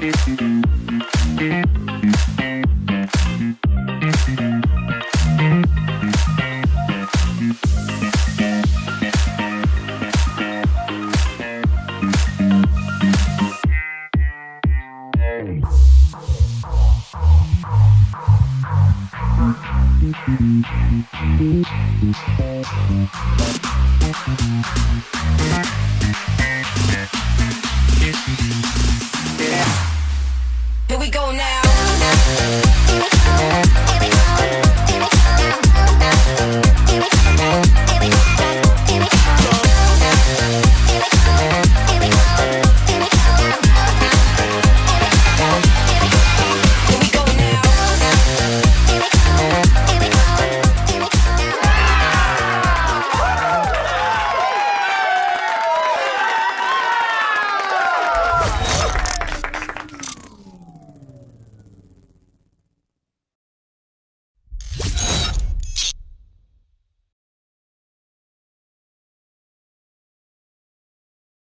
Here we go now.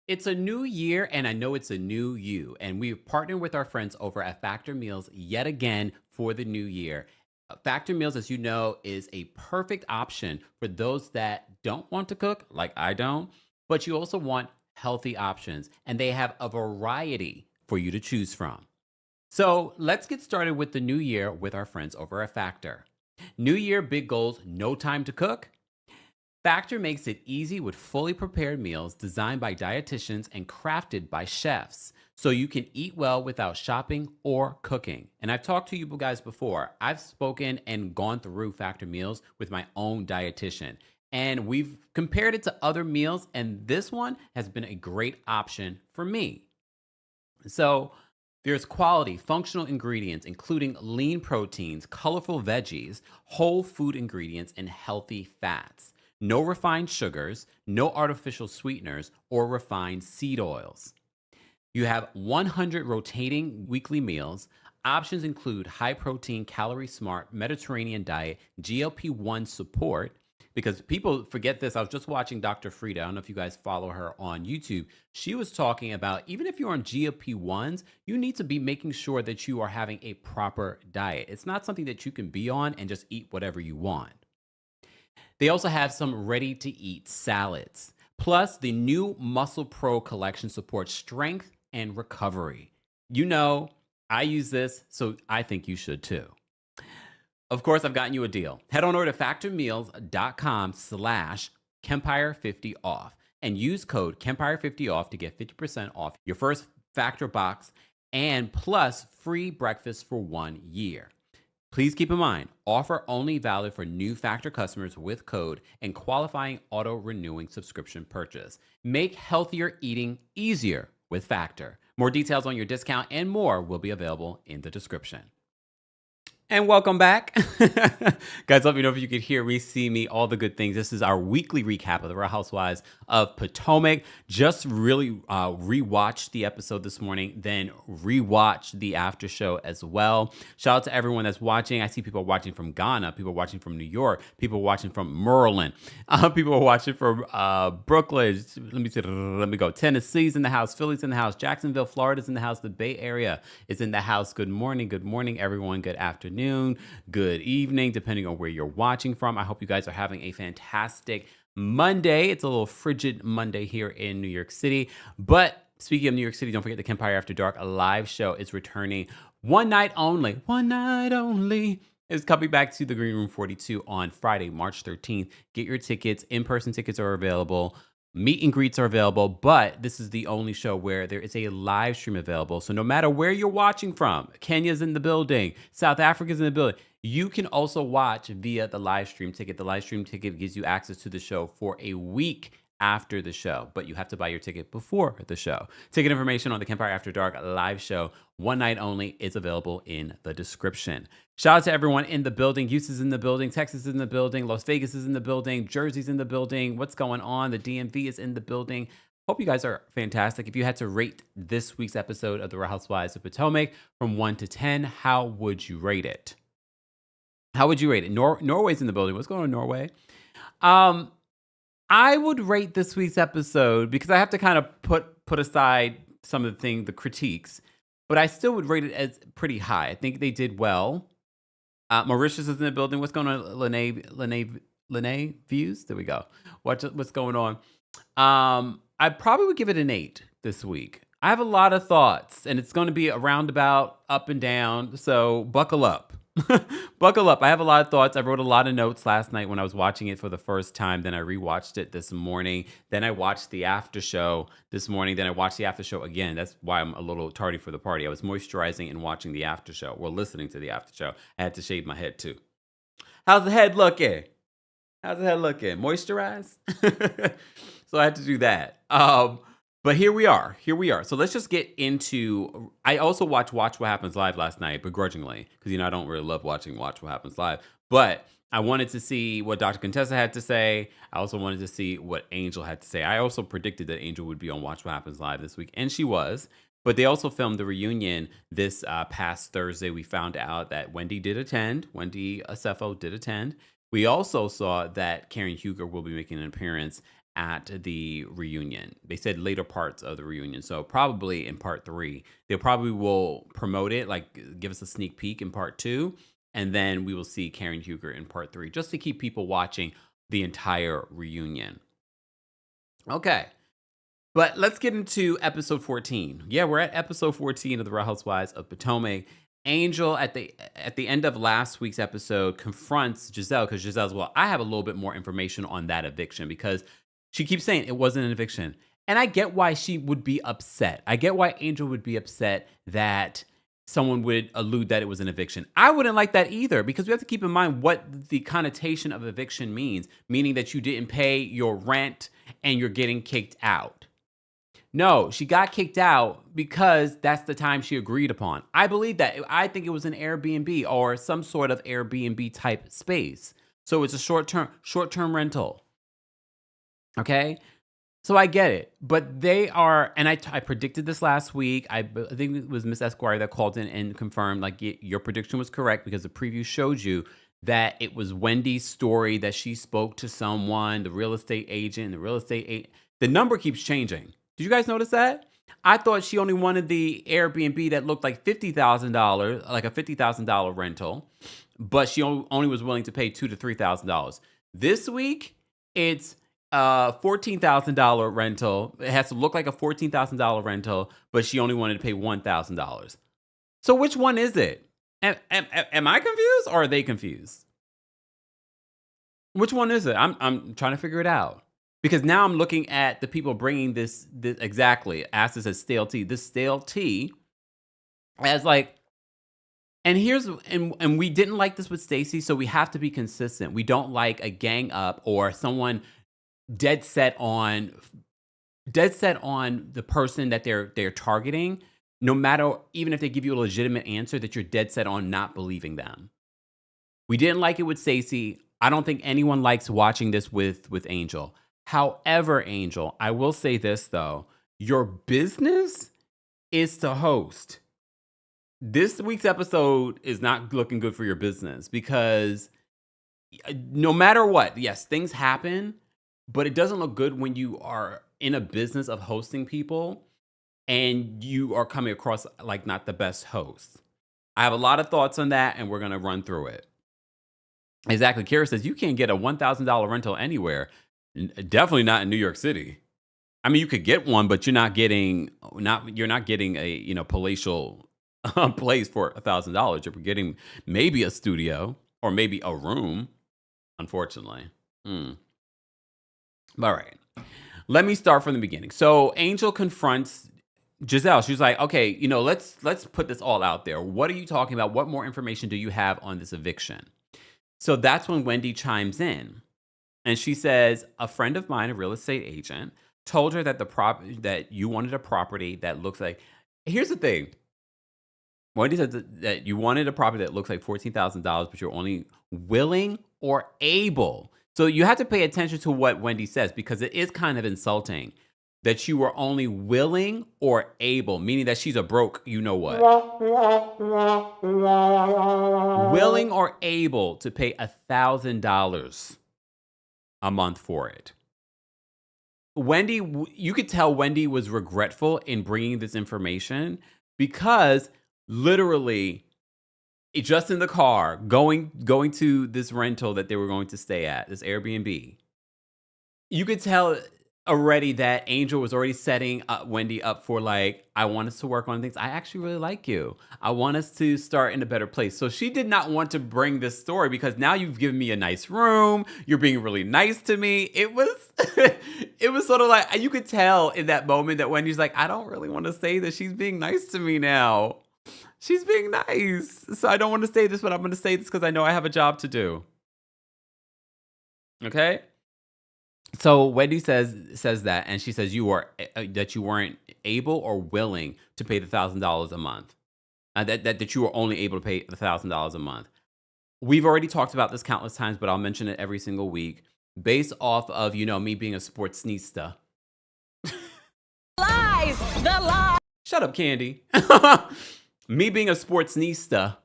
It's a new year, and I know it's a new you. And we've partnered with our friends over at Factor Meals yet again for the new year. Factor Meals, as you know, is a perfect option for those that don't want to cook, like I don't, but you also want healthy options. And they have a variety for you to choose from. So let's get started with the new year with our friends over at Factor. New year, big goals, no time to cook. Factor makes it easy with fully prepared meals designed by dietitians and crafted by chefs, so you can eat well without shopping or cooking. And I've talked to you guys before. I've spoken and gone through Factor meals with my own dietitian, and we've compared it to other meals, and this one has been a great option for me. So there's quality, functional ingredients, including lean proteins, colorful veggies, whole food ingredients, and healthy fats. No refined sugars, no artificial sweeteners, or refined seed oils. You have 100 rotating weekly meals. Options include high protein, calorie smart, Mediterranean diet, GLP-1 support. Because people forget this. I was just watching Dr. Frida. I don't know if you guys follow her on YouTube. She was talking about even if you're on GLP-1s, you need to be making sure that you are having a proper diet. It's not something that you can be on and just eat whatever you want. They also have some ready-to-eat salads. Plus, the new Muscle Pro collection supports strength and recovery. You know, I use this, so I think you should too. Of course, I've gotten you a deal. Head on over to factormeals.com/Kempire50off and use code Kempire50off to get 50% off your first Factor box and plus free breakfast for 1 year. Please keep in mind, offer only valid for new Factor customers with code and qualifying auto-renewing subscription purchase. Make healthier eating easier with Factor. More details on your discount and more will be available in the description. And welcome back. Guys, let me know if you could hear me, see me, all the good things. This is our weekly recap of the Real Housewives of Potomac. Just really rewatched the episode this morning, then rewatched the after show as well. Shout out to everyone that's watching. I see people watching from Ghana, people watching from New York, people watching from Maryland, people are watching from Brooklyn. Let me go. Tennessee's in the house, Philly's in the house, Jacksonville, Florida's in the house, the Bay Area is in the house. Good morning, everyone. Good afternoon. Good evening, depending on where you're watching from. I hope you guys are having a fantastic Monday. It's a little frigid Monday here in New York City. But speaking of New York City, don't forget the Kempire After Dark, a live show is returning one night only. One night only. Is coming back to the Green Room 42 on Friday, March 13th. Get your tickets. In-person tickets are available. Meet and greets are available, but this is the only show where there is a live stream available. So no matter where you're watching from, Kenya's in the building, South Africa's in the building, you can also watch via the live stream ticket. The live stream ticket gives you access to the show for a week after the show, but you have to buy your ticket before the show. Ticket information on the Kempire After Dark live show, one night only, is available in the description. Shout out to everyone in the building. Houston's in the building. Texas is in the building. Las Vegas is in the building. Jersey's in the building. What's going on? The DMV is in the building. Hope you guys are fantastic. If you had to rate this week's episode of The Real Housewives of Potomac from 1 to 10, how would you rate it? How would you rate it? Norway's in the building. What's going on, Norway? I would rate this week's episode, because I have to kind of put aside some of the critiques. but I still would rate it as pretty high. I think they did well. Mauritius is in the building. What's going on, Lene views? There we go. What's going on? I probably would give it an 8 this week. I have a lot of thoughts, and it's going to be a roundabout, up and down. So buckle up. Buckle up. I have a lot of thoughts. I wrote a lot of notes last night when I was watching it for the first time. Then I rewatched it this morning. Then I watched the after show this morning. Then I watched the after show again. That's why I'm a little tardy for the party. I was moisturizing and watching the after show, or listening to the after show. I had to shave my head too. How's the head looking? How's the head looking? Moisturized? So I had to do that. But here we are. So let's just get into. I also watched Watch What Happens Live last night, begrudgingly, because I don't really love watching Watch What Happens Live. But I wanted to see what Dr. Contessa had to say. I also wanted to see what Angel had to say. I also predicted that Angel would be on Watch What Happens Live this week, and she was. But they also filmed the reunion this past Thursday. We found out that Wendy did attend. Wendy Acefo did attend. We also saw that Karen Huger will be making an appearance at the reunion. They said later parts of the reunion. So probably in part 3, they probably will promote it, like give us a sneak peek in part 2. And then we will see Karen Huger in part 3, just to keep people watching the entire reunion. Okay. But let's get into episode 14. Yeah, we're at episode 14 of the Real Housewives of Potomac. Angel at the end of last week's episode confronts Giselle, because Giselle's, well, I have a little bit more information on that eviction, because she keeps saying it wasn't an eviction. And I get why she would be upset. I get why Angel would be upset that someone would allude that it was an eviction. I wouldn't like that either, because we have to keep in mind what the connotation of eviction means, meaning that you didn't pay your rent and you're getting kicked out. No, she got kicked out because that's the time she agreed upon. I believe that. I think it was an Airbnb or some sort of Airbnb type space. So it's a short-term rental. Okay? So I get it. But they are, and I predicted this last week. I think it was Miss Esquire that called in and confirmed, like, your prediction was correct, because the preview showed you that it was Wendy's story that she spoke to someone, the real estate agent, the number keeps changing. Did you guys notice that? I thought she only wanted the Airbnb that looked like $50,000, like a $50,000 rental, but she only was willing to pay $2,000 to $3,000. This week, it's a $14,000 rental. It has to look like a $14,000 rental, but she only wanted to pay $1,000. So which one is it? Am I confused, or are they confused? Which one is it? I'm trying to figure it out. Because now I'm looking at the people bringing this exactly, asked this as stale tea. This stale tea as like, and we didn't like this with Stacey, so we have to be consistent. We don't like a gang up or someone dead set on the person that they're targeting, no matter, even if they give you a legitimate answer, that you're dead set on not believing them. We didn't like it with Stacey. I don't think anyone likes watching this with Angel. However, Angel, I will say this, though. Your business is to host. This week's episode is not looking good for your business, because no matter what, yes, things happen, but it doesn't look good when you are in a business of hosting people and you are coming across like not the best host. I have a lot of thoughts on that, and we're going to run through it. Exactly. Kira says you can't get a $1,000 rental anywhere. Definitely not in New York City. I mean, you could get one, but you're not getting a palatial place for $1,000. You're getting maybe a studio or maybe a room. Unfortunately. All right. Let me start from the beginning. So Angel confronts Giselle. She's like, okay, let's put this all out there. What are you talking about? What more information do you have on this eviction? So that's when Wendy chimes in. And she says, a friend of mine, a real estate agent, told her that that you wanted a property that looks like. Here's the thing. Wendy said that you wanted a property that looks like $14,000, but you're only willing or able. So you have to pay attention to what Wendy says, because it is kind of insulting that you were only willing or able, meaning that she's a broke, you know what. Willing or able to pay $1,000 a month for it. Wendy, you could tell Wendy was regretful in bringing this information, because literally just in the car going to this rental that they were going to stay at, this Airbnb, you could tell already that Angel was already setting Wendy up for like, I want us to work on things. I actually really like you. I want us to start in a better place. So she did not want to bring this story because now you've given me a nice room. You're being really nice to me. It was, it was sort of like, you could tell in that moment that Wendy's like, I don't really want to say that she's being nice to me now. She's being nice. So I don't want to say this, but I'm going to say this because I know I have a job to do. Okay? So Wendy says that, and she says you weren't able or willing to pay the $1,000 a month. That you were only able to pay the $1,000 a month. We've already talked about this countless times, but I'll mention it every single week, based off of me being a sportsnista. Lies, the lie. Shut up, Candy. Me being a sportsnista,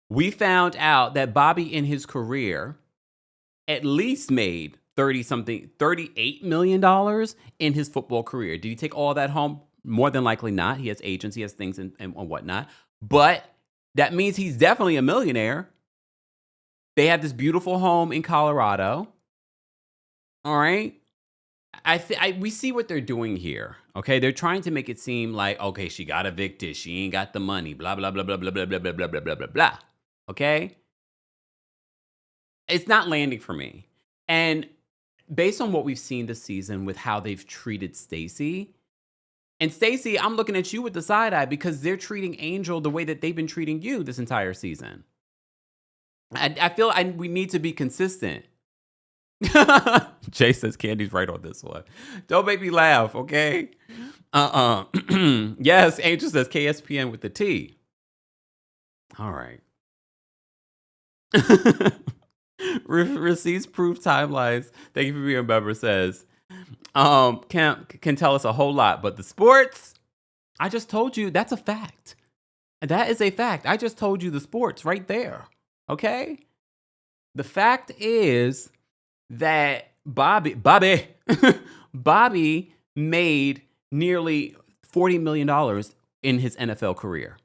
we found out that Bobby in his career at least made $38 million in his football career. Did he take all that home? More than likely not. He has agents, he has things and whatnot. But that means he's definitely a millionaire. They have this beautiful home in Colorado. All right. We see what they're doing here. Okay. They're trying to make it seem like, okay, she got evicted. She ain't got the money. Blah, blah, blah, blah, blah, blah, blah, blah, blah, blah, blah, blah, blah. Okay. It's not landing for me. And based on what we've seen this season with how they've treated Stacey, and Stacey, I'm looking at you with the side eye because they're treating Angel the way that they've been treating you this entire season. I feel we need to be consistent. Jay says Candy's right on this one. Don't make me laugh, okay? Yes, Angel says KSPN with the T. All right. Receipts proof timelines. Thank you for being a member. Says can tell us a whole lot, but the sports, I just told you that's a fact. That is a fact. I just told you the sports right there. Okay. The fact is that Bobby made nearly $40 million in his NFL career.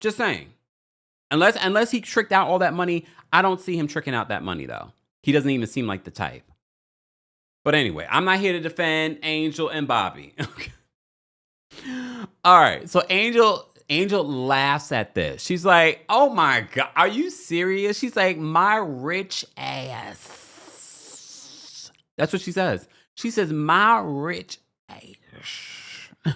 Just saying. Unless he tricked out all that money, I don't see him tricking out that money, though. He doesn't even seem like the type. But anyway, I'm not here to defend Angel and Bobby. All right, so Angel laughs at this. She's like, oh my God, are you serious? She's like, my rich ass. That's what she says. She says, my rich ass.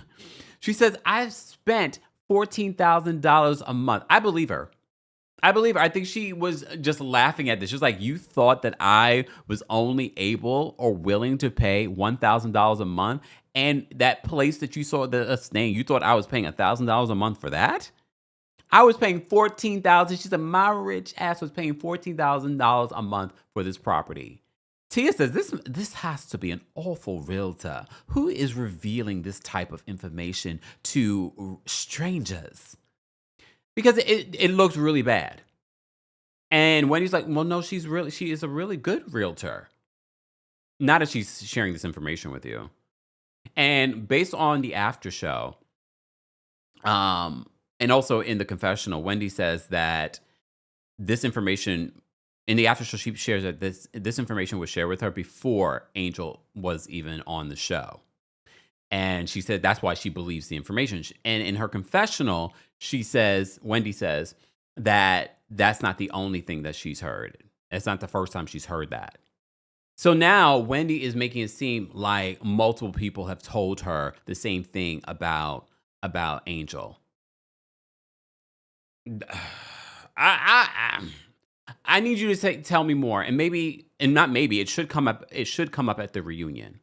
She says, I've spent $14,000 a month. I believe her. I think she was just laughing at this. She was like, you thought that I was only able or willing to pay $1,000 a month? And that place that you saw us staying, you thought I was paying $1,000 a month for that? I was paying $14,000. She said, my rich ass was paying $14,000 a month for this property. Tia says, this has to be an awful realtor. Who is revealing this type of information to strangers? Because it looks really bad. And Wendy's like, well, no, she is a really good realtor. Not that she's sharing this information with you. And based on the after show, and also in the confessional, Wendy says that this information in the after show, she shares that this information was shared with her before Angel was even on the show. And she said that's why she believes the information. And in her confessional, Wendy says that that's not the only thing that she's heard. It's not the first time she's heard that. So now Wendy is making it seem like multiple people have told her the same thing about Angel. I need you to tell me more, and it should come up. It should come up at the reunion.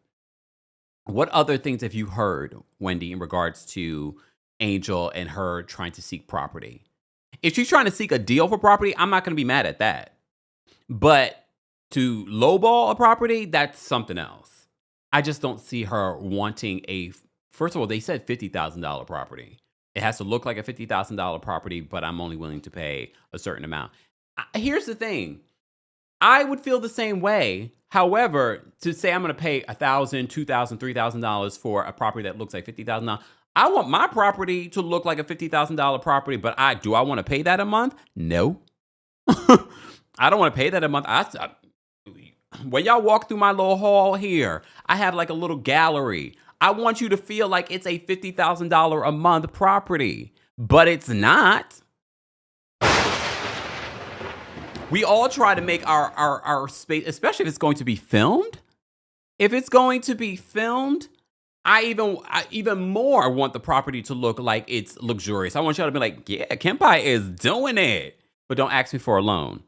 What other things have you heard, Wendy, in regards to Angel and her trying to seek property? If she's trying to seek a deal for property, I'm not going to be mad at that. But to lowball a property, that's something else. I just don't see her wanting first of all, they said $50,000 property. It has to look like a $50,000 property, but I'm only willing to pay a certain amount. Here's the thing. I would feel the same way. However, to say I'm going to pay $1,000, $2,000, $3,000 for a property that looks like $50,000, I want my property to look like a $50,000 property, but do I want to pay that a month? No. I don't want to pay that a month. When y'all walk through my little hall here, I have like a little gallery. I want you to feel like it's a $50,000 a month property, but it's not. We all try to make our space, especially if it's going to be filmed. If it's going to be filmed, I even more want the property to look like it's luxurious. I want y'all to be like, yeah, Kempire is doing it. But don't ask me for a loan.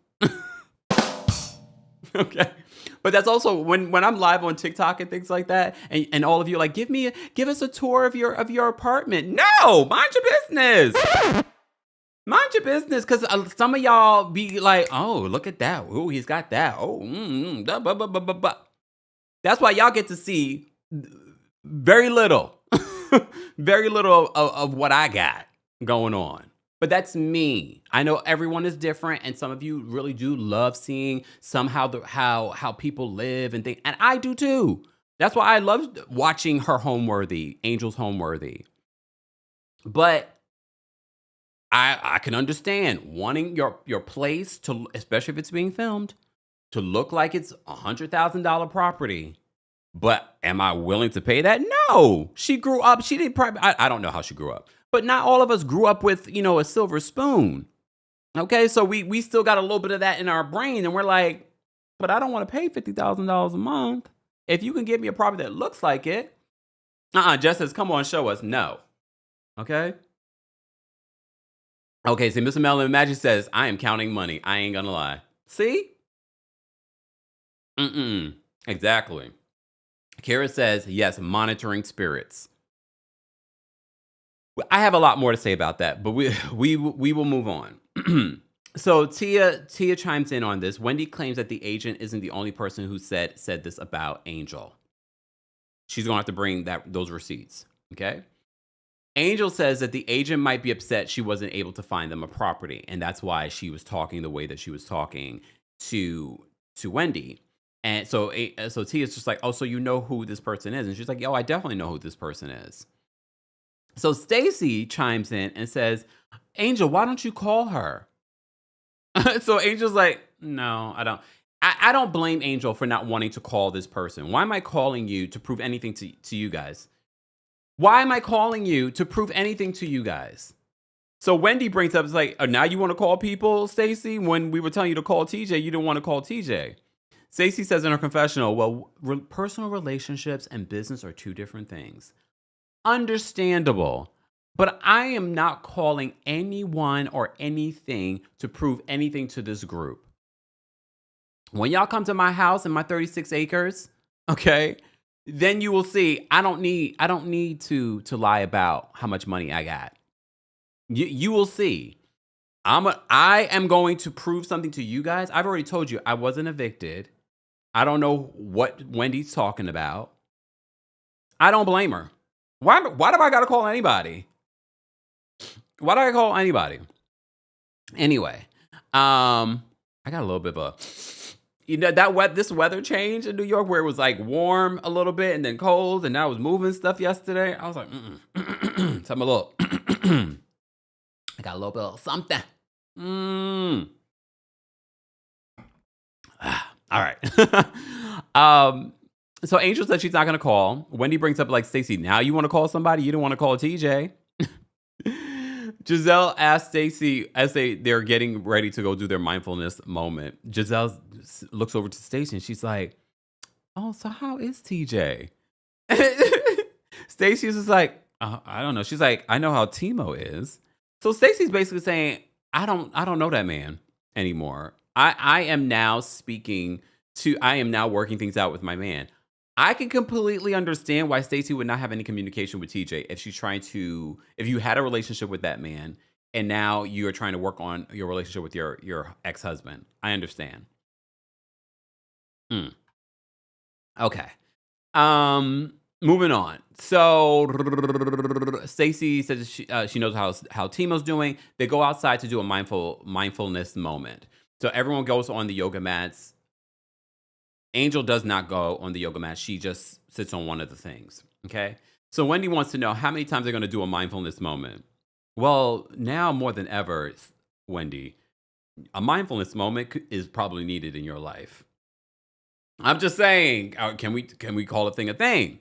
Okay. But that's also when I'm live on TikTok and things like that, and all of you are like, give us a tour of your apartment. No, mind your business. Mind your business, because some of y'all be like, oh, look at that. Oh, he's got that. Oh, blah, blah, blah, blah, blah, blah. That's why y'all get to see very little, very little of what I got going on. But that's me. I know everyone is different, and some of you really do love seeing somehow how people live and things, and I do too. That's why I love watching her Homeworthy, Angel's Homeworthy. But I can understand wanting your place to, especially if it's being filmed, to look like it's $100,000 property. But am I willing to pay that? No. She grew up. She did probably. I don't know how she grew up, but not all of us grew up with a silver spoon. Okay, so we still got a little bit of that in our brain, and we're like, but I don't want to pay $50,000 a month. If you can give me a property that looks like it, Jess says, come on, show us. No. Okay. Okay, see, Mr. Melon Magic says, I am counting money. I ain't gonna lie. See? Exactly. Kara says, yes, monitoring spirits. I have a lot more to say about that, but we will move on. So Tia chimes in on this. Wendy claims that the agent isn't the only person who said this about Angel. She's gonna have to bring those receipts. Okay. Angel says that the agent might be upset she wasn't able to find them a property, and that's why she was talking the way that she was talking to Wendy. And so Tia's just like, oh, so you know who this person is? And she's like, yo, I definitely know who this person is. So Stacy chimes in and says, Angel, why don't you call her? So Angel's like, no, I don't. I don't blame Angel for not wanting to call this person. Why am I calling you to prove anything to you guys? Why am I calling you to prove anything to you guys? So Wendy brings up, it's like, oh, now you want to call people, Stacy? When we were telling you to call TJ, you didn't want to call TJ. Stacy says in her confessional, well, personal relationships and business are two different things. Understandable. But I am not calling anyone or anything to prove anything to this group. When y'all come to my house and my 36 acres, okay, then you will see I don't need to lie about how much money I got. You will see. I am going to prove something to you guys. I've already told you I wasn't evicted. I don't know what Wendy's talking about. I don't blame her. Why do I got to call anybody? Why do I call anybody? Anyway, I got a little bit of this weather change in New York where it was like warm a little bit and then cold, and now I was moving stuff yesterday. I was like, so I'm a little, I got a little bit of something. All right. So Angel said she's not going to call. Wendy brings up like, Stacey, now you want to call somebody? You don't want to call TJ. Giselle asked Stacey as they're getting ready to go do their mindfulness moment. Giselle looks over to Stacey and she's like, oh, so how is TJ? Stacey's just like, I don't know. She's like, I know how Timo is. So Stacey's basically saying, I don't know that man anymore. I am now working things out with my man. I can completely understand why Stacey would not have any communication with TJ if you had a relationship with that man and now you're trying to work on your relationship with your ex-husband. I understand. Okay. Moving on. So Stacey says she knows how Timo's doing. They go outside to do a mindfulness moment. So everyone goes on the yoga mats. Angel does not go on the yoga mat. She just sits on one of the things. Okay. So Wendy wants to know how many times they're going to do a mindfulness moment. Well, now more than ever, Wendy, a mindfulness moment is probably needed in your life. I'm just saying, can we call a thing a thing?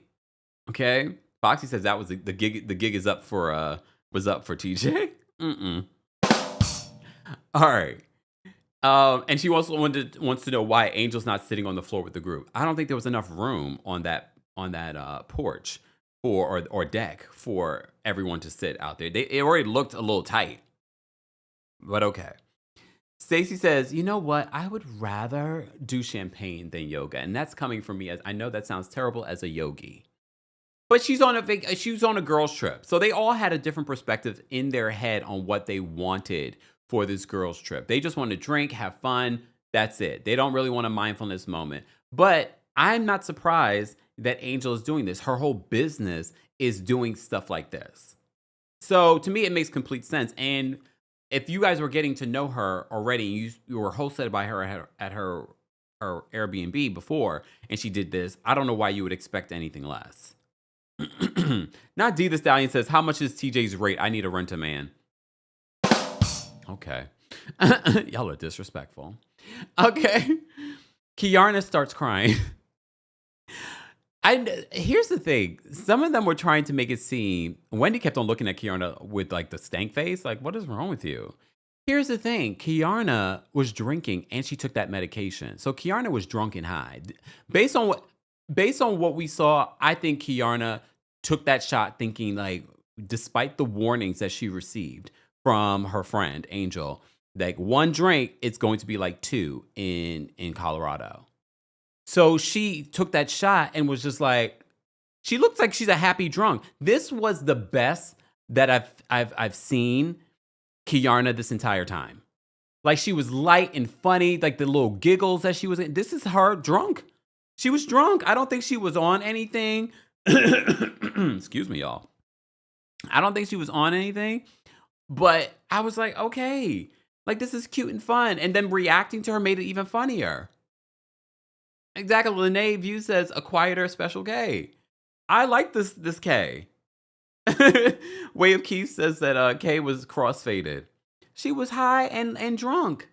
Okay. Foxy says that was the gig. The gig is up for was up for TJ. Mm-mm. All right. And she also wants to know why Angel's not sitting on the floor with the group. I don't think there was enough room on that porch or deck for everyone to sit out there. It already looked a little tight, but okay. Stacy says, you know what? I would rather do champagne than yoga, and that's coming from me. As I know that sounds terrible as a yogi, but she's on a girls trip, so they all had a different perspective in their head on what they wanted for this girls trip. They just want to drink, have fun. That's it. They don't really want a mindfulness moment. But I'm not surprised that Angel is doing this. Her whole business is doing stuff like this. So to me, it makes complete sense. And if you guys were getting to know her already, you were hosted by her at her Airbnb before, and she did this, I don't know why you would expect anything less. Not D the Stallion says, how much is TJ's rate? I need a rent-a-man. Okay. Y'all are disrespectful. Okay. Kiarna starts crying. Here's the thing. Some of them were trying to make it seem, Wendy kept on looking at Kiarna with like the stank face. Like, what is wrong with you? Here's the thing. Kiarna was drinking and she took that medication. So Kiarna was drunk and high. Based on what we saw, I think Kiarna took that shot thinking, like, despite the warnings that she received from her friend Angel, like one drink, it's going to be like two in Colorado. So she took that shot and was just like, she looks like she's a happy drunk. This was the best that I've seen Kiarna this entire time. Like, she was light and funny, like the little giggles that she was in. This is her drunk. She was drunk. I don't think she was on anything. Excuse me, y'all. I don't think she was on anything. But I was like, okay, like this is cute and fun. And then reacting to her made it even funnier. Exactly. Lene View says a quieter special K. I like this K. Way of Keith says that K was crossfaded. She was high and drunk.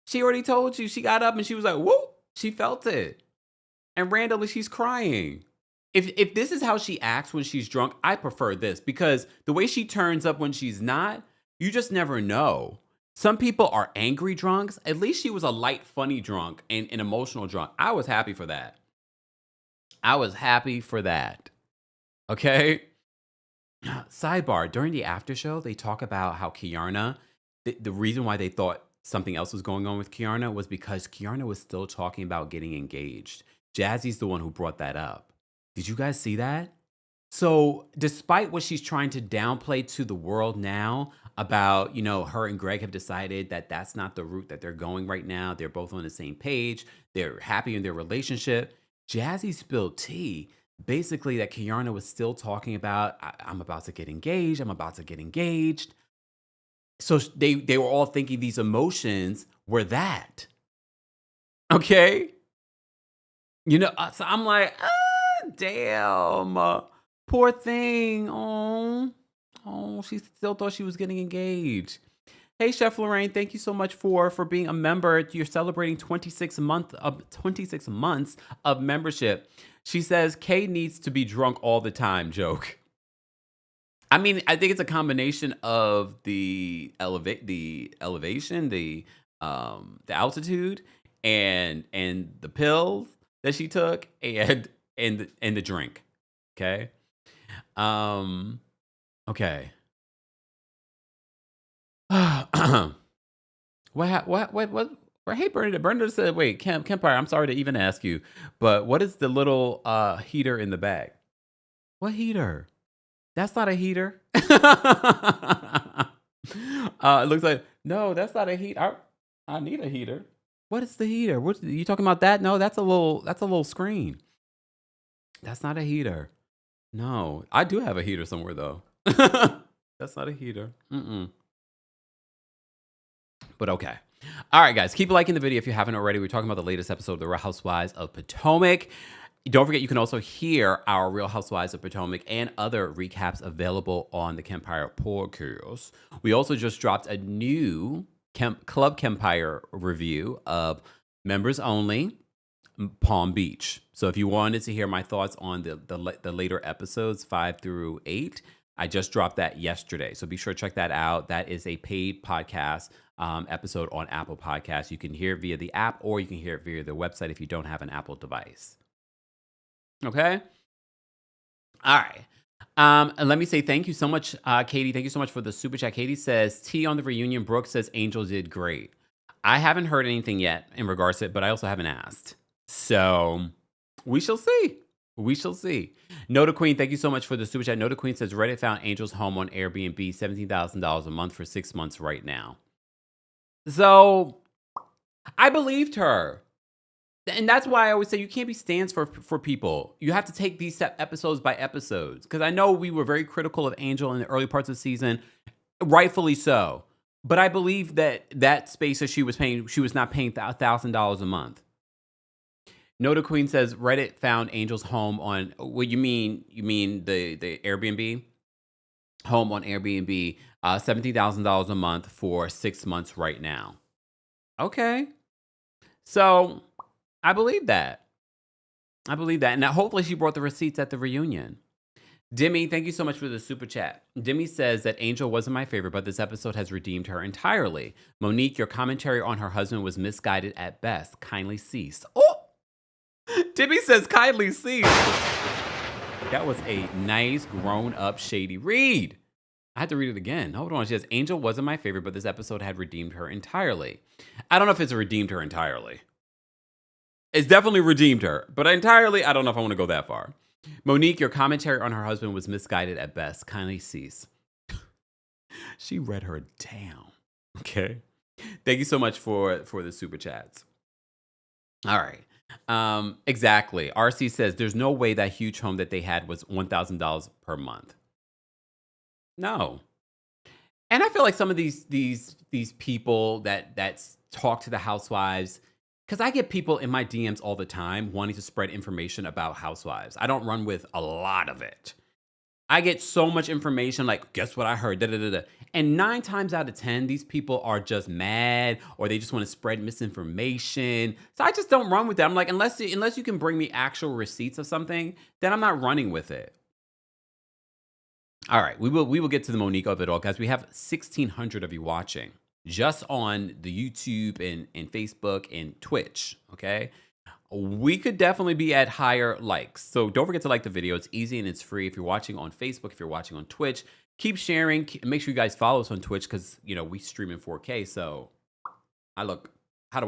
She already told you. She got up and she was like, whoop. She felt it. And randomly she's crying. If this is how she acts when she's drunk, I prefer this, because the way she turns up when she's not, you just never know. Some people are angry drunks. At least she was a light, funny drunk and an emotional drunk. I was happy for that. Okay? Sidebar, during the after show, they talk about how Kiarna, the reason why they thought something else was going on with Kiarna was because Kiarna was still talking about getting engaged. Jazzy's the one who brought that up. Did you guys see that? So despite what she's trying to downplay to the world now about, her and Greg have decided that that's not the route that they're going right now. They're both on the same page. They're happy in their relationship. Jazzy spilled tea, basically, that Kiarna was still talking about, I'm about to get engaged. I'm about to get engaged. So they were all thinking these emotions were that. Okay? So I'm like, damn. Poor thing. Oh, she still thought she was getting engaged. Hey, Chef Lorraine, thank you so much for being a member. You're celebrating 26 months of membership. She says Kay needs to be drunk all the time. Joke. I mean, I think it's a combination of the elevation, the altitude, and the pills that she took, and the drink. Okay. Okay. What? Hey, Brenda. Brenda said, wait, Kempire, I'm sorry to even ask you, but what is the little heater in the bag? What heater? That's not a heater. It looks like, no, that's not a heater. I need a heater. What is the heater? What you talking about that? No, that's a little screen. That's not a heater. No, I do have a heater somewhere though. That's not a heater. But okay. All right, guys, keep liking the video if you haven't already. We're talking about the latest episode of The Housewives of Potomac. Don't forget, you can also hear our Real Housewives of Potomac and other recaps available on the Kempire podcast. We also just dropped a new Club Kempire review of Members Only Palm Beach. So if you wanted to hear my thoughts on the later episodes 5 through 8, I just dropped that yesterday. So be sure to check that out. That is a paid podcast episode on Apple Podcasts. You can hear it via the app, or you can hear it via the website if you don't have an Apple device. Okay? All right. And let me say thank you so much, Katie. Thank you so much for the super chat. Katie says, T on the reunion. Brooke says Angel did great. I haven't heard anything yet in regards to it, but I also haven't asked. So we shall see. We shall see. Noda Queen, thank you so much for the super chat. Noda Queen says, Reddit found Angel's home on Airbnb, $17,000 a month for 6 months right now. So I believed her. And that's why I always say you can't be stands for people. You have to take these episodes by episodes. Because I know we were very critical of Angel in the early parts of the season, rightfully so. But I believe that space that she was paying, she was not paying $1,000 a month. Noda Queen says Reddit found Angel's home on. What you mean? You mean the Airbnb home on Airbnb? $17,000 a month for 6 months right now. Okay, so. I believe that. And now hopefully she brought the receipts at the reunion. Demi, thank you so much for the super chat. Demi says that Angel wasn't my favorite, but this episode has redeemed her entirely. Monique, your commentary on her husband was misguided at best. Kindly cease. Oh! Demi says kindly cease. That was a nice, grown-up, shady read. I had to read it again. Hold on. She says, Angel wasn't my favorite, but this episode had redeemed her entirely. I don't know if it's redeemed her entirely. It's definitely redeemed her, but entirely, I don't know if I want to go that far. Monique, your commentary on her husband was misguided at best. Kindly cease. She read her down. Okay. Thank you so much for the super chats. All right. Exactly. RC says there's no way that huge home that they had was $1,000 per month. No. And I feel like some of these people that talk to the housewives. Because I get people in my DMs all the time wanting to spread information about housewives. I don't run with a lot of it. I get so much information like, guess what I heard? Da, da, da, da. And 9 times out of 10, these people are just mad or they just want to spread misinformation. So I just don't run with that. I'm like, unless you can bring me actual receipts of something, then I'm not running with it. All right, we will get to the Monique of it all, guys. We have 1,600 of you watching. Just on the YouTube and Facebook and Twitch, okay? We could definitely be at higher likes. So don't forget to like the video. It's easy and it's free. If you're watching on Facebook, if you're watching on Twitch, keep sharing. Make sure you guys follow us on Twitch because, we stream in 4K. So how do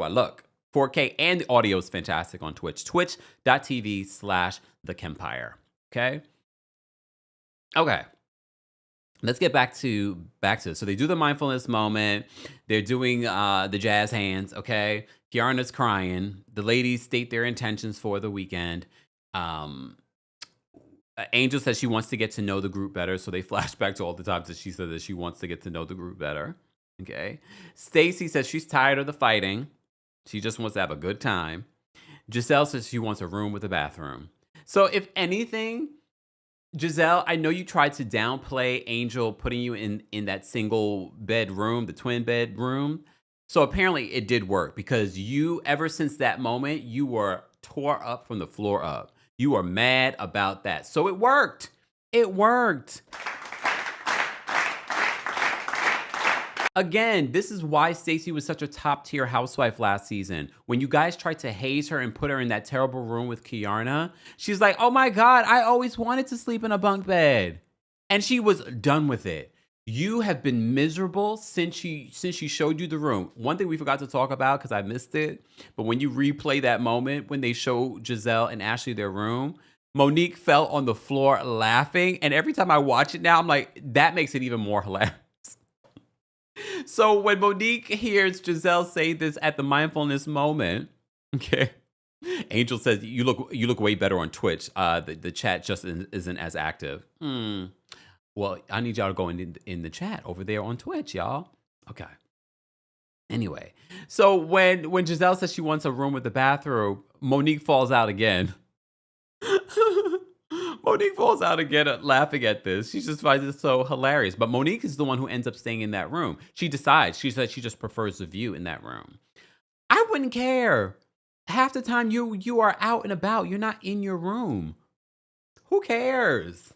I look? 4K and the audio is fantastic on Twitch. Twitch.tv/TheKempire, okay? Okay. Let's get back to it. So they do the mindfulness moment. They're doing the jazz hands, okay? Kiarna's crying. The ladies state their intentions for the weekend. Angel says she wants to get to know the group better, so they flash back to all the times that she said that she wants to get to know the group better, okay? Stacy says she's tired of the fighting. She just wants to have a good time. Giselle says she wants a room with a bathroom. So if anything... Giselle, I know you tried to downplay Angel putting you in that single bedroom, the twin bedroom. So apparently it did work because you, ever since that moment, you were tore up from the floor up. You were mad about that. So it worked. It worked. Again, this is why Stacey was such a top-tier housewife last season. When you guys tried to haze her and put her in that terrible room with Kiarna, she's like, oh my God, I always wanted to sleep in a bunk bed. And she was done with it. You have been miserable since she showed you the room. One thing we forgot to talk about because I missed it, but when you replay that moment when they show Giselle and Ashley their room, Monique fell on the floor laughing. And every time I watch it now, I'm like, that makes it even more hilarious. So when Monique hears Giselle say this at the mindfulness moment, okay, Angel says, you look way better on Twitch. The chat just isn't as active. Well, I need y'all to go in the chat over there on Twitch, y'all. Okay. Anyway, so when Giselle says she wants a room with a bathroom, Monique falls out again. Monique falls out again laughing at this. She just finds it so hilarious. But Monique is the one who ends up staying in that room. She decides. She said she just prefers the view in that room. I wouldn't care. Half the time you are out and about. You're not in your room. Who cares?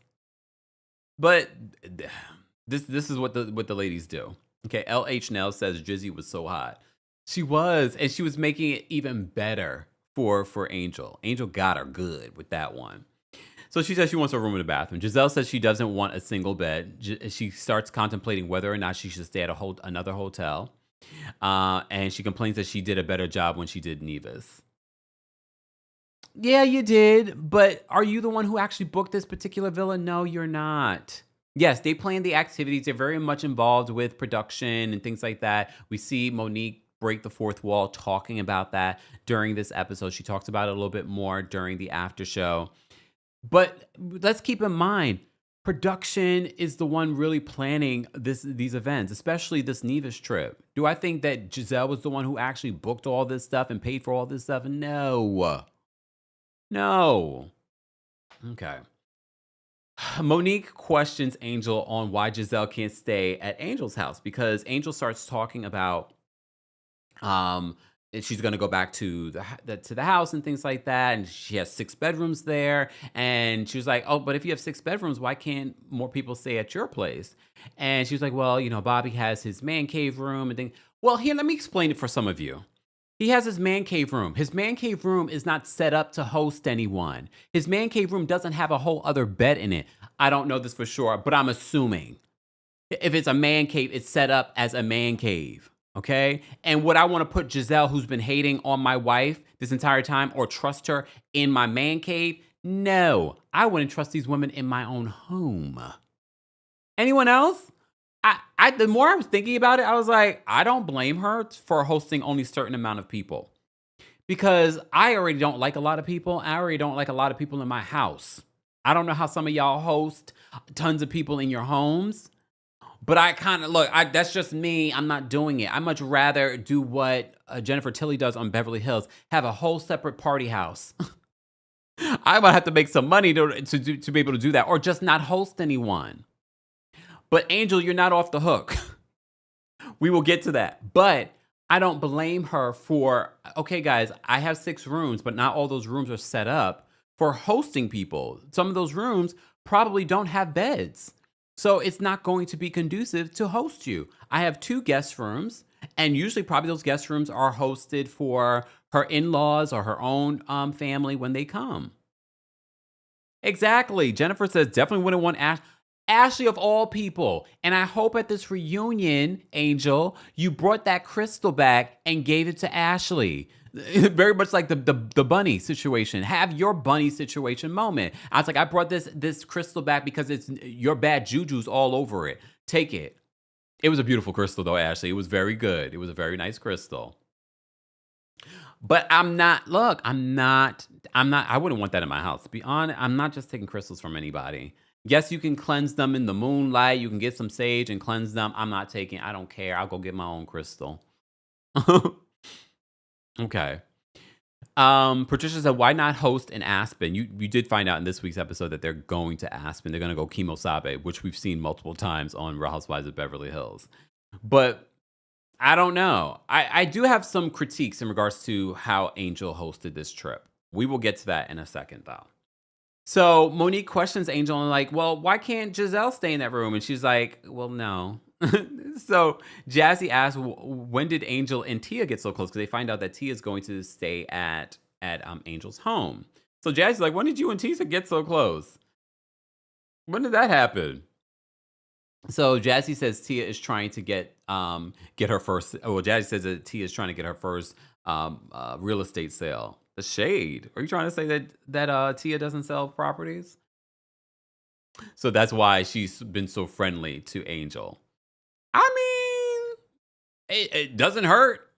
But this is what the ladies do. Okay, LH Nell says Jizzy was so hot. She was, and she was making it even better for Angel. Angel got her good with that one. So she says she wants a room in the bathroom. Giselle says she doesn't want a single bed. She starts contemplating whether or not she should stay at another hotel. And she complains that she did a better job when she did Neva's. Yeah, you did. But are you the one who actually booked this particular villa? No, you're not. Yes, they plan the activities. They're very much involved with production and things like that. We see Monique break the fourth wall talking about that during this episode. She talks about it a little bit more during the after show. But let's keep in mind, production is the one really planning these events, especially this Neva's trip. Do I think that Giselle was the one who actually booked all this stuff and paid for all this stuff? No. Okay. Monique questions Angel on why Giselle can't stay at Angel's house, because Angel starts talking about she's going to go back to the house and things like that, and she has 6 bedrooms there, and she was like, oh, but if you have 6 bedrooms, why can't more people stay at your place? And she was like, well, Bobby has his man cave room and things. Well, here, let me explain it for some of you. He has his man cave room. His man cave room is not set up to host anyone. His man cave room doesn't have a whole other bed in it. I don't know this for sure, but I'm assuming. If it's a man cave, it's set up as a man cave, okay? And would I want to put Giselle, who's been hating on my wife this entire time, or trust her in my man cave? No, I wouldn't trust these women in my own home. Anyone else? The more I was thinking about it, I was like, I don't blame her for hosting only a certain amount of people. Because I already don't like a lot of people. I already don't like a lot of people in my house. I don't know how some of y'all host tons of people in your homes. But I kind of, that's just me. I'm not doing it. I much rather do what Jennifer Tilly does on Beverly Hills. Have a whole separate party house. I might have to make some money to be able to do that. Or just not host anyone. But Angel, you're not off the hook. We will get to that. But I don't blame her for, okay, guys, I have 6 rooms, but not all those rooms are set up for hosting people. Some of those rooms probably don't have beds. So it's not going to be conducive to host you. I have 2 guest rooms, and usually probably those guest rooms are hosted for her in-laws or her own family when they come. Exactly. Jennifer says definitely wouldn't want Ashley of all people. And I hope at this reunion, Angel, you brought that crystal back and gave it to Ashley. Very much like the bunny situation. Have your bunny situation moment. I was like, I brought this crystal back because it's your bad juju's all over it. Take it. It was a beautiful crystal though, Ashley. It was very good. It was a very nice crystal. But I wouldn't want that in my house. To be honest, I'm not just taking crystals from anybody. Yes, you can cleanse them in the moonlight. You can get some sage and cleanse them. I don't care. I'll go get my own crystal. Okay. Patricia said, why not host in Aspen? You did find out in this week's episode that they're going to Aspen. They're going to go Kimosabe, which we've seen multiple times on Real Housewives of Beverly Hills. But I don't know. I do have some critiques in regards to how Angel hosted this trip. We will get to that in a second, though. So Monique questions Angel and like, well, why can't Giselle stay in that room? And she's like, well, no. So Jazzy asks, when did Angel and Tia get so close? Because they find out that Tia is going to stay at Angel's home. So Jazzy's like, when did you and Tia get so close? When did that happen? So Jazzy says Tia is trying to get her first. Well, Jazzy says that Tia is trying to get her first real estate sale. The shade. Are you trying to say that Tia doesn't sell properties? So that's why she's been so friendly to Angel. I mean, it doesn't hurt.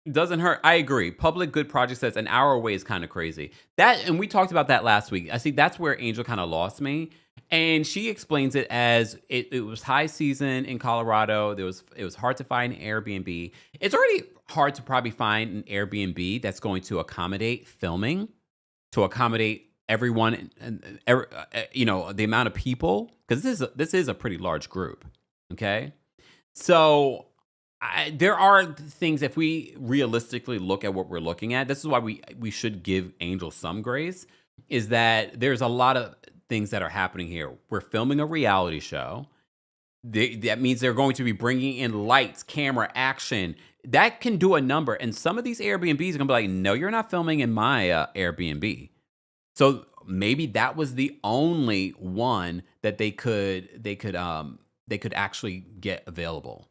It doesn't hurt. I agree. Public Good Project says an hour away is kind of crazy. And we talked about that last week. I see that's where Angel kind of lost me. And she explains it as it was high season in Colorado. It was hard to find an Airbnb. It's already hard to probably find an Airbnb that's going to accommodate filming, to accommodate everyone, the amount of people, because this is a pretty large group. Okay, so there are things, if we realistically look at what we're looking at, this is why we should give Angel some grace, is that there's a lot of things that are happening here. We're filming a reality show. That means they're going to be bringing in lights, camera, action. That can do a number. And some of these Airbnbs are going to be like, no, you're not filming in my Airbnb. So maybe that was the only one that they could actually get available.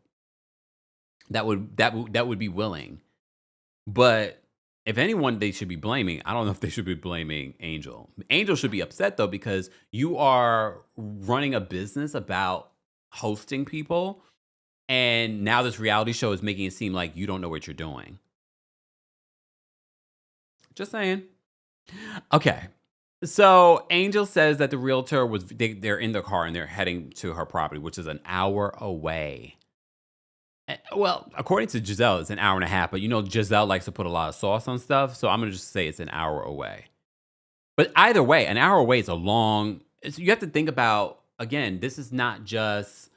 That would be willing. But if anyone they should be blaming, I don't know if they should be blaming Angel. Angel should be upset though, because you are running a business about hosting people, and now this reality show is making it seem like you don't know what you're doing. Just saying. Okay. So Angel says that the realtor they're in the car and they're heading to her property, which is an hour away. Well, according to Giselle, it's an hour and a half, but Giselle likes to put a lot of sauce on stuff, so I'm going to just say it's an hour away. But either way, an hour away is you have to think about, again, this is not just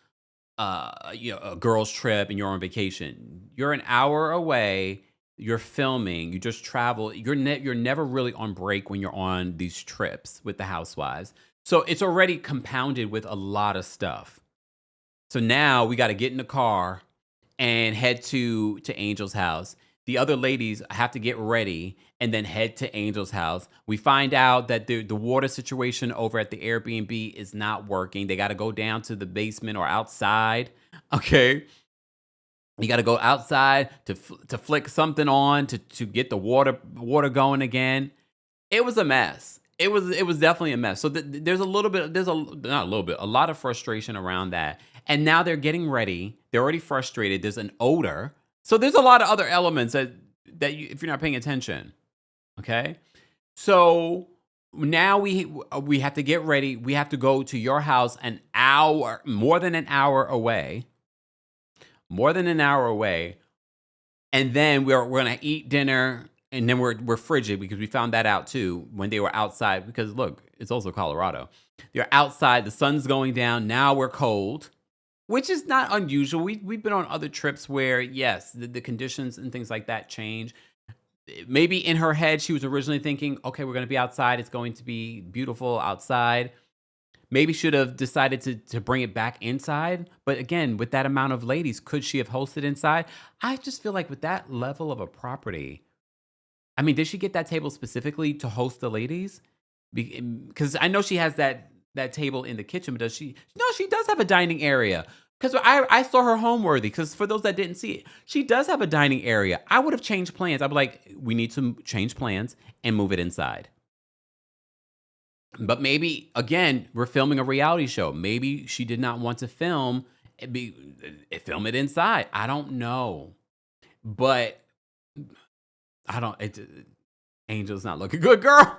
a girl's trip and you're on vacation. You're an hour away, you're filming, you just travel. You're never really on break when you're on these trips with the Housewives. So it's already compounded with a lot of stuff. So now we got to get in the car and head to Angel's house. The other ladies have to get ready and then head to Angel's house. We find out that the water situation over at the Airbnb is not working. They got to go down to the basement or outside. Okay. You got to go outside to flick something on to get the water going again. It was a mess. It was definitely a mess. So there's a lot of frustration around that. And now they're getting ready. They're already frustrated. There's an odor. So there's a lot of other elements that if you're not paying attention. Okay? So now we have to get ready. We have to go to your house more than an hour away. And then we're going to eat dinner, and then we're frigid because we found that out too when they were outside, because look, it's also Colorado. They're outside, the sun's going down. Now we're cold, which is not unusual. We've been on other trips where, yes, the conditions and things like that change. Maybe in her head, she was originally thinking, okay, we're going to be outside. It's going to be beautiful outside. Maybe should have decided to bring it back inside. But again, with that amount of ladies, could she have hosted inside? I just feel like with that level of a property, I mean, did she get that table specifically to host the ladies? Because I know she has that table in the kitchen, but does she? No, she does have a dining area. Because I saw her homeworthy. Because for those that didn't see it, she does have a dining area. I would have changed plans. I'd be like, we need to change plans and move it inside. But maybe, again, we're filming a reality show. Maybe she did not want to film it inside. I don't know. But Angel's not looking good, girl.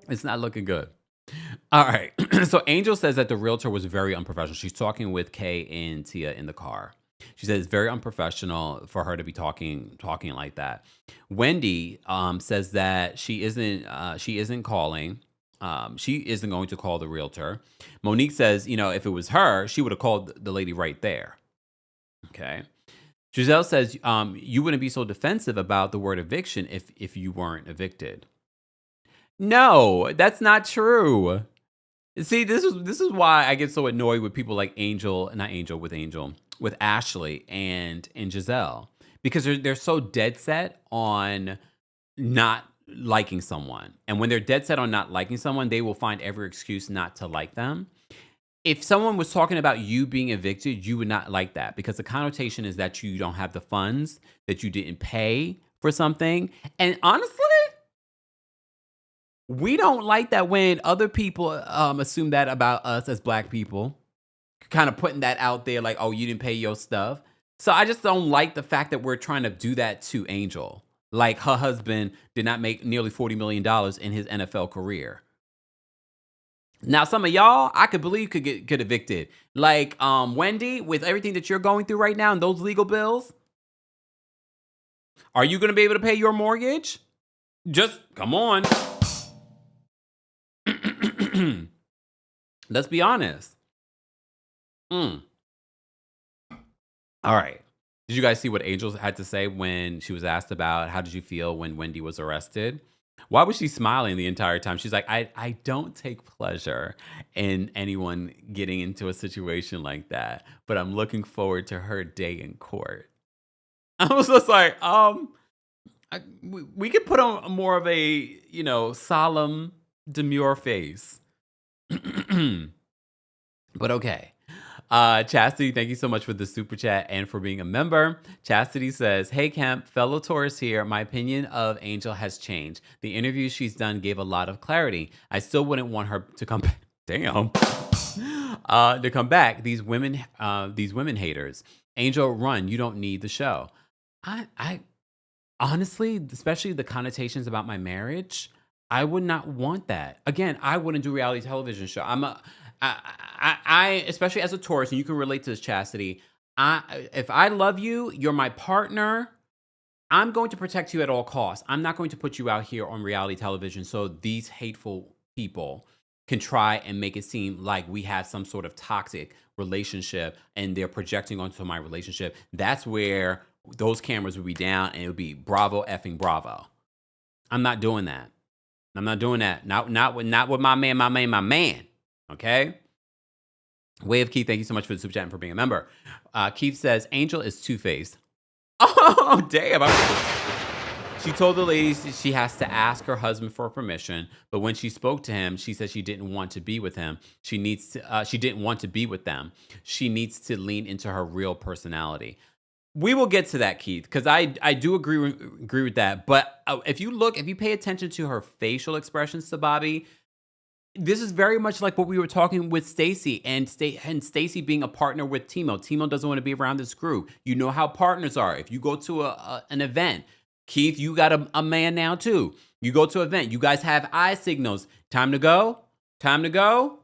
It's not looking good. All right. So Angel says that the realtor was very unprofessional. She's talking with Kay and Tia in the car. She says it's very unprofessional for her to be talking like that. Wendy says that she isn't calling. She isn't going to call the realtor. Monique says, if it was her, she would have called the lady right there. Okay. Giselle says, you wouldn't be so defensive about the word eviction if you weren't evicted. No, that's not true. See, this is why I get so annoyed with people like with Ashley and Giselle, because they're so dead set on not liking someone. And when they're dead set on not liking someone, they will find every excuse not to like them. If someone was talking about you being evicted, you would not like that, because the connotation is that you don't have the funds, that you didn't pay for something. And honestly, we don't like that when other people assume that about us as Black people, kind of putting that out there like, oh, you didn't pay your stuff. So I just don't like the fact that we're trying to do that to Angel. Like her husband did not make nearly $40 million in his NFL career. Now, some of y'all, I could believe could get evicted. Like Wendy, with everything that you're going through right now and those legal bills. Are you going to be able to pay your mortgage? Just come on. Let's be honest. Mm. All right. Did you guys see what Angel had to say when she was asked about how did you feel when Wendy was arrested? Why was she smiling the entire time? She's like, I don't take pleasure in anyone getting into a situation like that, but I'm looking forward to her day in court. I was just like, we could put on more of a, solemn, demure face. But okay. Chastity, thank you so much for the super chat and for being a member. Chastity says, "Hey Kemp, fellow Taurus here. My opinion of Angel has changed. The interviews she's done gave a lot of clarity. I still wouldn't want her to come back. Damn. To come back. These women haters. Angel, run. You don't need the show. I honestly, especially the connotations about my marriage, I would not want that. Again, I wouldn't do a reality television show. I especially as a Taurus, and you can relate to this, Chastity. If I love you, you're my partner. I'm going to protect you at all costs. I'm not going to put you out here on reality television so these hateful people can try and make it seem like we have some sort of toxic relationship and they're projecting onto my relationship. That's where those cameras would be down and it would be bravo effing bravo. I'm not doing that. I'm not doing that. Not with my man. Okay? Way of Keith, thank you so much for the super chat and for being a member. Keith says, Angel is two-faced. Oh, damn. She told the ladies she has to ask her husband for permission, but when she spoke to him, she said she didn't want to be with him. She didn't want to be with them. She needs to lean into her real personality. We will get to that, Keith, because I do agree with that. But if you pay attention to her facial expressions to Bobby, this is very much like what we were talking with Stacey and Stacey being a partner with Timo. Timo doesn't want to be around this group. You know how partners are. If you go to an event, Keith, you got a man now too. You go to an event. You guys have eye signals. Time to go. Time to go.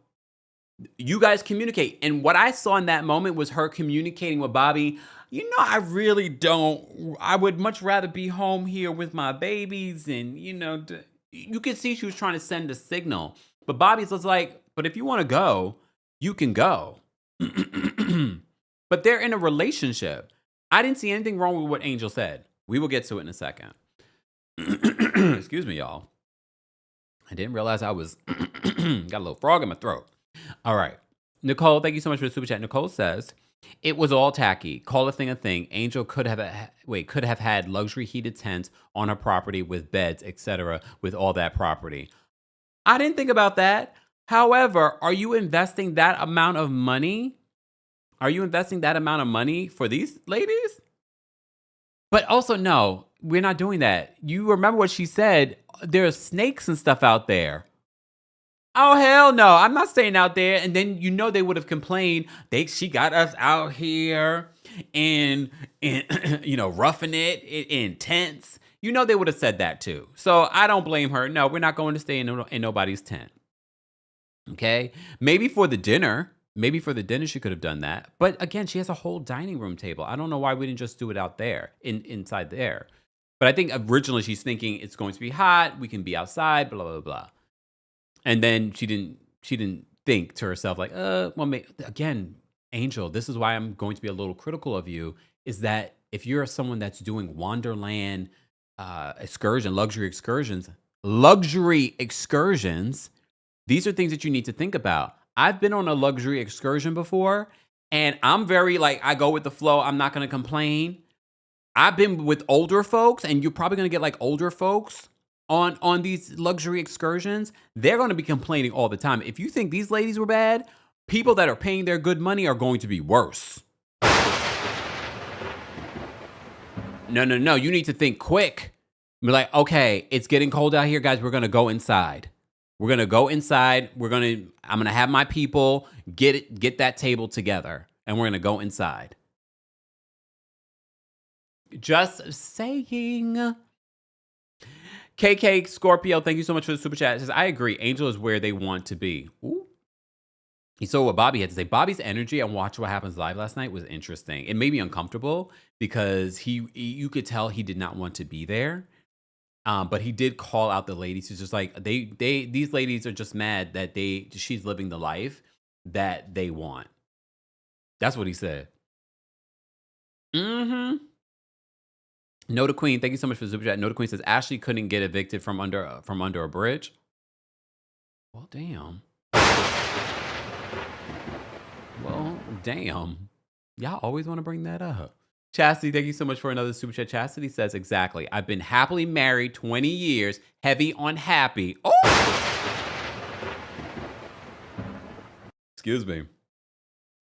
You guys communicate. And what I saw in that moment was her communicating with Bobby. I really don't. I would much rather be home here with my babies. And, you could see she was trying to send a signal. But Bobby's just like, but if you want to go, you can go. But they're in a relationship. I didn't see anything wrong with what Angel said. We will get to it in a second. Excuse me, y'all. I didn't realize I was got a little frog in my throat. All right. Nicole, thank you so much for the super chat. Nicole says, it was all tacky. Call a thing a thing. Angel could have had luxury heated tents on her property with beds, etc., with all that property. I didn't think about that. However, are you investing that amount of money? Are you investing that amount of money for these ladies? But also, no, we're not doing that. You remember what she said? There are snakes and stuff out there. Oh, hell no. I'm not staying out there. And then they would have complained. She got us out here and roughing it in tents. They would have said that too. So I don't blame her. No, we're not going to stay in nobody's tent. Okay? Maybe for the dinner she could have done that. But again, she has a whole dining room table. I don't know why we didn't just do it out there, inside there. But I think originally she's thinking it's going to be hot. We can be outside, blah, blah, blah. And then she didn't think to herself like, again, Angel, this is why I'm going to be a little critical of you, is that if you're someone that's doing Wonderland luxury excursions, these are things that you need to think about. I've been on a luxury excursion before, and I'm very I go with the flow. I'm not going to complain. I've been with older folks, and you're probably going to get older folks on these luxury excursions. They're going to be complaining all the time. If you think these ladies were bad, people that are paying their good money are going to be worse. No. You need to think quick. Be like, okay, it's getting cold out here, guys. We're going to go inside. I'm going to have my people get that table together, and we're going to go inside. Just saying. KK Scorpio, thank you so much for the super chat. It says, I agree. Angel is where they want to be. Ooh. He saw what Bobby had to say. Bobby's energy on Watch What Happens Live last night was interesting. It made me uncomfortable because you could tell he did not want to be there. But he did call out the ladies. He's just like these ladies are just mad that she's living the life that they want. That's what he said. Mm-hmm. No to Queen. Thank you so much for the super chat. No to Queen says Ashley couldn't get evicted from under a bridge. Well, damn. Well, damn. Y'all always want to bring that up. Chastity, thank you so much for another super chat. Chastity says, exactly. I've been happily married 20 years, heavy on happy. Oh! Excuse me.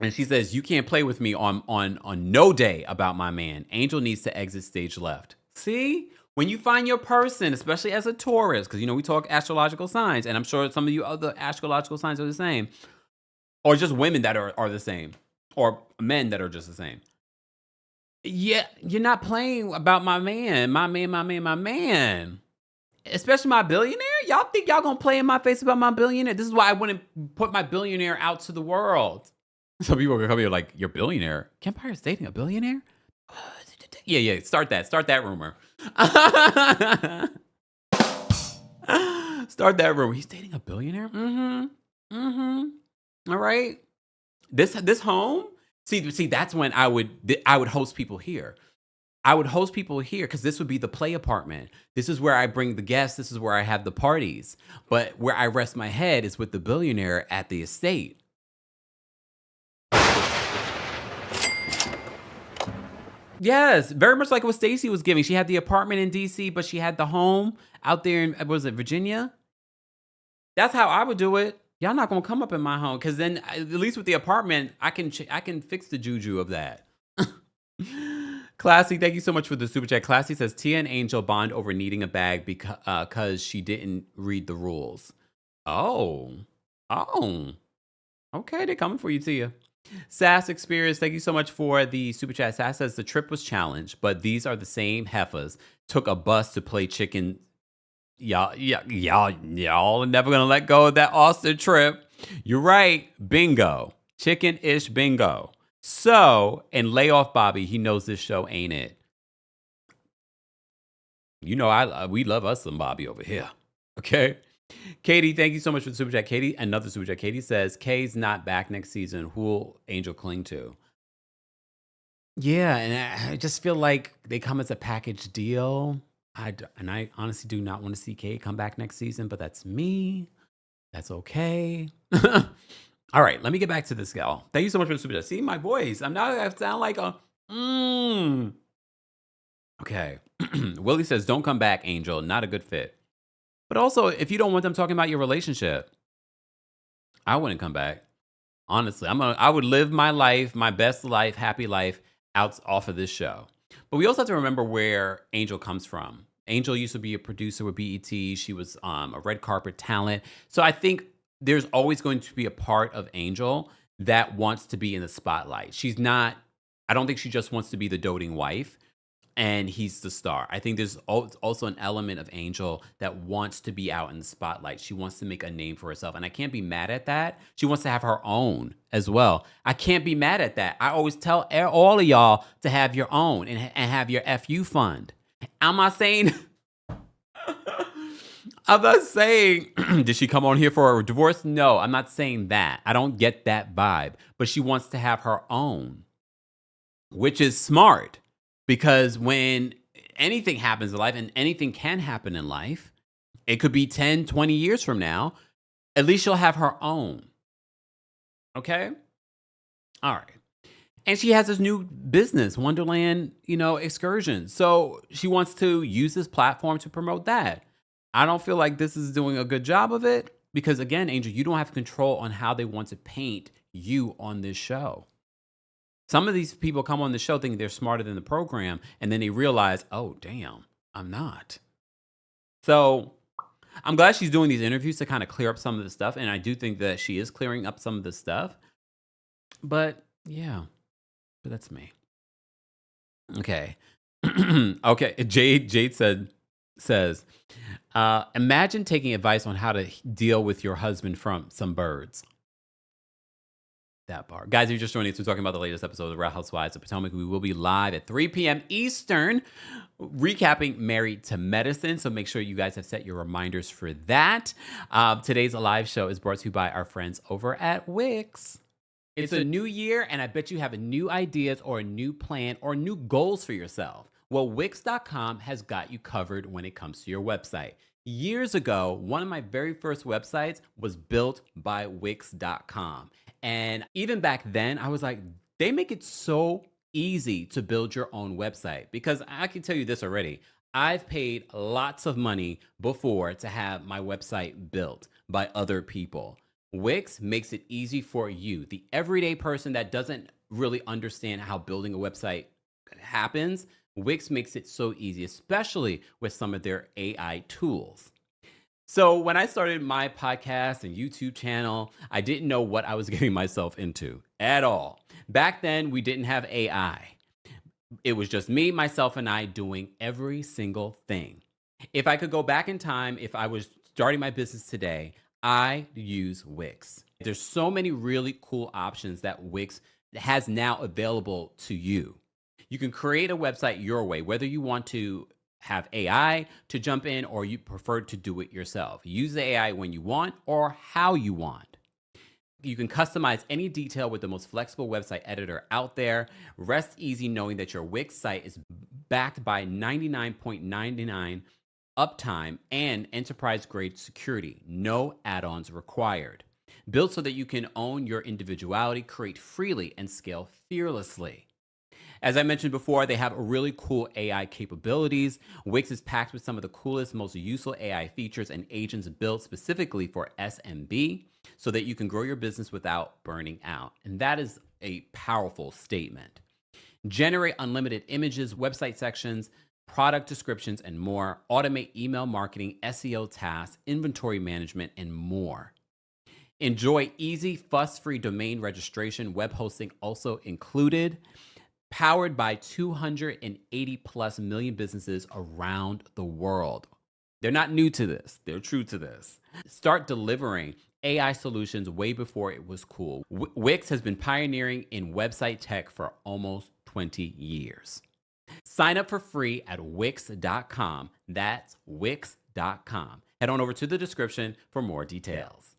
And she says, you can't play with me on no day about my man. Angel needs to exit stage left. See? When you find your person, especially as a Taurus, because, we talk astrological signs, and I'm sure some of you other astrological signs are the same, or just women that are the same, or men that are just the same. Yeah, you're not playing about my man, my man, my man, my man. Especially my billionaire. Y'all think y'all gonna play in my face about my billionaire? This is why I wouldn't put my billionaire out to the world. Some people are gonna come here like, you're billionaire. Kempire's dating a billionaire? Yeah. Start that rumor. Start that rumor. He's dating a billionaire? Mm-hmm. All right. This home. See, that's when I would host people here. I would host people here because this would be the play apartment. This is where I bring the guests. This is where I have the parties. But where I rest my head is with the billionaire at the estate. Yes, very much like what Stacey was giving. She had the apartment in DC, but she had the home out there in, was it Virginia? That's how I would do it. Y'all not gonna come up in my home because then at least with the apartment, I can fix the juju of that. Classy, thank you so much for the super chat. Classy says Tia and Angel bond over needing a bag because she didn't read the rules. Oh, okay, they're coming for you, Tia. Sass Experience, thank you so much for the super chat. Sass says the trip was challenged, but these are the same heifers. Took a bus to play chicken. Y'all are never gonna let go of that Austin trip. You're right. Bingo. Chicken-ish bingo. So, and lay off Bobby. He knows this show ain't it. We love us some Bobby over here. Okay. Katie, thank you so much for the super chat. Katie, another super chat. Katie says, Kay's not back next season. Who'll Angel cling to? Yeah, and I just feel like they come as a package deal. I honestly do not want to see Kay come back next season, but that's me. That's okay. All right, let me get back to this gal. Thank you so much for the super chat. See my voice. I sound like a Okay. Willie says, don't come back, Angel. Not a good fit. But also, if you don't want them talking about your relationship, I wouldn't come back. Honestly, I would live my life, my best life, happy life off of this show. But we also have to remember where Angel comes from. Angel used to be a producer with BET. She was a red carpet talent. So I think there's always going to be a part of Angel that wants to be in the spotlight. I don't think she just wants to be the doting wife and he's the star. I think there's also an element of Angel that wants to be out in the spotlight. She wants to make a name for herself. And I can't be mad at that. She wants to have her own as well. I can't be mad at that. I always tell all of y'all to have your own and have your FU fund. I'm not saying... did she come on here for a divorce? No, I'm not saying that. I don't get that vibe. But she wants to have her own, which is smart. Because when anything happens in life, and anything can happen in life, it could be 10, 20 years from now, at least she'll have her own. Okay? All right. And she has this new business, Wonderland, excursion. So she wants to use this platform to promote that. I don't feel like this is doing a good job of it because, again, Angel, you don't have control on how they want to paint you on this show. Some of these people come on the show thinking they're smarter than the program, and then they realize, oh, damn, I'm not. So I'm glad she's doing these interviews to kind of clear up some of the stuff, and I do think that she is clearing up some of the stuff. But, yeah, but that's me. Okay. Okay, Jade says, imagine taking advice on how to deal with your husband from some birds. That part. Guys, if you're just joining us, we're talking about the latest episode of Real Housewives of Potomac. We will be live at 3 p.m. Eastern, recapping Married to Medicine. So make sure you guys have set your reminders for that. Today's live show is brought to you by our friends over at Wix. It's a new year, and I bet you have new ideas or a new plan or new goals for yourself. Well, Wix.com has got you covered when it comes to your website. Years ago, one of my very first websites was built by Wix.com. And even back then, I was like, they make it so easy to build your own website. Because I can tell you this already. I've paid lots of money before to have my website built by other people. Wix makes it easy for you, the everyday person that doesn't really understand how building a website happens. Wix makes it so easy, especially with some of their AI tools. So when I started my podcast and YouTube channel, I didn't know what I was getting myself into at all. Back then, we didn't have AI. It was just me, myself, and I doing every single thing. If I could go back in time, if I was starting my business today, I use Wix. There's so many really cool options that Wix has now available to you. You can create a website your way, whether you want to have AI to jump in or you prefer to do it yourself. Use the AI when you want or how you want. You can customize any detail with the most flexible website editor out there. Rest easy knowing that your Wix site is backed by 99.99 uptime and enterprise-grade security. No add-ons required. Built so that you can own your individuality, create freely, and scale fearlessly. As I mentioned before, they have really cool AI capabilities. Wix is packed with some of the coolest, most useful AI features and agents built specifically for SMB so that you can grow your business without burning out. And that is a powerful statement. Generate unlimited images, website sections, product descriptions, and more. Automate email marketing, SEO tasks, inventory management, and more. Enjoy easy, fuss-free domain registration, web hosting also included. Powered by 280 plus million businesses around the world. They're not new to this. They're true to this. Start delivering AI solutions way before it was cool. Wix has been pioneering in website tech for almost 20 years. Sign up for free at Wix.com. That's Wix.com. Head on over to the description for more details.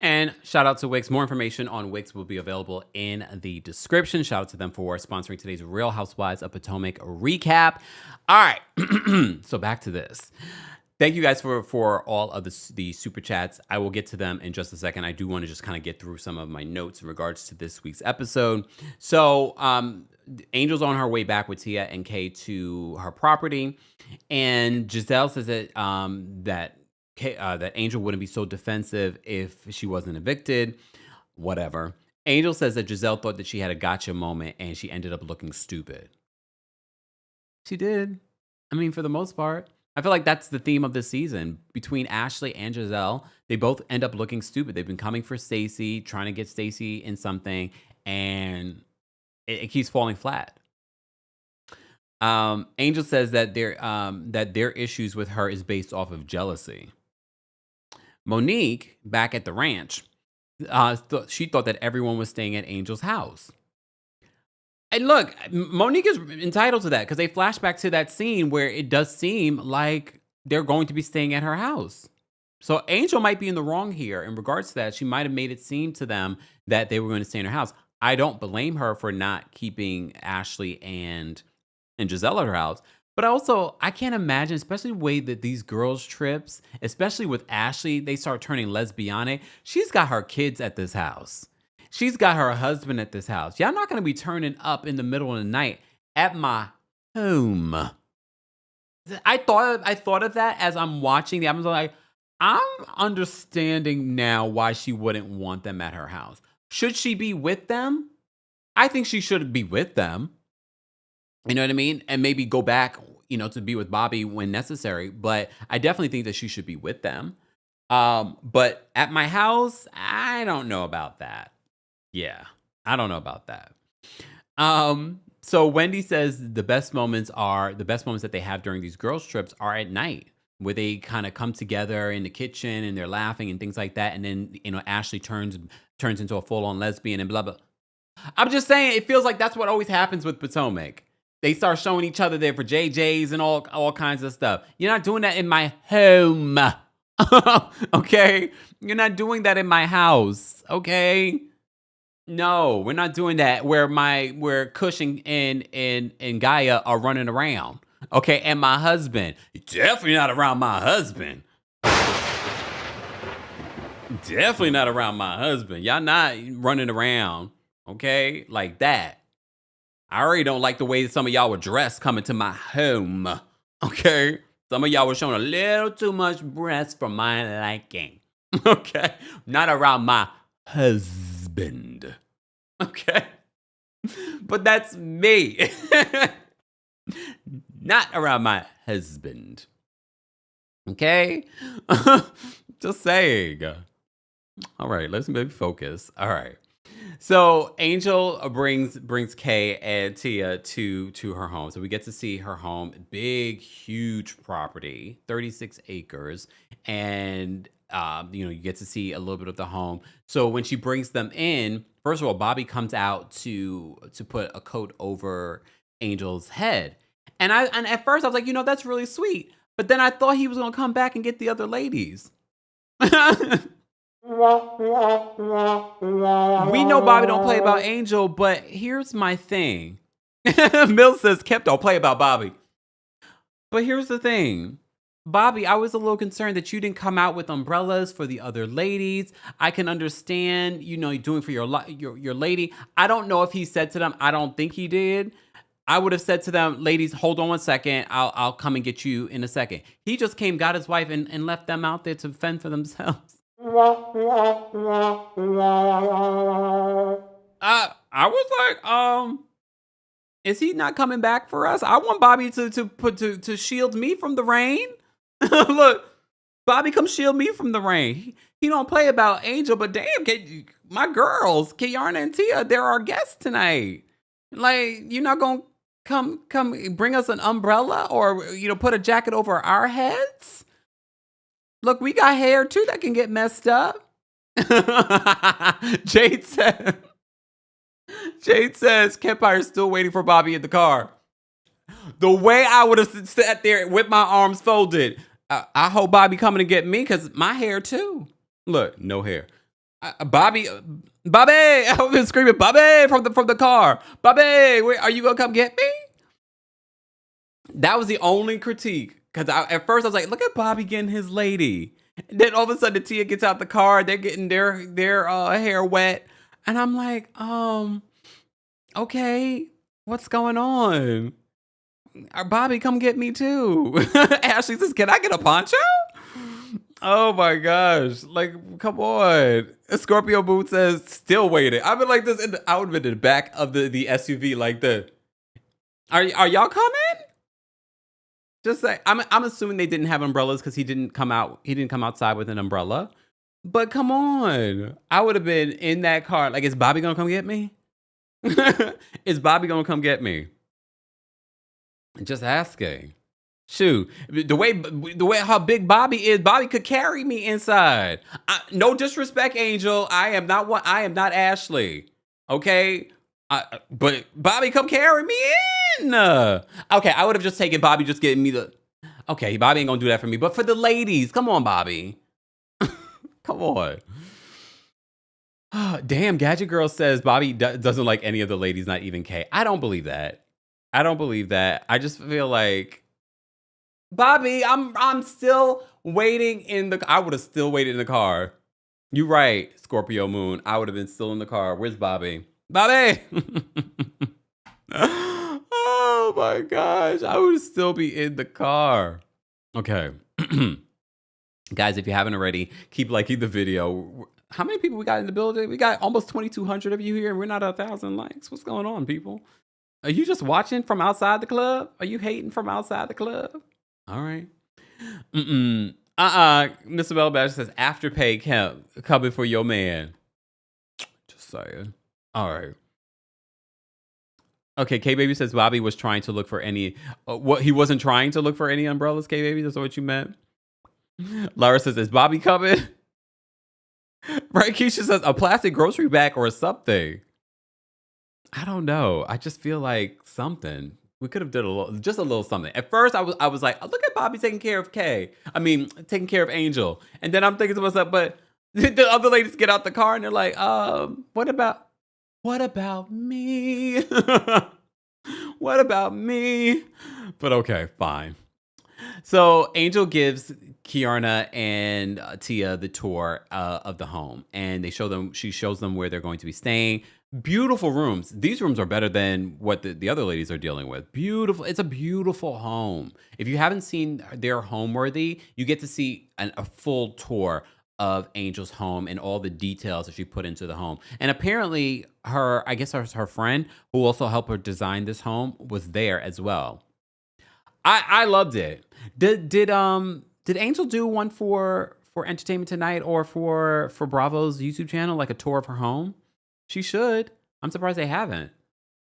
And shout out to Wix. More information on Wix will be available in the description. Shout out to them for sponsoring today's Real Housewives of Potomac recap. All right, so back to this. Thank you guys for all of the super chats. I will get to them in just a second. I do want to just kind of get through some of my notes in regards to this week's episode. So Angel's on her way back with Tia and Kay to her property. And Giselle says that that Angel wouldn't be so defensive if she wasn't evicted, whatever. Angel says that Giselle thought that she had a gotcha moment and she ended up looking stupid. She did. I mean, for the most part. I feel like that's the theme of this season. Between Ashley and Giselle, they both end up looking stupid. They've been coming for Stacey, trying to get Stacey in something, and it keeps falling flat. Angel says that their issues with her is based off of jealousy. Monique, back at the ranch, she thought that everyone was staying at Angel's house. And look, Monique is entitled to that because they flash back to that scene where it does seem like they're going to be staying at her house. So Angel might be in the wrong here in regards to that. She might have made it seem to them that they were going to stay in her house. I don't blame her for not keeping Ashley and Giselle at her house. But also, I can't imagine, especially the way that these girls' trips, especially with Ashley, they start turning lesbianic. She's got her kids at this house. She's got her husband at this house. Y'all not going to be turning up in the middle of the night at my home. I thought of that as I'm watching the episode. Like, I'm understanding now why she wouldn't want them at her house. Should she be with them? I think she should be with them. You know what I mean? And maybe go back, to be with Bobby when necessary. But I definitely think that she should be with them. But at my house, I don't know about that. Yeah, I don't know about that. So Wendy says the best moments that they have during these girls' trips are at night. where they kind of come together in the kitchen and they're laughing and things like that. And then, Ashley turns into a full-on lesbian and blah, blah. I'm just saying, it feels like that's what always happens with Potomac. They start showing each other there for JJs and all kinds of stuff. You're not doing that in my home. Okay? You're not doing that in my house. Okay? No, we're not doing that where Cushing and Gaia are running around. Okay, and my husband. Definitely not around my husband. Definitely not around my husband. Y'all not running around, okay, like that. I already don't like the way some of y'all were dressed coming to my home, okay? Some of y'all were showing a little too much breast for my liking, okay? Not around my husband, okay? But that's me. Not around my husband, okay? Just saying. All right, let's maybe focus. All right. So Angel brings Kay and Tia to her home. So we get to see her home, big, huge property, 36 acres. And, you get to see a little bit of the home. So when she brings them in, first of all, Bobby comes out to put a coat over Angel's head. And at first I was like, that's really sweet. But then I thought he was going to come back and get the other ladies. We know Bobby don't play about Angel, but here's my thing. Mill says Kep don't play about Bobby. But here's the thing. Bobby, I was a little concerned that you didn't come out with umbrellas for the other ladies. I can understand, you're doing for your lady. I don't know if he said to them, I don't think he did. I would have said to them, ladies, hold on one second. I'll come and get you in a second. He just came, got his wife, and left them out there to fend for themselves. I was like, is he not coming back for us? I want Bobby to shield me from the rain. Look, Bobby, come shield me from the rain. He don't play about Angel, but damn, my girls, Kiarna and Tia, they're our guests tonight. Like, you're not gonna come bring us an umbrella or put a jacket over our heads? Look, we got hair too that can get messed up. Jade says Kempire's still waiting for Bobby in the car. The way I would have sat there with my arms folded, I hope Bobby coming to get me because my hair too. Look, no hair. Bobby, I've been screaming, Bobby, from the car. Bobby, where are you gonna come get me? That was the only critique. Because at first I was like, look at Bobby getting his lady. And then all of a sudden Tia gets out the car. They're getting their hair wet. And I'm like, okay, what's going on? Bobby, come get me too. Ashley says, can I get a poncho? Oh my gosh. Like, come on. Scorpio Boot says, still waiting. I've been like this. I would have been in the back of the SUV like this. Are y'all coming? Just say, I'm assuming they didn't have umbrellas because he didn't come outside with an umbrella. But come on. I would have been in that car. Like, is Bobby gonna come get me? Is Bobby gonna come get me? Just asking. Shoot, the way how big Bobby is, Bobby could carry me inside. No disrespect, Angel. I am not Ashley. Okay, but Bobby, come carry me in. Okay, I would have just taken Bobby, just getting me the. Okay, Bobby ain't gonna do that for me, but for the ladies, come on, Bobby. Come on. Damn, Gadget Girl says Bobby doesn't like any of the ladies, not even Kay. I don't believe that. I just feel like Bobby, I'm still waiting in the. I would have still waited in the car. You right, Scorpio Moon. I would have been still in the car. Where's Bobby? Bobby. Oh my gosh, I would still be in the car. Okay. Guys, if you haven't already, keep liking the video. How many people we got in the building? We got almost 2,200 of you here, and we're not 1,000 likes. What's going on, people? Are you just watching from outside the club? Are you hating from outside the club? All right. Mr. Bellbash says, Afterpay Kemp coming for your man. Just saying. All right. Okay, K-Baby says Bobby was trying to look for any... what, he wasn't trying to look for any umbrellas, K-Baby? That's what you meant? Laura says, is Bobby coming? Right, Keisha says, a plastic grocery bag or something. I don't know. I just feel like something. We could have done just a little something. At first, I was like, oh, look at Bobby taking care of Kay. I mean, taking care of Angel. And then I'm thinking to myself, but the other ladies get out the car and they're like, what about me? What about me? But okay, fine. So Angel gives Kiarna and Tia the tour of the home, and she shows them where they're going to be staying. Beautiful rooms. These rooms are better than what the other ladies are dealing with. Beautiful. It's a beautiful home. If you haven't seen their Homeworthy, you get to see a full tour of Angel's home and all the details that she put into the home. And apparently I guess her friend who also helped her design this home was there as well. I loved it. Did Angel do one for Entertainment Tonight or for Bravo's YouTube channel, like a tour of her home? She should. I'm surprised they haven't.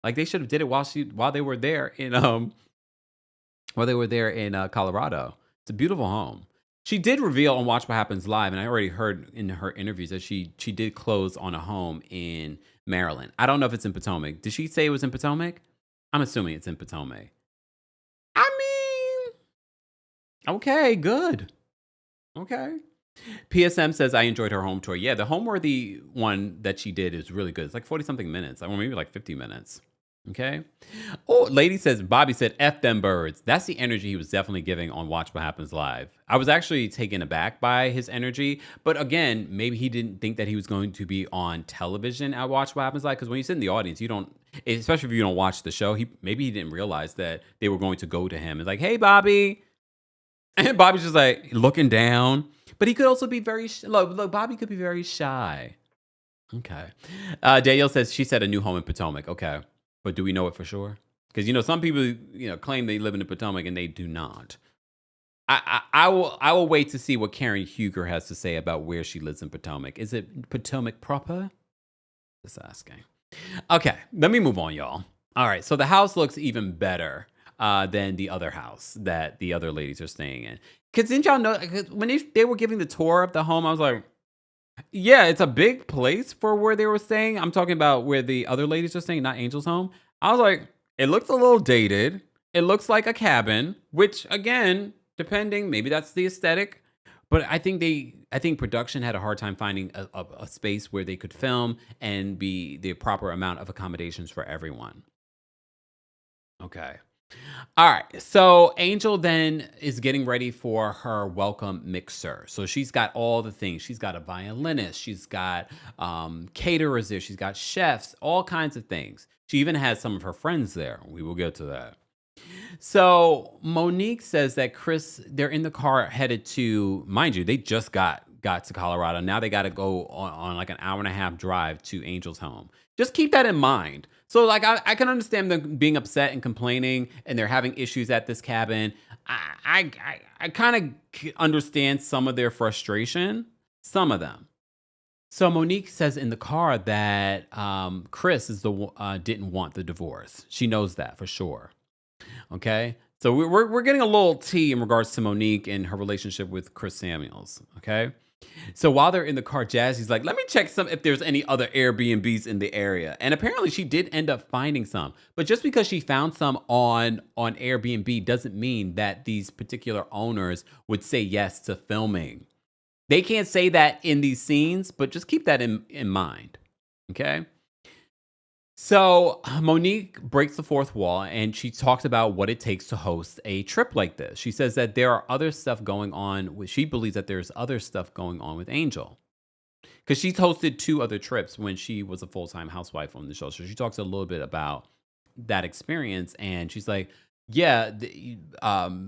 Like they should have did it while they were there in Colorado. It's a beautiful home. She did reveal on Watch What Happens Live, and I already heard in her interviews that she did close on a home in Maryland. I don't know if it's in Potomac. Did she say it was in Potomac? I'm assuming it's in Potomac. I mean, okay, good. Okay. PSM says, I enjoyed her home tour. Yeah, the Homeworthy one that she did is really good. It's like 40-something minutes, or maybe like 50 minutes. Okay. Oh, lady says, Bobby said, F them birds. That's the energy he was definitely giving on Watch What Happens Live. I was actually taken aback by his energy. But again, maybe he didn't think that he was going to be on television at Watch What Happens Live. Because when you sit in the audience, you don't, especially if you don't watch the show, maybe he didn't realize that they were going to go to him. It's like, hey, Bobby. And Bobby's just like looking down. But he could also be very, look, Bobby could be very shy. Okay. Danielle says, she said a new home in Potomac. Okay. But do we know it for sure? Because, some people, claim they live in the Potomac and they do not. I will wait to see what Karen Huger has to say about where she lives in Potomac. Is it Potomac proper? Just asking. Okay. Let me move on, y'all. All right. So the house looks even better than the other house that the other ladies are staying in. Because didn't y'all know, when they were giving the tour of the home, I was like, yeah, it's a big place for where they were staying. I'm talking about where the other ladies are staying, not Angel's home. I was like, it looks a little dated. It looks like a cabin, which again, depending, maybe that's the aesthetic. But I think production had a hard time finding a space where they could film and be the proper amount of accommodations for everyone. Okay. All right. So Angel then is getting ready for her welcome mixer. So she's got all the things. She's got a violinist. She's got caterers there. She's got chefs, all kinds of things. She even has some of her friends there. We will get to that. So Monique says that they're in the car headed to, mind you, they just got to Colorado. Now they got to go on like an hour and a half drive to Angel's home. Just keep that in mind. So like I can understand them being upset and complaining, and they're having issues at this cabin. I kind of understand some of their frustration, some of them. So Monique says in the car that Chris didn't want the divorce. She knows that for sure. Okay, so we're getting a little tea in regards to Monique and her relationship with Chris Samuels. Okay. So while they're in the car, Jazzy's like, let me check if there's any other Airbnbs in the area. And apparently she did end up finding some. But just because she found some on Airbnb doesn't mean that these particular owners would say yes to filming. They can't say that in these scenes, but just keep that in mind. Okay? So Monique breaks the fourth wall and she talks about what it takes to host a trip like this. She says that there are other stuff going on. She believes that there's other stuff going on with Angel. Because she's hosted 2 other trips when she was a full-time housewife on the show. So she talks a little bit about that experience. And she's like, yeah,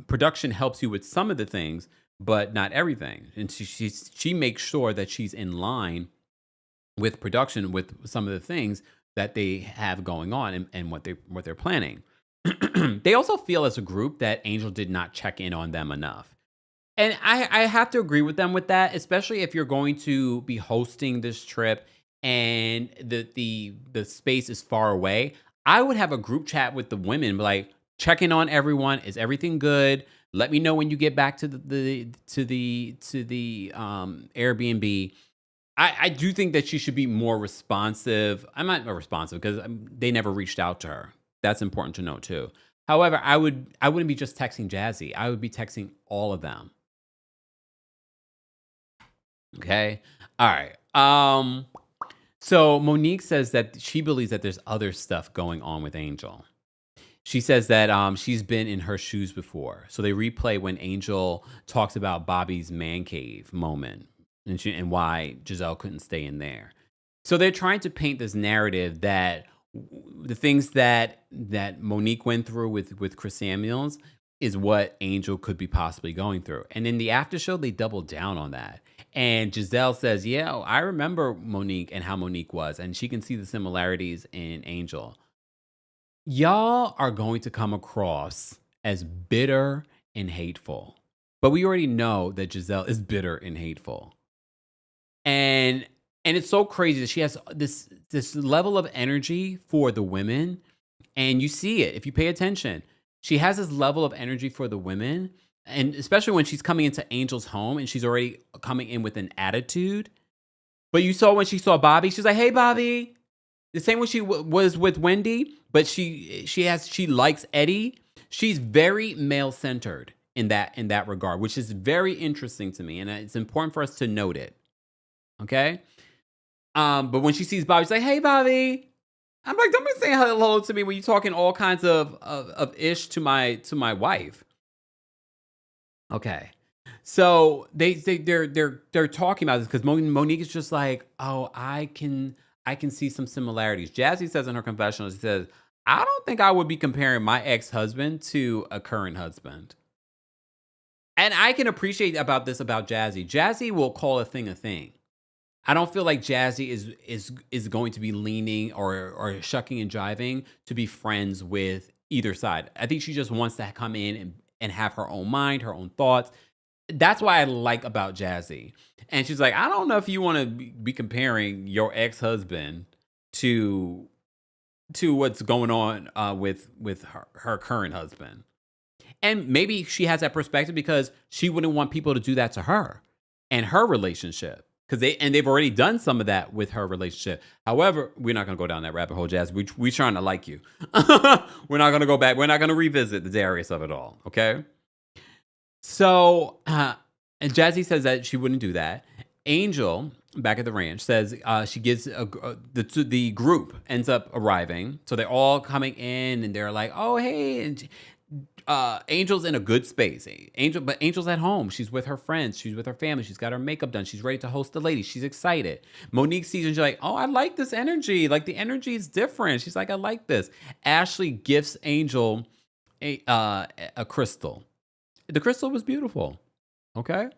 production helps you with some of the things, but not everything. And she makes sure that she's in line with production with some of the things that they have going on and what they're planning. They also feel as a group that Angel did not check in on them enough. And I have to agree with them with that, especially if you're going to be hosting this trip and the space is far away. I would have a group chat with the women, like, checking on everyone. Is everything good? Let me know when you get back to the Airbnb. I do think that she should be more responsive. I'm not responsive because they never reached out to her. That's important to know too. However, I wouldn't be just texting Jazzy. I would be texting all of them. Okay. All right. So Monique says that she believes that there's other stuff going on with Angel. She says that she's been in her shoes before. So they replay when Angel talks about Bobby's man cave moment and why Giselle couldn't stay in there. So they're trying to paint this narrative that the things that Monique went through with Chris Samuels is what Angel could be possibly going through. And in the after show, they doubled down on that. And Giselle says, yeah, I remember Monique and how Monique was, and she can see the similarities in Angel. Y'all are going to come across as bitter and hateful. But we already know that Giselle is bitter and hateful. And it's so crazy that she has this level of energy for the women. And you see it if you pay attention. She has this level of energy for the women. And especially when she's coming into Angel's home and she's already coming in with an attitude. But you saw when she saw Bobby, she's like, hey, Bobby. The same way she was with Wendy, but she likes Eddie. She's very male-centered in that regard, which is very interesting to me. And it's important for us to note it. Okay? But when she sees Bobby, she's like, hey, Bobby. I'm like, don't be saying hello to me when you're talking all kinds of ish to my wife. Okay. So they're talking about this because Monique is just like, oh, I can see some similarities. Jazzy says in her confessional, she says, I don't think I would be comparing my ex-husband to a current husband. And I can appreciate about Jazzy. Jazzy will call a thing a thing. I don't feel like Jazzy is going to be leaning or shucking and jiving to be friends with either side. I think she just wants to come in and have her own mind, her own thoughts. That's what I like about Jazzy. And she's like, I don't know if you want to be comparing your ex-husband to what's going on with her current husband. And maybe she has that perspective because she wouldn't want people to do that to her and her relationship. They've already done some of that with her relationship. However, we're not going to go down that rabbit hole, Jazz. We're trying to like you. We're not going to go back. We're not going to revisit the Darius of it all. Okay. So, and Jazzy says that she wouldn't do that. Angel, back at the ranch, says she gives the group ends up arriving. So they're all coming in and they're like, oh, hey. And Angel's in a good space. But Angel's at home. She's with her friends. She's with her family. She's got her makeup done. She's ready to host the ladies. She's excited. Monique sees and she's like, oh, I like this energy. Like the energy is different. She's like, I like this. Ashley gifts Angel a crystal. The crystal was beautiful. Okay.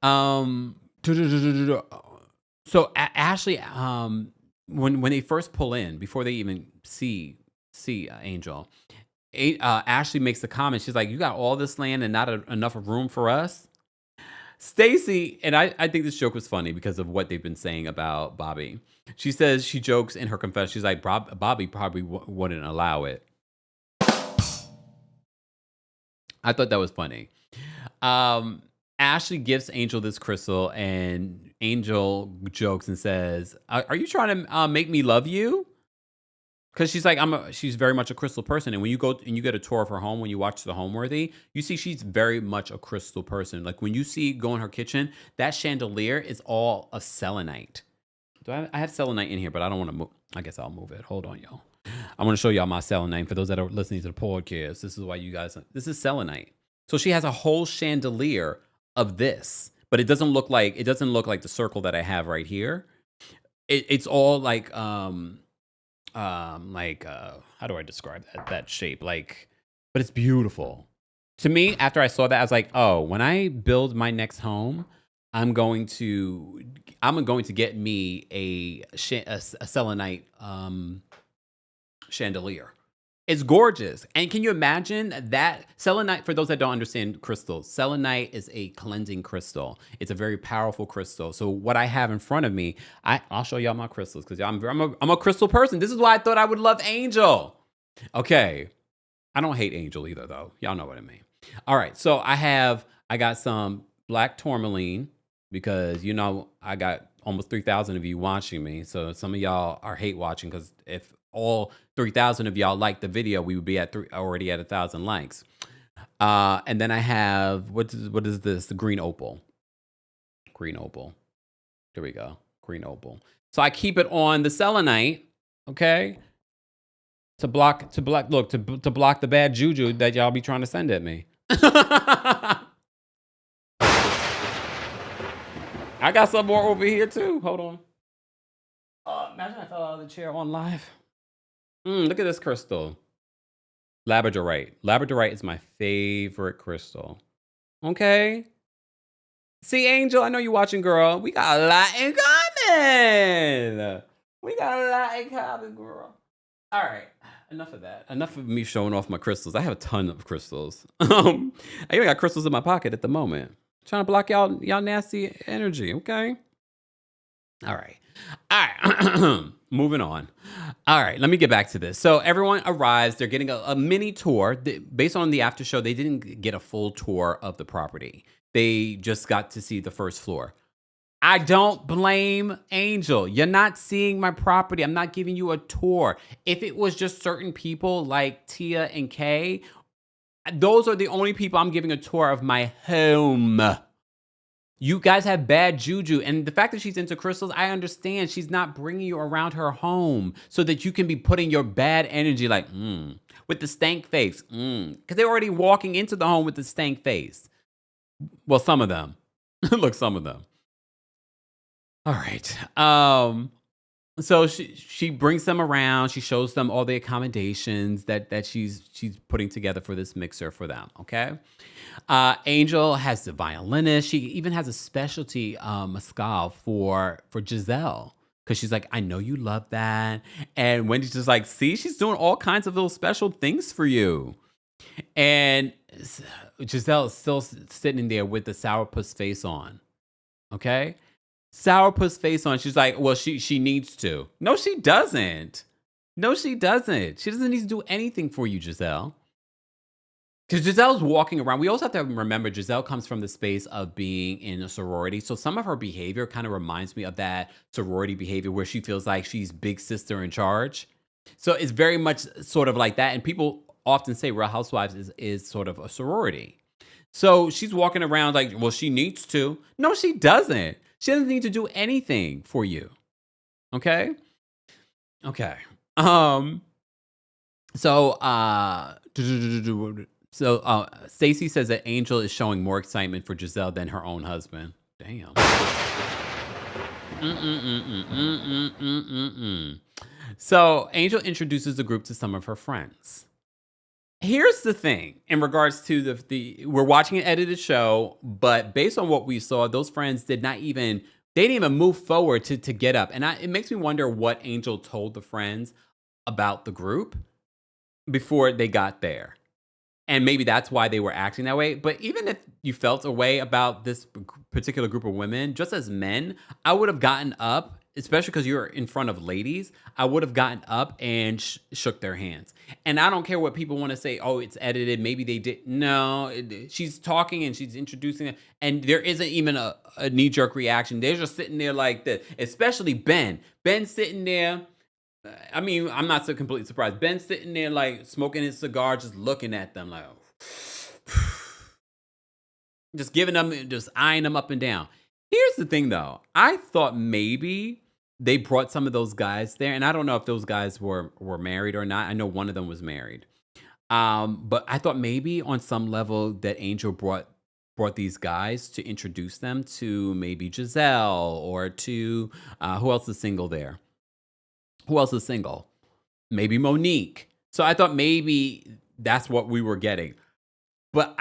So Ashley, when they first pull in, before they even see Angel, Ashley makes the comment. She's like, you got all this land and not enough room for us? Stacy, and I think this joke was funny because of what they've been saying about Bobby. She says, she jokes in her confession. She's like, Bobby probably wouldn't allow it. I thought that was funny. Ashley gives Angel this crystal, and Angel jokes and says, "Are you trying to make me love you?" Because she's like, she's very much a crystal person, and when you go and you get a tour of her home, when you watch the Homeworthy, you see she's very much a crystal person. Like when you go in her kitchen, that chandelier is all of selenite. I have selenite in here, but I don't want to move. I guess I'll move it. Hold on, y'all. I want to show y'all my selenite for those that are listening to the podcast. This is why you guys. This is selenite. So she has a whole chandelier of this, but it doesn't look like the circle that I have right here. It's all like how do I describe that shape? Like, but it's beautiful. To me, after I saw that, I was like, oh, when I build my next home, I'm going to get me a selenite chandelier. It's gorgeous. And can you imagine that selenite, for those that don't understand crystals, selenite is a cleansing crystal. It's a very powerful crystal. So what I have in front of me, I'll show y'all my crystals because I'm a crystal person. This is why I thought I would love Angel. Okay. I don't hate Angel either, though. Y'all know what I mean. All right, so I got some black tourmaline because I got almost 3,000 of you watching me. So some of y'all are hate watching because if all 3,000 of y'all liked the video, we would be already at 1,000 likes. And then I have what is this? The green opal. Green opal. There we go. Green opal. So I keep it on the selenite, okay? To block the bad juju that y'all be trying to send at me. I got some more over here too. Hold on. Imagine I fell out of the chair on live. Look at this crystal. Labradorite. Labradorite is my favorite crystal. Okay. See, Angel, I know you're watching, girl. We got a lot in common. We got a lot in common, girl. All right. Enough of that. Enough of me showing off my crystals. I have a ton of crystals. I even got crystals in my pocket at the moment. Trying to block y'all nasty energy, okay? All right. Moving on. All right, let me get back to this. So everyone arrives. They're getting a mini tour. Based on the after show, they didn't get a full tour of the property. They just got to see the first floor. I don't blame Angel. You're not seeing my property. I'm not giving you a tour. If it was just certain people like Tia and Kay, those are the only people I'm giving a tour of my home. You guys have bad juju. And the fact that she's into crystals, I understand. She's not bringing you around her home so that you can be putting your bad energy like, with the stank face. Because they're already walking into the home with the stank face. Well, some of them. Look, some of them. All right. So she brings them around. She shows them all the accommodations that she's putting together for this mixer for them. Okay. Angel has the violinist. She even has a specialty mescal for Giselle because she's like, I know you love that. And Wendy's just like, see, she's doing all kinds of little special things for you. And Giselle is still sitting in there with the sourpuss face on. Okay. Sourpuss face on. She's like, well, she needs to. No, she doesn't. No, she doesn't. She doesn't need to do anything for you, Giselle. Because Giselle's walking around. We also have to remember Giselle comes from the space of being in a sorority. So some of her behavior kind of reminds me of that sorority behavior where she feels like she's big sister in charge. So it's very much sort of like that. And people often say Real Housewives is sort of a sorority. So she's walking around like, well, she needs to. No, she doesn't. She doesn't need to do anything for you. Okay? Okay. So Stacey says that Angel is showing more excitement for Giselle than her own husband. Damn. So Angel introduces the group to some of her friends. Here's the thing in regards to we're watching an edited show, but based on what we saw, those friends didn't even move forward to get up. And it makes me wonder what Angel told the friends about the group before they got there. And maybe that's why they were acting that way. But even if you felt a way about this particular group of women, just as men, I would have gotten up, especially because you're in front of ladies, I would have gotten up and shook their hands. And I don't care what people want to say, oh, it's edited, maybe they did. No, she's talking and she's introducing it, and there isn't even a knee-jerk reaction. They're just sitting there like this, especially Ben. Ben's sitting there. I mean, I'm not so completely surprised. Ben's sitting there like smoking his cigar, just looking at them like, just giving them, just eyeing them up and down. Here's the thing though. I thought maybe they brought some of those guys there, and I don't know if those guys were married or not. I know one of them was married. But I thought maybe on some level that Angel brought these guys to introduce them to maybe Giselle or to who else is single there? Who else is single? Maybe Monique. So I thought maybe that's what we were getting. But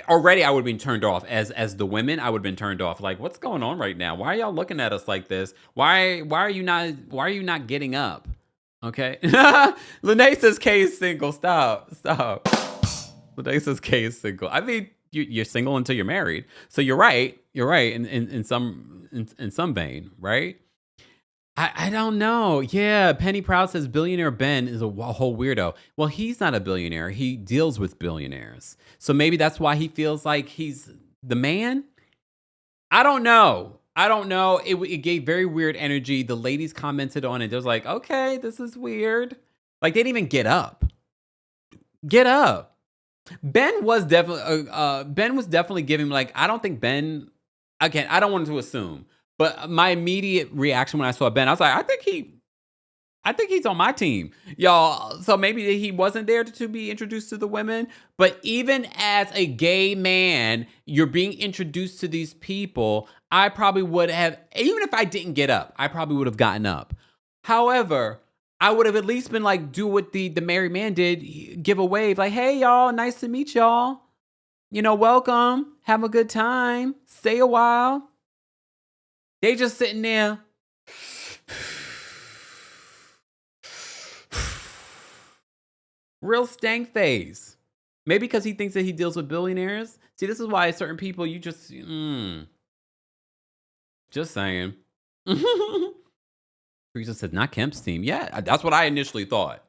already I would have been turned off as the women. I would have been turned off. Like, what's going on right now? Why are y'all looking at us like this? Why are you not getting up? Okay. Lene says Kay is single. Stop. Lene says Kay is single. I mean, you're single until you're married. So you're right. You're right in some vein, right? I don't know. Yeah, Penny Proud says billionaire Ben is a whole weirdo. Well, he's not a billionaire. He deals with billionaires. So maybe that's why he feels like he's the man. I don't know. I don't know. It gave very weird energy. The ladies commented on it. They was like, okay, this is weird. Like, they didn't even get up. Get up. Ben was definitely giving, like, I don't think Ben, again, I don't want to assume, but my immediate reaction when I saw Ben, I was like, I think he's on my team, y'all. So maybe he wasn't there to be introduced to the women. But even as a gay man, you're being introduced to these people. I probably would have, even if I didn't get up, I probably would have gotten up. However, I would have at least been like, do what the married man did, give a wave. Like, hey, y'all, nice to meet y'all. You know, welcome. Have a good time. Stay a while. They just sitting there. Real stank face. Maybe because he thinks that he deals with billionaires. See, this is why certain people, you just saying. Teresa said, not Kemp's team. Yeah, that's what I initially thought.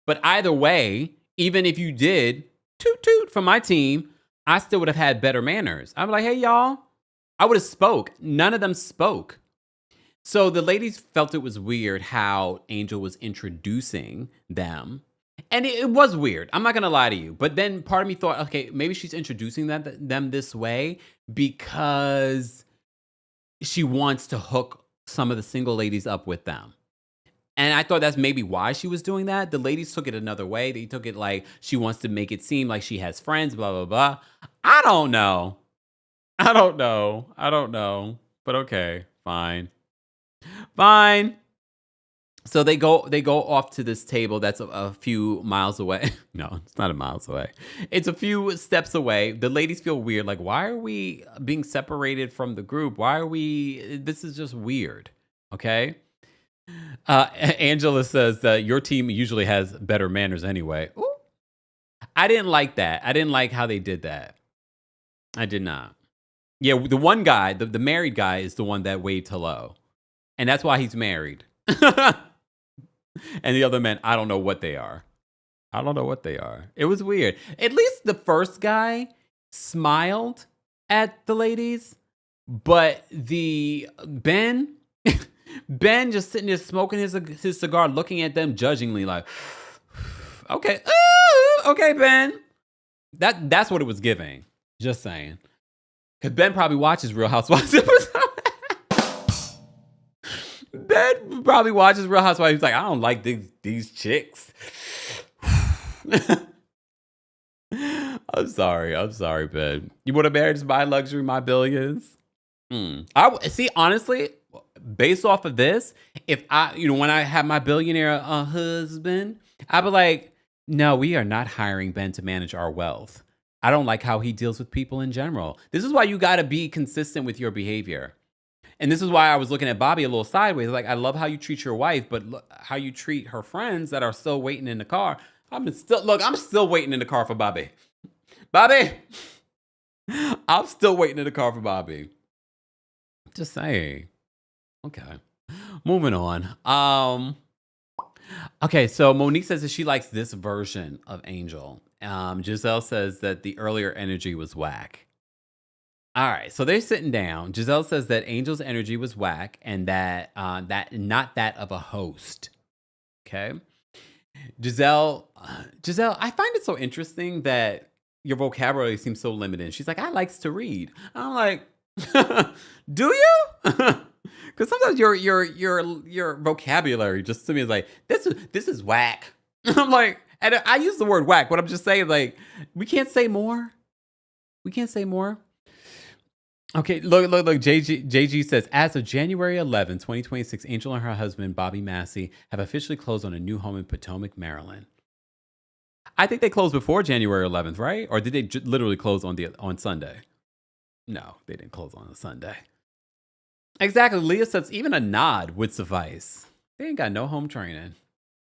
But either way, even if you did toot toot for my team, I still would have had better manners. I'm like, hey, y'all. I would have spoke. None of them spoke. So the ladies felt it was weird how Angel was introducing them. And it was weird. I'm not going to lie to you. But then part of me thought, okay, maybe she's introducing them this way because she wants to hook some of the single ladies up with them. And I thought that's maybe why she was doing that. The ladies took it another way. They took it like she wants to make it seem like she has friends, blah, blah, blah. I don't know. But okay, fine. So they go off to this table that's a few miles away. No, it's not a miles away. It's a few steps away. The ladies feel weird. Like, why are we being separated from the group? This is just weird. Okay. Angela says that your team usually has better manners anyway. Ooh. I didn't like that. I didn't like how they did that. I did not. Yeah, the one guy, the married guy is the one that waved hello. And that's why he's married. And the other men, I don't know what they are. It was weird. At least the first guy smiled at the ladies, but the Ben just sitting there smoking his cigar, looking at them judgingly, like, okay, okay, Ben. That's what it was giving. Just saying, because Ben probably watches Real Housewives. Ben probably watches Real Housewives. He's like, I don't like these chicks. I'm sorry, Ben. You want to marry my luxury, my billions? I see. Honestly, based off of this, if when I have my billionaire husband, I'd be like, no, we are not hiring Ben to manage our wealth. I don't like how he deals with people in general. This is why you got to be consistent with your behavior. And this is why I was looking at Bobby a little sideways. Like, I love how you treat your wife, but look how you treat her friends that are still waiting in the car. I'm still waiting in the car for Bobby. I'm still waiting in the car for Bobby. Just saying. Okay. Moving on. Okay, so Monique says that she likes this version of Angel. Giselle says that the earlier energy was whack. All right, so they're sitting down. Giselle says that Angel's energy was whack and that not that of a host. Okay. Giselle, I find it so interesting that your vocabulary seems so limited. She's like, I likes to read. I'm like, do you? Because sometimes your vocabulary just to me is like, this is whack. I'm like, and I use the word whack, but I'm just saying, like, we can't say more. Okay, look. JG says, as of January 11, 2026, Angel and her husband, Bobby Massey, have officially closed on a new home in Potomac, Maryland. I think they closed before January 11th, right? Or did they literally close on Sunday? No, they didn't close on a Sunday. Exactly. Leah says, even a nod would suffice. They ain't got no home training,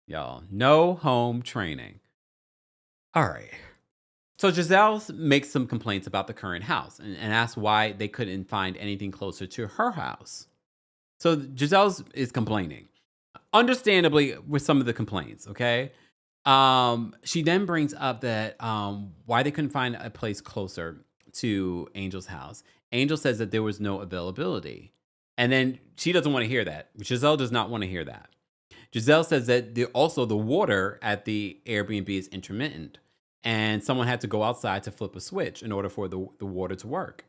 y'all. No home training. All right. So Giselle makes some complaints about the current house and asks why they couldn't find anything closer to her house. So Giselle is complaining, understandably, with some of the complaints. Okay. She then brings up that why they couldn't find a place closer to Angel's house. Angel says that there was no availability. And then she doesn't want to hear that. Giselle does not want to hear that. Giselle says that also the water at the Airbnb is intermittent. And someone had to go outside to flip a switch in order for the water to work.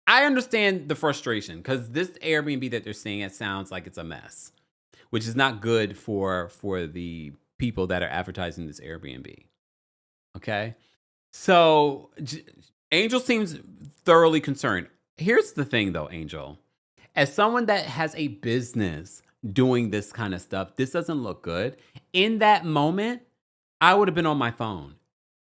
I understand the frustration because this Airbnb that they're staying at sounds like it's a mess, which is not good for the people that are advertising this Airbnb. Okay? So Angel seems thoroughly concerned. Here's the thing though, Angel. As someone that has a business doing this kind of stuff, this doesn't look good. In that moment, I would have been on my phone.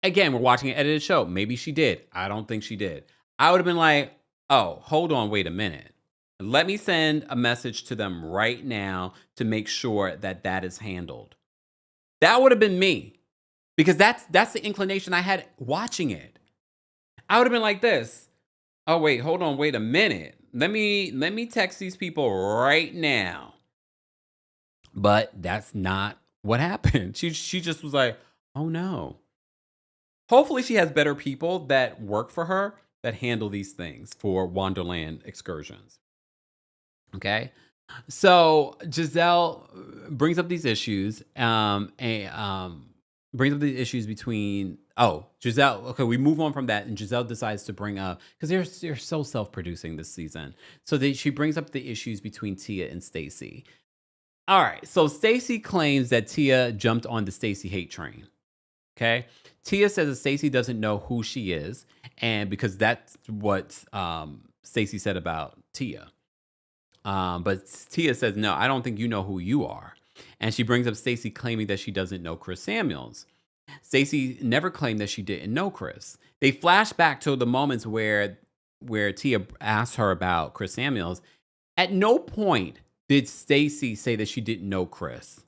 Again, we're watching an edited show. Maybe she did. I don't think she did. I would have been like, oh, hold on, wait a minute. Let me send a message to them right now to make sure that that is handled. That would have been me. Because that's the inclination I had watching it. I would have been like this. Oh, wait, hold on, wait a minute. Let me text these people right now. But that's not what happened. She just was like, oh no. Hopefully she has better people that work for her that handle these things for Wonderland excursions. Okay? So Giselle brings up these issues. Brings up the issues between Giselle. Okay, we move on from that, and Giselle decides to bring up because they're so self-producing this season. So she brings up the issues between Tia and Stacy. All right, so Stacy claims that Tia jumped on the Stacy hate train. Okay, Tia says that Stacy doesn't know who she is, and because that's what Stacy said about Tia. But Tia says, no, I don't think you know who you are. And she brings up Stacy claiming that she doesn't know Chris Samuels. Stacy never claimed that she didn't know Chris. They flash back to the moments where Tia asked her about Chris Samuels. At no point did Stacy say that she didn't know Chris.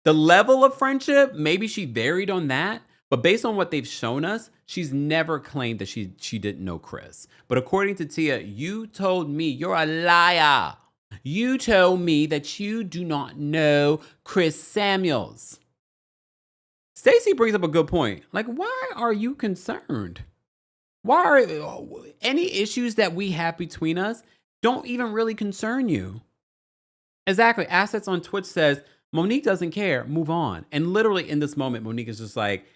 The level of friendship, maybe she varied on that, but based on what they've shown us, she's never claimed that she didn't know Chris. But according to Tia, you told me you're a liar. You told me that you do not know Chris Samuels. Stacy brings up a good point. Like, why are you concerned? Why are any issues that we have between us don't even really concern you? Exactly. Assets on Twitch says, Monique doesn't care. Move on. And literally in this moment, Monique is just like,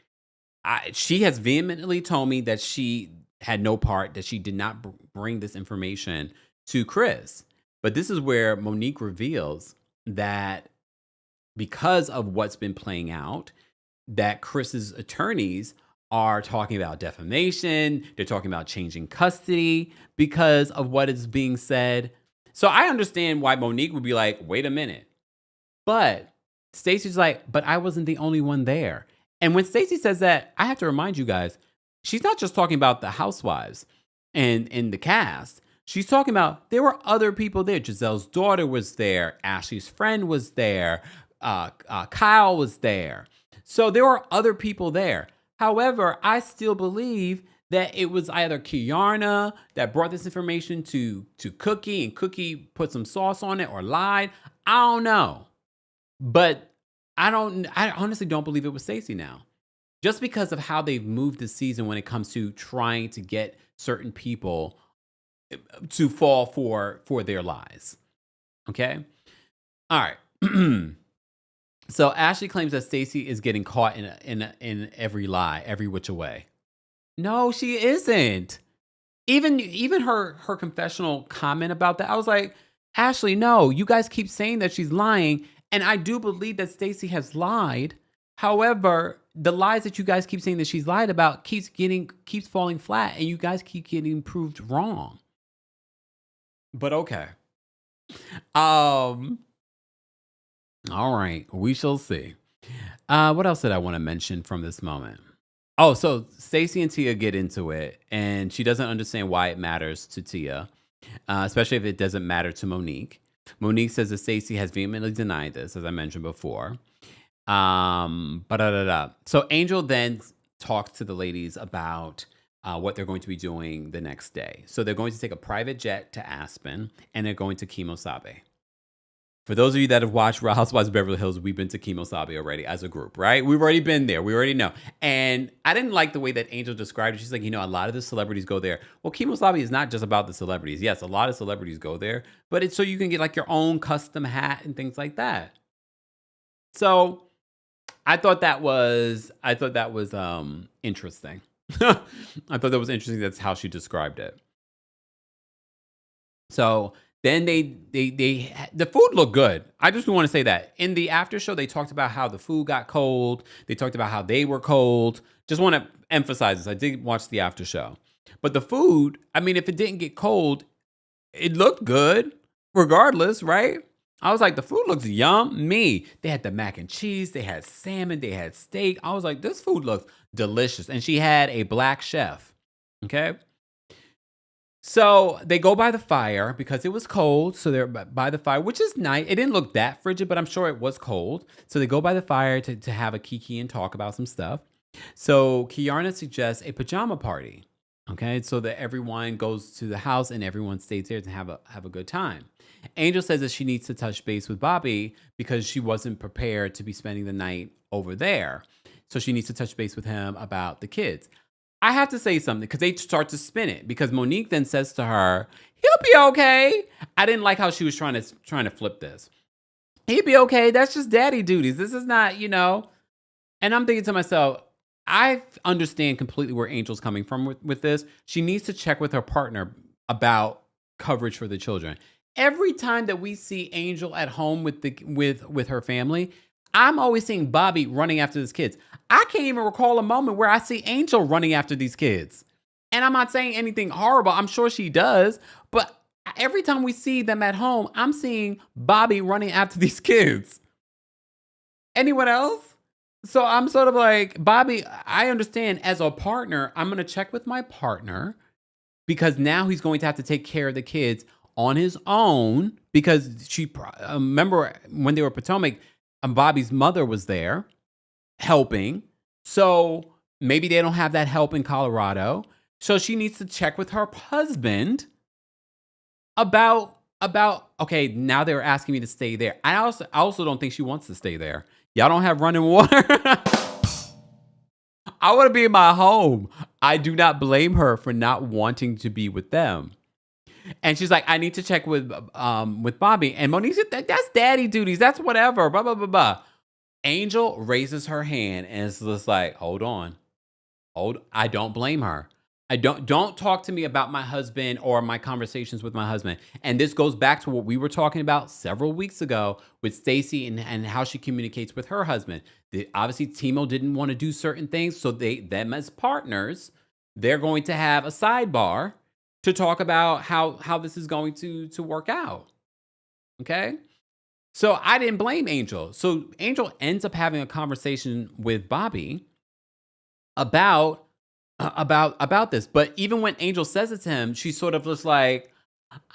she has vehemently told me that she had no part, that she did not bring this information to Chris. But this is where Monique reveals that because of what's been playing out, that Chris's attorneys are talking about defamation. They're talking about changing custody because of what is being said. So I understand why Monique would be like, wait a minute. But Stacey's like, but I wasn't the only one there. And when Stacey says that, I have to remind you guys, she's not just talking about the housewives and in the cast. She's talking about there were other people there. Giselle's daughter was there. Ashley's friend was there. Kyle was there. So there were other people there. However, I still believe that it was either Kiarna that brought this information to Cookie, and Cookie put some sauce on it or lied. I don't know. But I honestly don't believe it was Stacey now. Just because of how they've moved this season when it comes to trying to get certain people to fall for their lies. Okay? All right. So Ashley claims that Stacey is getting caught in every lie, every which way. No, she isn't. Even her confessional comment about that, I was like, Ashley, no, you guys keep saying that she's lying, and I do believe that Stacey has lied. However, the lies that you guys keep saying that she's lied about keeps falling flat, and you guys keep getting proved wrong. But okay. All right, we shall see. What else did I want to mention from this moment? Oh, so Stacey and Tia get into it, and she doesn't understand why it matters to Tia, especially if it doesn't matter to Monique. Monique says that Stacey has vehemently denied this, as I mentioned before. So Angel then talks to the ladies about what they're going to be doing the next day. So they're going to take a private jet to Aspen, and they're going to Kimosabe. For those of you that have watched Real Housewives of Beverly Hills, we've been to Kimosabe already as a group, right? We've already been there. We already know. And I didn't like the way that Angel described it. She's like, a lot of the celebrities go there. Well, Kimosabe is not just about the celebrities. Yes, a lot of celebrities go there, but it's so you can get like your own custom hat and things like that. So I thought that was interesting. I thought that was interesting. That's how she described it. So then the food looked good. I just want to say that in the after show, they talked about how the food got cold. They talked about how they were cold. Just want to emphasize this. I did watch the after show, but the food, I mean, if it didn't get cold, it looked good regardless, right? I was like, the food looks yummy. They had the mac and cheese. They had salmon. They had steak. I was like, this food looks delicious. And she had a black chef. Okay. So they go by the fire because it was cold. So they're by the fire, which is nice. It didn't look that frigid, but I'm sure it was cold. So they go by the fire to have a kiki and talk about some stuff. So Kiarna suggests a pajama party. Okay, so that everyone goes to the house and everyone stays there to have a good time. Angel says that she needs to touch base with Bobby because she wasn't prepared to be spending the night over there. So she needs to touch base with him about the kids. I have to say something because they start to spin it because Monique then says to her, he'll be okay. I didn't like how she was trying to flip this. He'll be okay. That's just daddy duties. This is not, And I'm thinking to myself, I understand completely where Angel's coming from with this. She needs to check with her partner about coverage for the children. Every time that we see Angel at home with her family, I'm always seeing Bobby running after these kids. I can't even recall a moment where I see Angel running after these kids. And I'm not saying anything horrible. I'm sure she does. But every time we see them at home, I'm seeing Bobby running after these kids. Anyone else? So I'm sort of like, Bobby, I understand as a partner, I'm going to check with my partner because now he's going to have to take care of the kids on his own because she, remember when they were Potomac, Bobby's mother was there helping. So maybe they don't have that help in Colorado. So she needs to check with her husband about, okay, now they're asking me to stay there. I also don't think she wants to stay there. Y'all don't have running water? I want to be in my home. I do not blame her for not wanting to be with them. And she's like, I need to check with Bobby. And Monique said, that's daddy duties. That's whatever. Blah, blah, blah, blah. Angel raises her hand and is just like, hold on. I don't blame her. Don't talk to me about my husband or my conversations with my husband. And this goes back to what we were talking about several weeks ago with Stacey and how she communicates with her husband. Obviously, Timo didn't want to do certain things. So them as partners, they're going to have a sidebar to talk about how this is going to work out. Okay? So I didn't blame Angel. So Angel ends up having a conversation with Bobby about this. But even when Angel says it to him, she's sort of just like,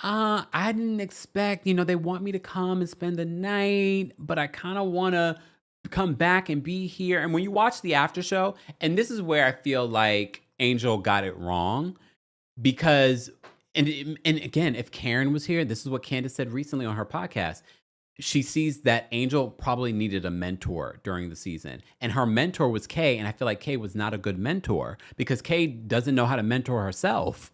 I didn't expect, they want me to come and spend the night, but I kind of want to come back and be here. And when you watch the after show, and this is where I feel like Angel got it wrong, because, and again, if Karen was here, this is what Candace said recently on her podcast. She sees that Angel probably needed a mentor during the season. And her mentor was Kay. And I feel like Kay was not a good mentor because Kay doesn't know how to mentor herself.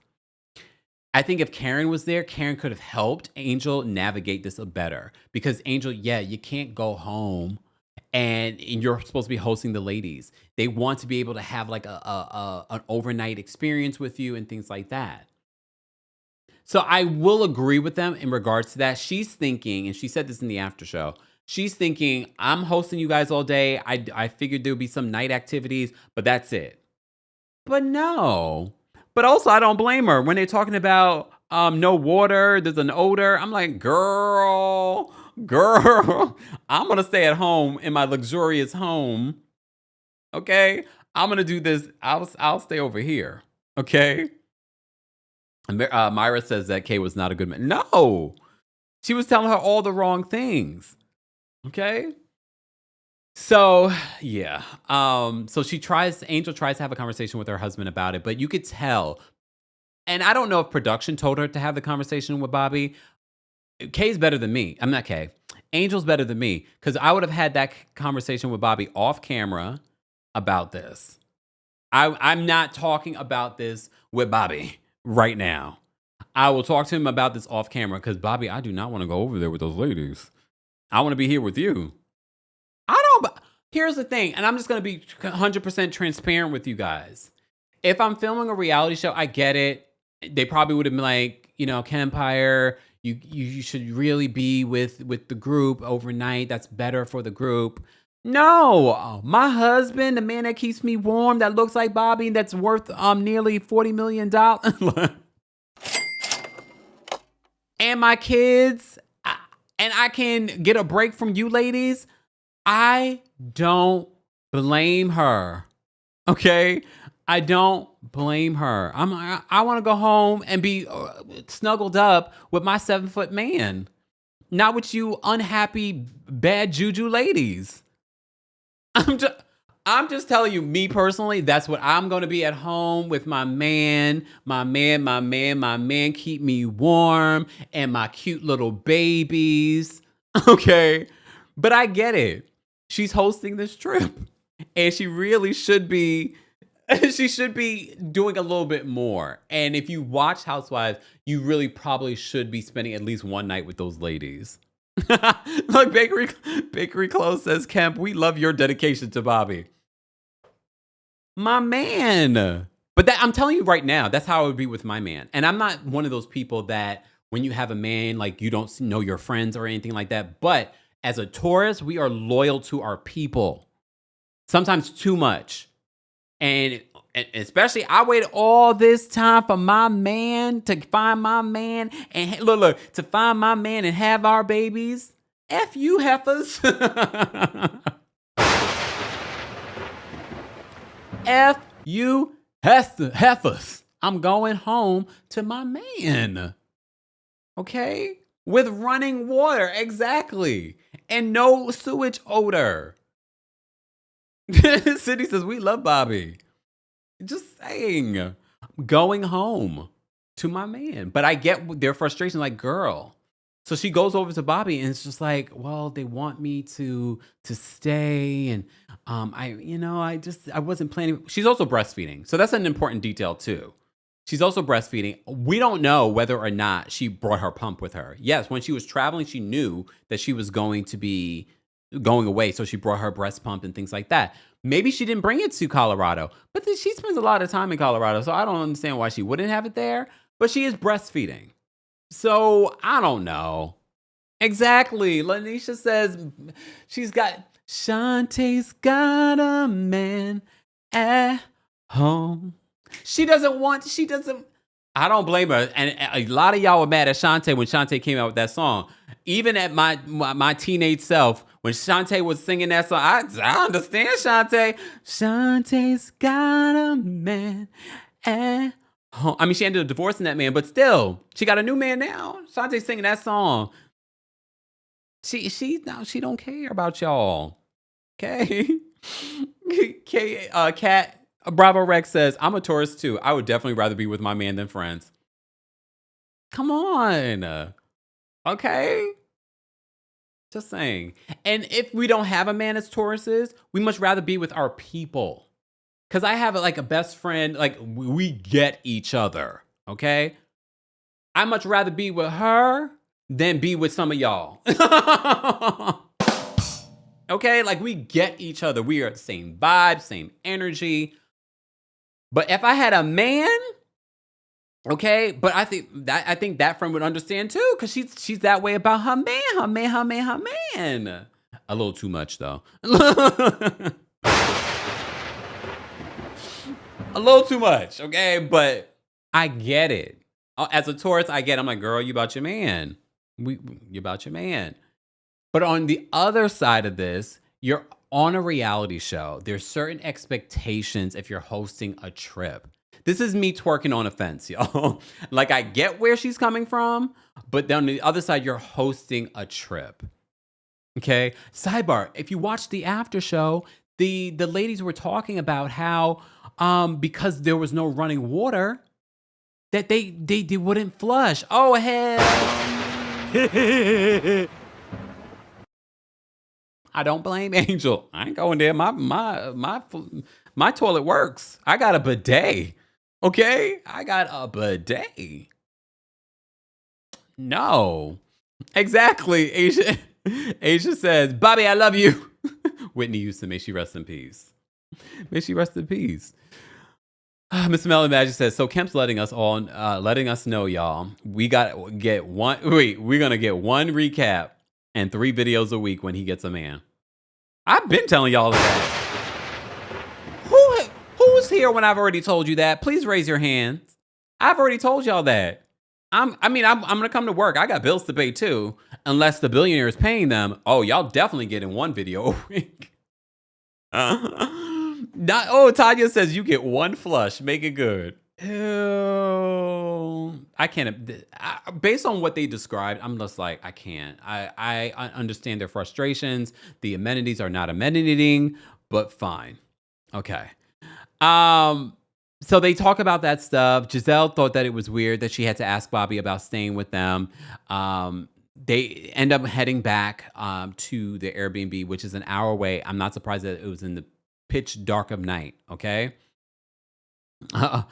I think if Karen was there, Karen could have helped Angel navigate this better. Because Angel, you can't go home and you're supposed to be hosting the ladies. They want to be able to have like an overnight experience with you and things like that. So I will agree with them in regards to that. She's thinking, and she said this in the after show, she's thinking, I'm hosting you guys all day. I figured there would be some night activities, but that's it. But no. But also, I don't blame her. When they're talking about no water, there's an odor. I'm like, girl, I'm going to stay at home in my luxurious home. Okay? I'm going to do this. I'll stay over here. Okay? Myra says that Kay was not a good man. No, she was telling her all the wrong things. Okay. So yeah. So Angel tries to have a conversation with her husband about it, but you could tell. And I don't know if production told her to have the conversation with Bobby. Kay's better than me. I'm not Kay. Angel's better than me because I would have had that conversation with Bobby off camera about this. I'm not talking about this with Bobby right now. I will talk to him about this off camera because Bobby, I do not want to go over there with those ladies. I want to be here with you. I don't. Here's the thing, and I'm just going to be 100% transparent with you guys. If I'm filming a reality show, I get it. They probably would have been like, Kempire, you should really be with the group overnight. That's better for the group. No, my husband, the man that keeps me warm, that looks like Bobby, that's worth nearly $40 million, and my kids, and I can get a break from you ladies. I don't blame her. Okay? I don't blame her. I want to go home and be snuggled up with my 7-foot man. Not with you unhappy, bad juju ladies. I'm just telling you, me personally, that's what I'm going to be at home with my man. My man keep me warm and my cute little babies. Okay? But I get it. She's hosting this trip and she really should be doing a little bit more. And if you watch Housewives, you really probably should be spending at least one night with those ladies. Look, Bakery Close says, Kemp, we love your dedication to Bobby. My man. But I'm telling you right now, that's how it would be with my man. And I'm not one of those people that when you have a man, like you don't know your friends or anything like that. But as a Taurus, we are loyal to our people. Sometimes too much. And especially, I waited all this time for my man to find my man. And look, to find my man and have our babies. F you, heifers. F you, heifers. I'm going home to my man. Okay? With running water, exactly. And no sewage odor. City says, we love Bobby. Just saying. Going home to my man. But I get their frustration, like, girl. So she goes over to Bobby and it's just like, well, they want me to stay. And I wasn't planning. She's also breastfeeding. So that's an important detail too. She's also breastfeeding. We don't know whether or not she brought her pump with her. Yes, when she was traveling, she knew that she was going to be going away. So she brought her breast pump and things like that. Maybe she didn't bring it to Colorado, but she spends a lot of time in Colorado. So I don't understand why she wouldn't have it there, but she is breastfeeding. So I don't know. Exactly. Lanisha says Shantae's got a man at home. I don't blame her. And a lot of y'all were mad at Shantae when Shantae came out with that song. Even at my teenage self, when Shantae was singing that song, I understand Shantae. Shantae's got a man at home. I mean, she ended up divorcing that man, but still, she got a new man now. Shantae's singing that song. She don't care about y'all. Okay? Cat Bravo Rex says, I'm a Taurus too. I would definitely rather be with my man than friends. Come on. Okay? Just saying. And if we don't have a man as Tauruses, we much rather be with our people. Because I have like a best friend, like we get each other. Okay? I much rather be with her than be with some of y'all. Okay? Like we get each other. We are the same vibe, same energy. But if I had a man, okay, but I think that friend would understand too, because she's that way about her man. A little too much though. A little too much, okay? But I get it. As a Taurus, I get it. I'm like, girl, you about your man. You about your man. But on the other side of this, you're on a reality show. There's certain expectations if you're hosting a trip. This is me twerking on a fence, y'all. Like, I get where she's coming from, but then on the other side, you're hosting a trip. Okay. Sidebar: if you watch the after show, the ladies were talking about how because there was no running water that they wouldn't flush. Oh hell! I don't blame Angel. I ain't going there. My toilet works. I got a bidet. Okay, I got a bidet. No, exactly. Asia. Asia says, "Bobby, I love you." Whitney Houston, may she rest in peace. May she rest in peace. Mr. Melon Magic says, so Kemp's letting us know, y'all. We got get one. Wait, we're gonna get one recap and 3 videos a week when he gets a man. I've been telling y'all that. Who's here when I've already told you that? Please raise your hands. I've already told y'all that. I'm gonna come to work. I got bills to pay too. Unless the billionaire is paying them. Oh, y'all definitely getting 1 video a week. Tanya says you get 1 flush. Make it good. Ew. I can't. Based on what they described, I'm just like, I can't. I understand their frustrations. The amenities are not amenitating, but fine. Okay. So they talk about that stuff. Giselle thought that it was weird that she had to ask Bobby about staying with them. They end up heading back to the Airbnb, which is an hour away. I'm not surprised that it was in the pitch dark of night. Okay. Not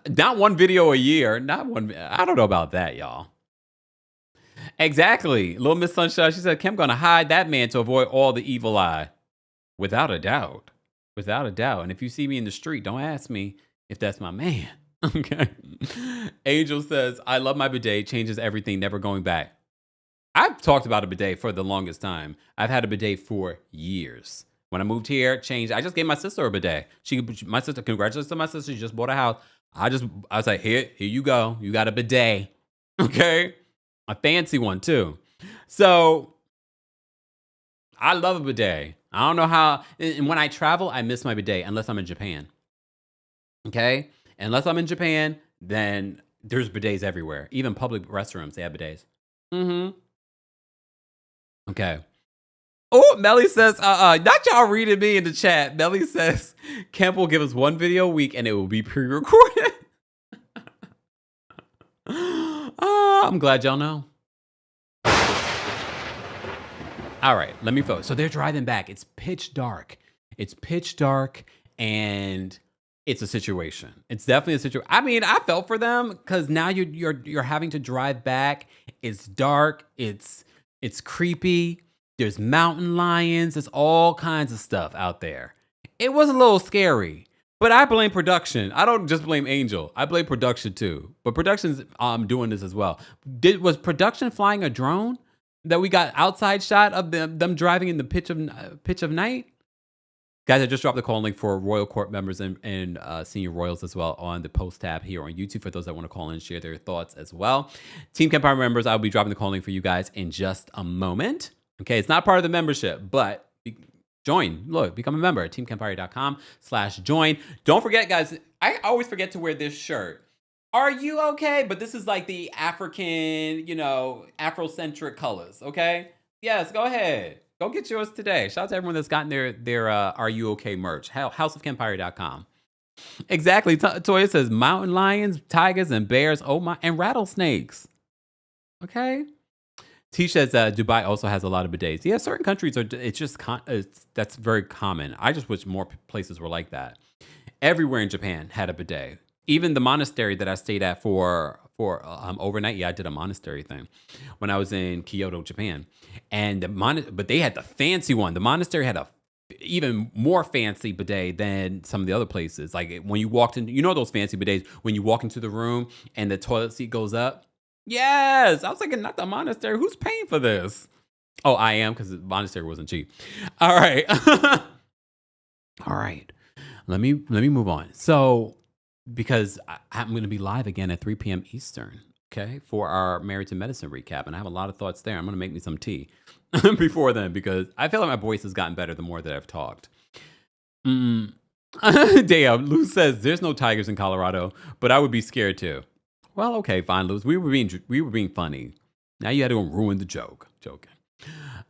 1 video a year. Not one. I don't know about that, y'all. Exactly. Little Miss Sunshine, she said, Kim gonna hide that man to avoid all the evil eye. Without a doubt. Without a doubt. And if you see me in the street, don't ask me if that's my man. Okay. Angel says, I love my bidet. Changes everything. Never going back. I've talked about a bidet for the longest time. I've had a bidet for years. When I moved here, changed. I just gave my sister a bidet. My sister, congratulations to my sister. She just bought a house. I was like, here you go. You got a bidet. Okay. A fancy one too. So I love a bidet. I don't know how, and when I travel, I miss my bidet unless I'm in Japan. Okay. Unless I'm in Japan, then there's bidets everywhere. Even public restrooms, they have bidets. Mm-hmm. Okay. Oh, Melly says, not y'all reading me in the chat. Melly says, Kemp will give us 1 video a week and it will be pre-recorded. I'm glad y'all know. All right, let me focus. So they're driving back. It's pitch dark. And it's a situation. It's definitely a situation. I mean, I felt for them because now you're having to drive back. It's dark. It's creepy. There's mountain lions. There's all kinds of stuff out there. It was a little scary, but I blame production. I don't just blame Angel. I blame production too. But production's doing this as well. Was production flying a drone that we got outside shot of them driving in the pitch of night? Guys, I just dropped the call link for Royal Court members and senior royals as well on the post tab here on YouTube for those that want to call in and share their thoughts as well. Team Kempire members, I'll be dropping the call link for you guys in just a moment. Okay, it's not part of the membership, but join. Look, become a member at teamkempire.com/join. Don't forget, guys, I always forget to wear this shirt. Are you okay? But this is like the African, Afrocentric colors, okay? Yes, go ahead. Go get yours today. Shout out to everyone that's gotten their Are You Okay merch. Houseofkempire.com. Exactly. Toya says mountain lions, tigers, and bears, and rattlesnakes. Okay. T says Dubai also has a lot of bidets. Yeah, certain countries that's very common. I just wish more places were like that. Everywhere in Japan had a bidet. Even the monastery that I stayed at for overnight. Yeah, I did a monastery thing when I was in Kyoto, Japan. And but they had the fancy one. The monastery had a even more fancy bidet than some of the other places. Like when you walked in, those fancy bidets when you walk into the room and the toilet seat goes up. Yes, I was thinking, not the monastery. Who's paying for this? Oh, I am, because the monastery wasn't cheap. All right, all right. Let me move on. So, because I'm going to be live again at 3 p.m. Eastern, okay, for our Married to Medicine recap, and I have a lot of thoughts there. I'm going to make me some tea before then because I feel like my voice has gotten better the more that I've talked. Damn, Lou says there's no tigers in Colorado, but I would be scared too. Well, okay, fine, Luz. We were being funny. Now you had to ruin the joke. Joking.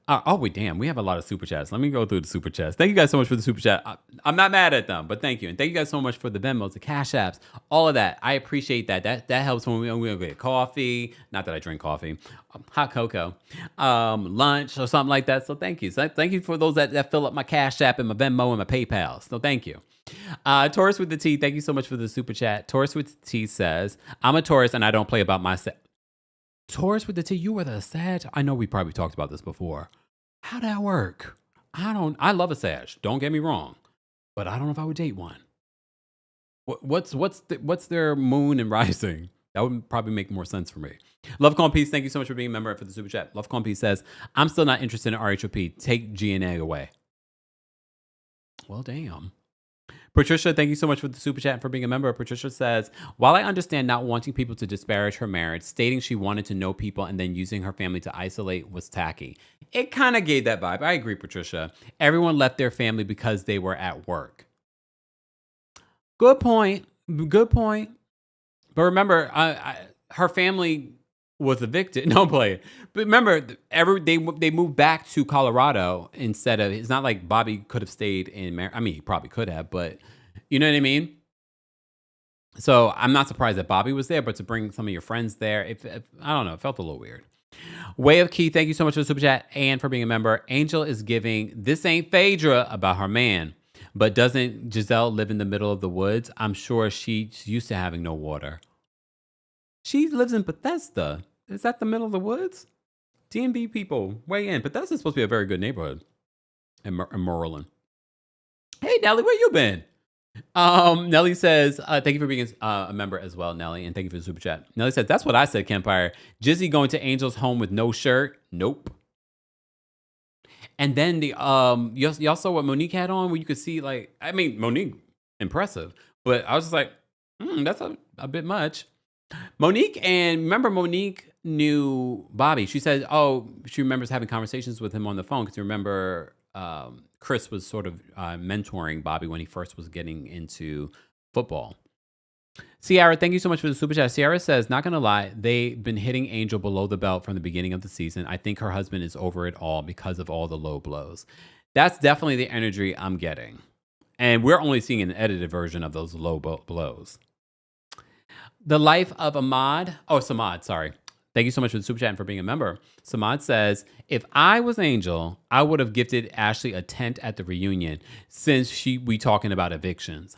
Oh, wait, damn. We have a lot of super chats. Let me go through the super chats. Thank you guys so much for the super chat. I'm not mad at them, but thank you. And thank you guys so much for the Venmos, the Cash Apps, all of that. I appreciate that. That helps when we get coffee. Not that I drink coffee. Hot cocoa, lunch or something like that. So thank you. So thank you for those that fill up my Cash App and my Venmo and my PayPal. So thank you. Taurus with the T, thank you so much for the super chat. Taurus with the T says, I'm a Taurus and I don't play about my Taurus with the T, you were the Sag. I know we probably talked about this before. How'd that work? I love a Sag. Don't get me wrong, but I don't know if I would date one. What's their moon and rising? That would probably make more sense for me. Love, Calm, Peace. Thank you so much for being a member for the super chat. Love, Calm, Peace says, I'm still not interested in RHOP. Take GNA away. Well, damn. Patricia, thank you so much for the super chat and for being a member. Patricia says, while I understand not wanting people to disparage her marriage, stating she wanted to know people and then using her family to isolate was tacky. It kind of gave that vibe. I agree, Patricia. Everyone left their family because they were at work. Good point. Good point. But remember, her family was evicted. No, play it. But remember, they moved back to Colorado instead of. It's not like Bobby could have stayed in. I mean, he probably could have, but you know what I mean. So I'm not surprised that Bobby was there, but to bring some of your friends there, if I don't know, it felt a little weird. Way of Key, thank you so much for the super chat and for being a member. Angel is giving this ain't Phaedra about her man, but doesn't Giselle live in the middle of the woods? I'm sure she's used to having no water. She lives in Bethesda. Is that the middle of the woods? DMV people, weigh in. Bethesda's supposed to be a very good neighborhood in Maryland. Hey, Nelly, where you been? Nelly says, thank you for being a member as well, Nelly, and thank you for the super chat. Nelly said, that's what I said, Kempire. Jizzy going to Angel's home with no shirt? Nope. And then the y'all saw what Monique had on, where you could see, like, I mean, Monique, impressive. But I was just like, that's a bit much. Monique knew Bobby. She said, she remembers having conversations with him on the phone because you remember Chris was sort of mentoring Bobby when he first was getting into football. Ciara, thank you so much for the super chat. Ciara says, not going to lie, they've been hitting Angel below the belt from the beginning of the season. I think her husband is over it all because of all the low blows. That's definitely the energy I'm getting. And we're only seeing an edited version of those low blows. The Life of Samad, sorry. Thank you so much for the super chat and for being a member. Samad says, if I was Angel, I would have gifted Ashley a tent at the reunion since we talking about evictions.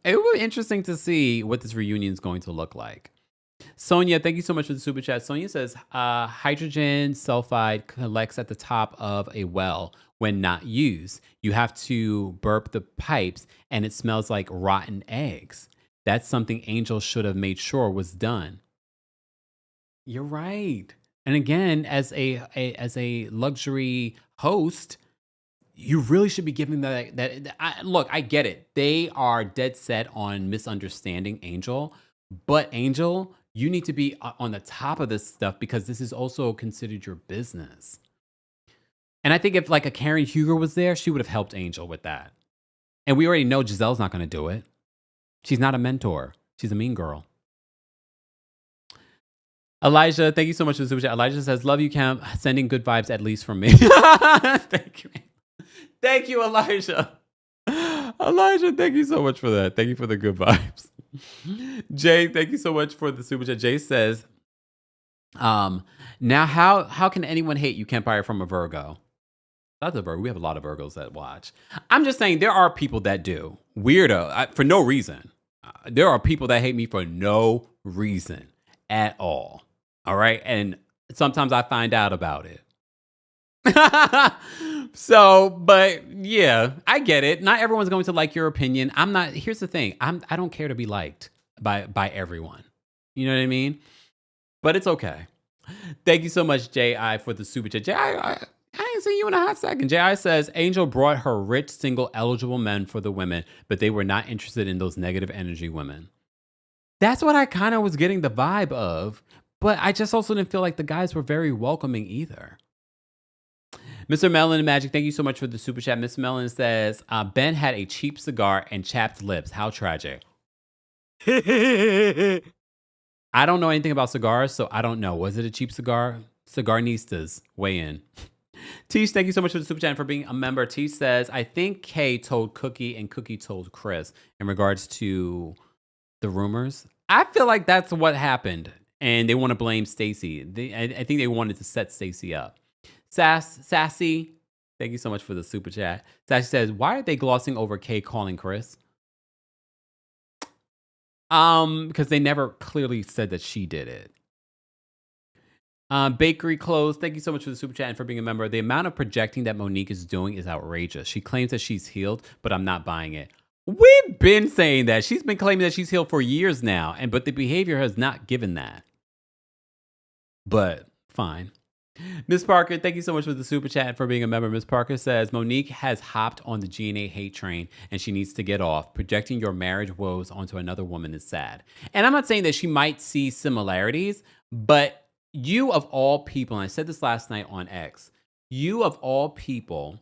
It will be interesting to see what this reunion is going to look like. Sonia, thank you so much for the super chat. Sonia says, hydrogen sulfide collects at the top of a well when not used. You have to burp the pipes and it smells like rotten eggs. That's something Angel should have made sure was done. You're right. And again, as a luxury host, you really should be giving look, I get it. They are dead set on misunderstanding Angel, but Angel, you need to be on the top of this stuff because this is also considered your business. And I think if like a Karen Huger was there, she would have helped Angel with that. And we already know Giselle's not going to do it. She's not a mentor. She's a mean girl. Elijah, thank you so much for the super chat. Elijah says, love you, Kemp. Sending good vibes at least from me. Thank you. Thank you, Elijah. Elijah, thank you so much for that. Thank you for the good vibes. Jay, thank you so much for the super chat. Jay says, now how can anyone hate you, Kempire, from a Virgo? That's a Virgo. We have a lot of Virgos that watch. I'm just saying there are people that do. Weirdo, for no reason. There are people that hate me for no reason at all. All right? And sometimes I find out about it. So, but yeah, I get it. Not everyone's going to like your opinion. Here's the thing. I don't care to be liked by everyone. You know what I mean? But it's okay. Thank you so much, J.I., for the super chat. J.I., I ain't seen you in a hot second. J.I. says, Angel brought her rich, single, eligible men for the women, but they were not interested in those negative energy women. That's what I kind of was getting the vibe of, but I just also didn't feel like the guys were very welcoming either. Mr. Mellon Magic, thank you so much for the super chat. Mr. Mellon says, Ben had a cheap cigar and chapped lips. How tragic. I don't know anything about cigars, so I don't know. Was it a cheap cigar? Cigarnistas, weigh in. Teach, thank you so much for the super chat and for being a member. Teach says, I think Kay told Cookie and Cookie told Chris in regards to the rumors. I feel like that's what happened, and they want to blame Stacey. I think they wanted to set Stacey up. Sassy, thank you so much for the super chat. Sassy says, why are they glossing over Kay calling Chris? Because they never clearly said that she did it. Bakery Clothes, thank you so much for the super chat and for being a member. The amount of projecting that Monique is doing is outrageous. She claims that she's healed, but I'm not buying it. We've been saying that. She's been claiming that she's healed for years now, but the behavior has not given that. But fine. Miss Parker, thank you so much for the super chat and for being a member. Miss Parker says, Monique has hopped on the GNA hate train and she needs to get off. Projecting your marriage woes onto another woman is sad. And I'm not saying that she might see similarities, but you of all people, and I said this last night on X, you of all people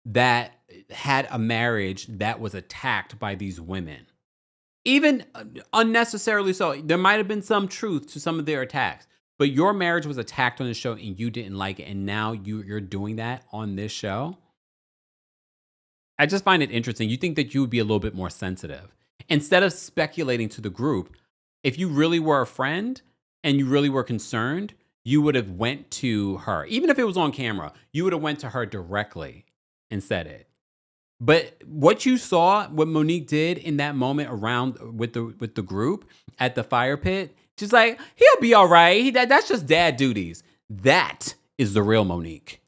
that had a marriage that was attacked by these women, even unnecessarily so. There might have been some truth to some of their attacks, but your marriage was attacked on the show and you didn't like it, and now you're doing that on this show. I just find it interesting. You think that you would be a little bit more sensitive. Instead of speculating to the group, if you really were a friend and you really were concerned, you would have went to her. Even if it was on camera, you would have went to her directly and said it. But what you saw, what Monique did in that moment around with the group at the fire pit, she's like, he'll be all right. That's just dad duties. That is the real Monique.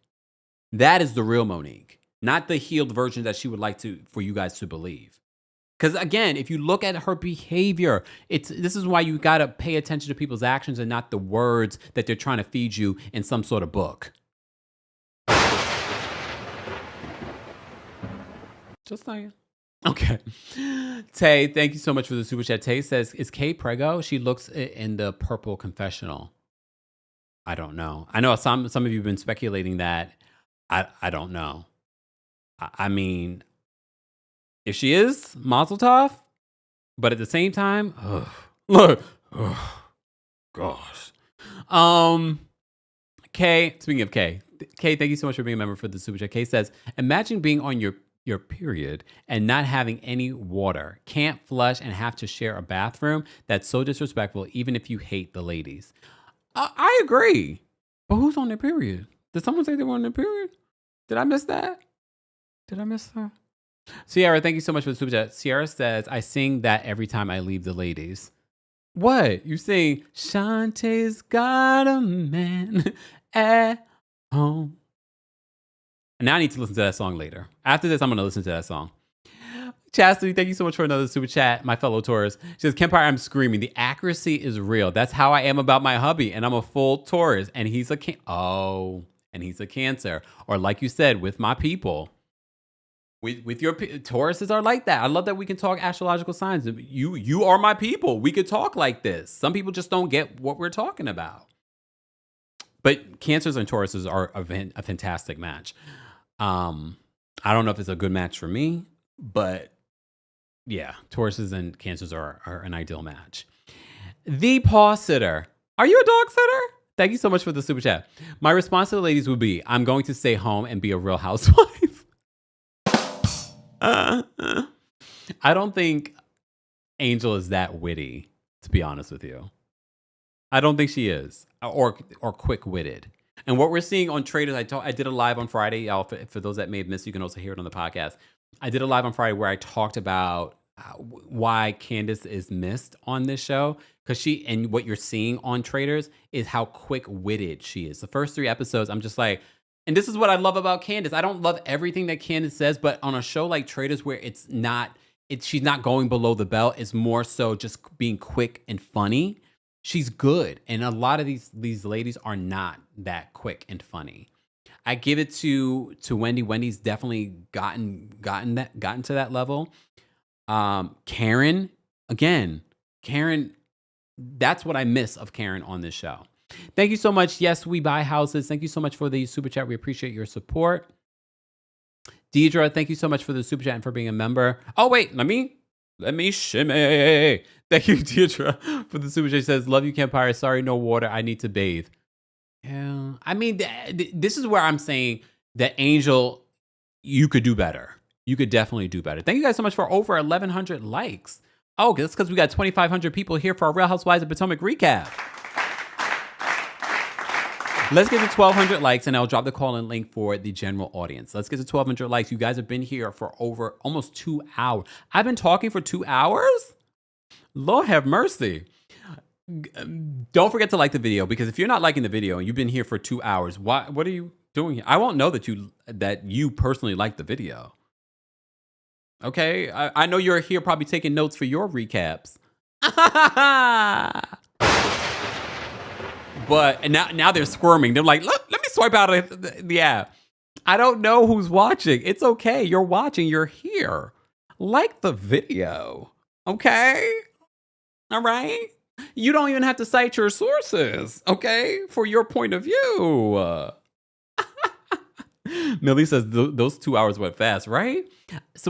That is the real Monique, not the healed version that she would like for you guys to believe. Because again, if you look at her behavior, this is why you got to pay attention to people's actions and not the words that they're trying to feed you in some sort of book. Just saying. Okay. Tay, thank you so much for the super chat. Tay says, is Kay prego? She looks in the purple confessional. I don't know. I know some of you have been speculating that. I don't know. I mean, if she is, mazel tov. But at the same time, look, gosh. Kay, speaking of Kay, thank you so much for being a member for the super chat. Kay says, imagine being on your period and not having any water, can't flush and have to share a bathroom. That's so disrespectful, even if you hate the ladies. I agree. But who's on their period? Did someone say they were on their period? Did I miss that? Did I miss that? Sierra, thank you so much for the super chat. Sierra says, I sing that every time I leave the ladies. What? You sing, Shantae's got a man at home. And now I need to listen to that song later. After this, I'm going to listen to that song. Chastity, thank you so much for another super chat, my fellow Taurus. She says, Kempire, I'm screaming. The accuracy is real. That's how I am about my hubby, and I'm a full Taurus, and he's a he's a Cancer. Or like you said, with my people. With your Tauruses are like that. I love that we can talk astrological signs. You are my people. We could talk like this. Some people just don't get what we're talking about. But Cancers and Tauruses are a fantastic match. I don't know if it's a good match for me, but yeah, Tauruses and Cancers are an ideal match. The Paw Sitter. Are you a dog sitter? Thank you so much for the super chat. My response to the ladies would be, I'm going to stay home and be a real housewife. I don't think Angel is that witty, to be honest with you. I don't think she is, or quick-witted. And what we're seeing on Traders, I did a live on Friday. Y'all, for those that may have missed, you can also hear it on the podcast. I did a live on Friday where I talked about why Candace is missed on this show, because and what you're seeing on Traders is how quick-witted she is. The first 3 episodes, I'm just like, and this is what I love about Candace. I don't love everything that Candace says, but on a show like Traders where she's not going below the belt, it's more so just being quick and funny. She's good. And a lot of these ladies are not that quick and funny. I give it to Wendy. Wendy's definitely gotten to that level. Karen, that's what I miss of Karen on this show. Thank you so much. Yes, we buy houses. Thank you so much for the super chat. We appreciate your support. Deidre, thank you so much for the super chat and for being a member. Oh, wait, let me shimmy. Thank you, Deidre, for the super chat. She says, love you, Kempire. Sorry, no water. I need to bathe. Yeah. I mean, this is where I'm saying that Angel, you could do better. You could definitely do better. Thank you guys so much for over 1,100 likes. Oh, that's because we got 2,500 people here for our Real Housewives of Potomac recap. Let's get to 1,200 likes, and I'll drop the call-in link for the general audience. Let's get to 1,200 likes. You guys have been here for over almost 2 hours. I've been talking for 2 hours? Lord have mercy. Don't forget to like the video, because if you're not liking the video and you've been here for 2 hours, what are you doing here? I won't know that you personally like the video. Okay? I know you're here probably taking notes for your recaps. But now they're squirming. They're like, look, let me swipe out of the app. I don't know who's watching. It's okay. You're watching. You're here. Like the video. Okay? All right? You don't even have to cite your sources, okay, for your point of view. Millie says those 2 hours went fast, right?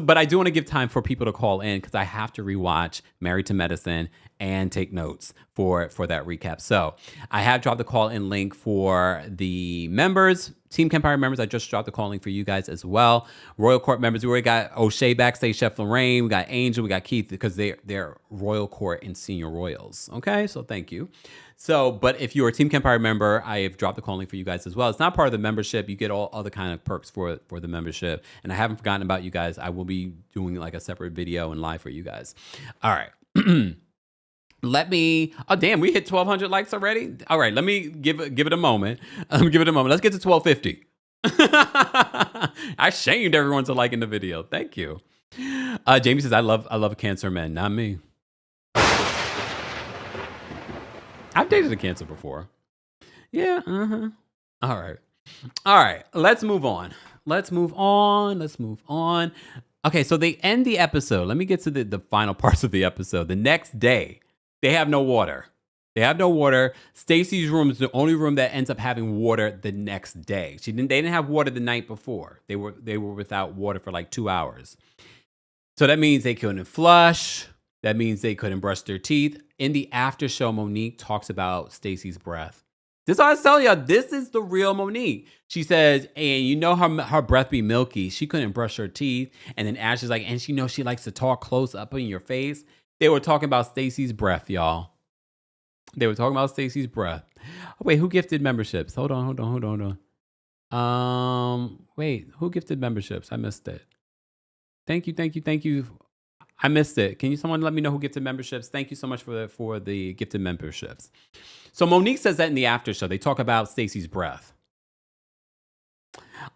But I do want to give time for people to call in, because I have to rewatch Married to Medicine and take notes for that recap. So I have dropped the call-in link for the members, Team Kempire members. I just dropped the call link for you guys as well. Royal Court members, we already got O'Shea backstage, Chef Lorraine, we got Angel, we got Keith, because they're Royal Court and Senior Royals. Okay, so thank you. So, but if you're a Team Kempire member, I have dropped the call link for you guys as well. It's not part of the membership. You get all other kind of perks for the membership. And I haven't forgotten about you guys. I will be doing like a separate video and live for you guys. All right. Oh damn, we hit 1,200 likes already. All right, let me give it a moment. Give it a moment. Let's get to 1,250. I shamed everyone to liking the video. Thank you. Jamie says, I love cancer men, not me. I've dated a cancer before. Yeah. All right. Let's move on. Okay, so they end the episode. Let me get to the final parts of the episode. The next day, they have no water. Stacy's room is the only room that ends up having water the next day. They didn't have water the night before. They were without water for like 2 hours. So that means they couldn't flush. That means they couldn't brush their teeth. In the after show, Monique talks about Stacy's breath. This is what I was telling y'all. This is the real Monique. She says, and you know her breath be milky. She couldn't brush her teeth. And then Ashley's like, and she knows she likes to talk close up in your face. They were talking about Stacy's breath, y'all. They were talking about Stacy's breath. Oh, wait, who gifted memberships? Hold on. Wait, who gifted memberships? I missed it. Thank you. I missed it. Can someone let me know who gifted memberships? Thank you so much for the gifted memberships. So Monique says that in the after show, they talk about Stacy's breath.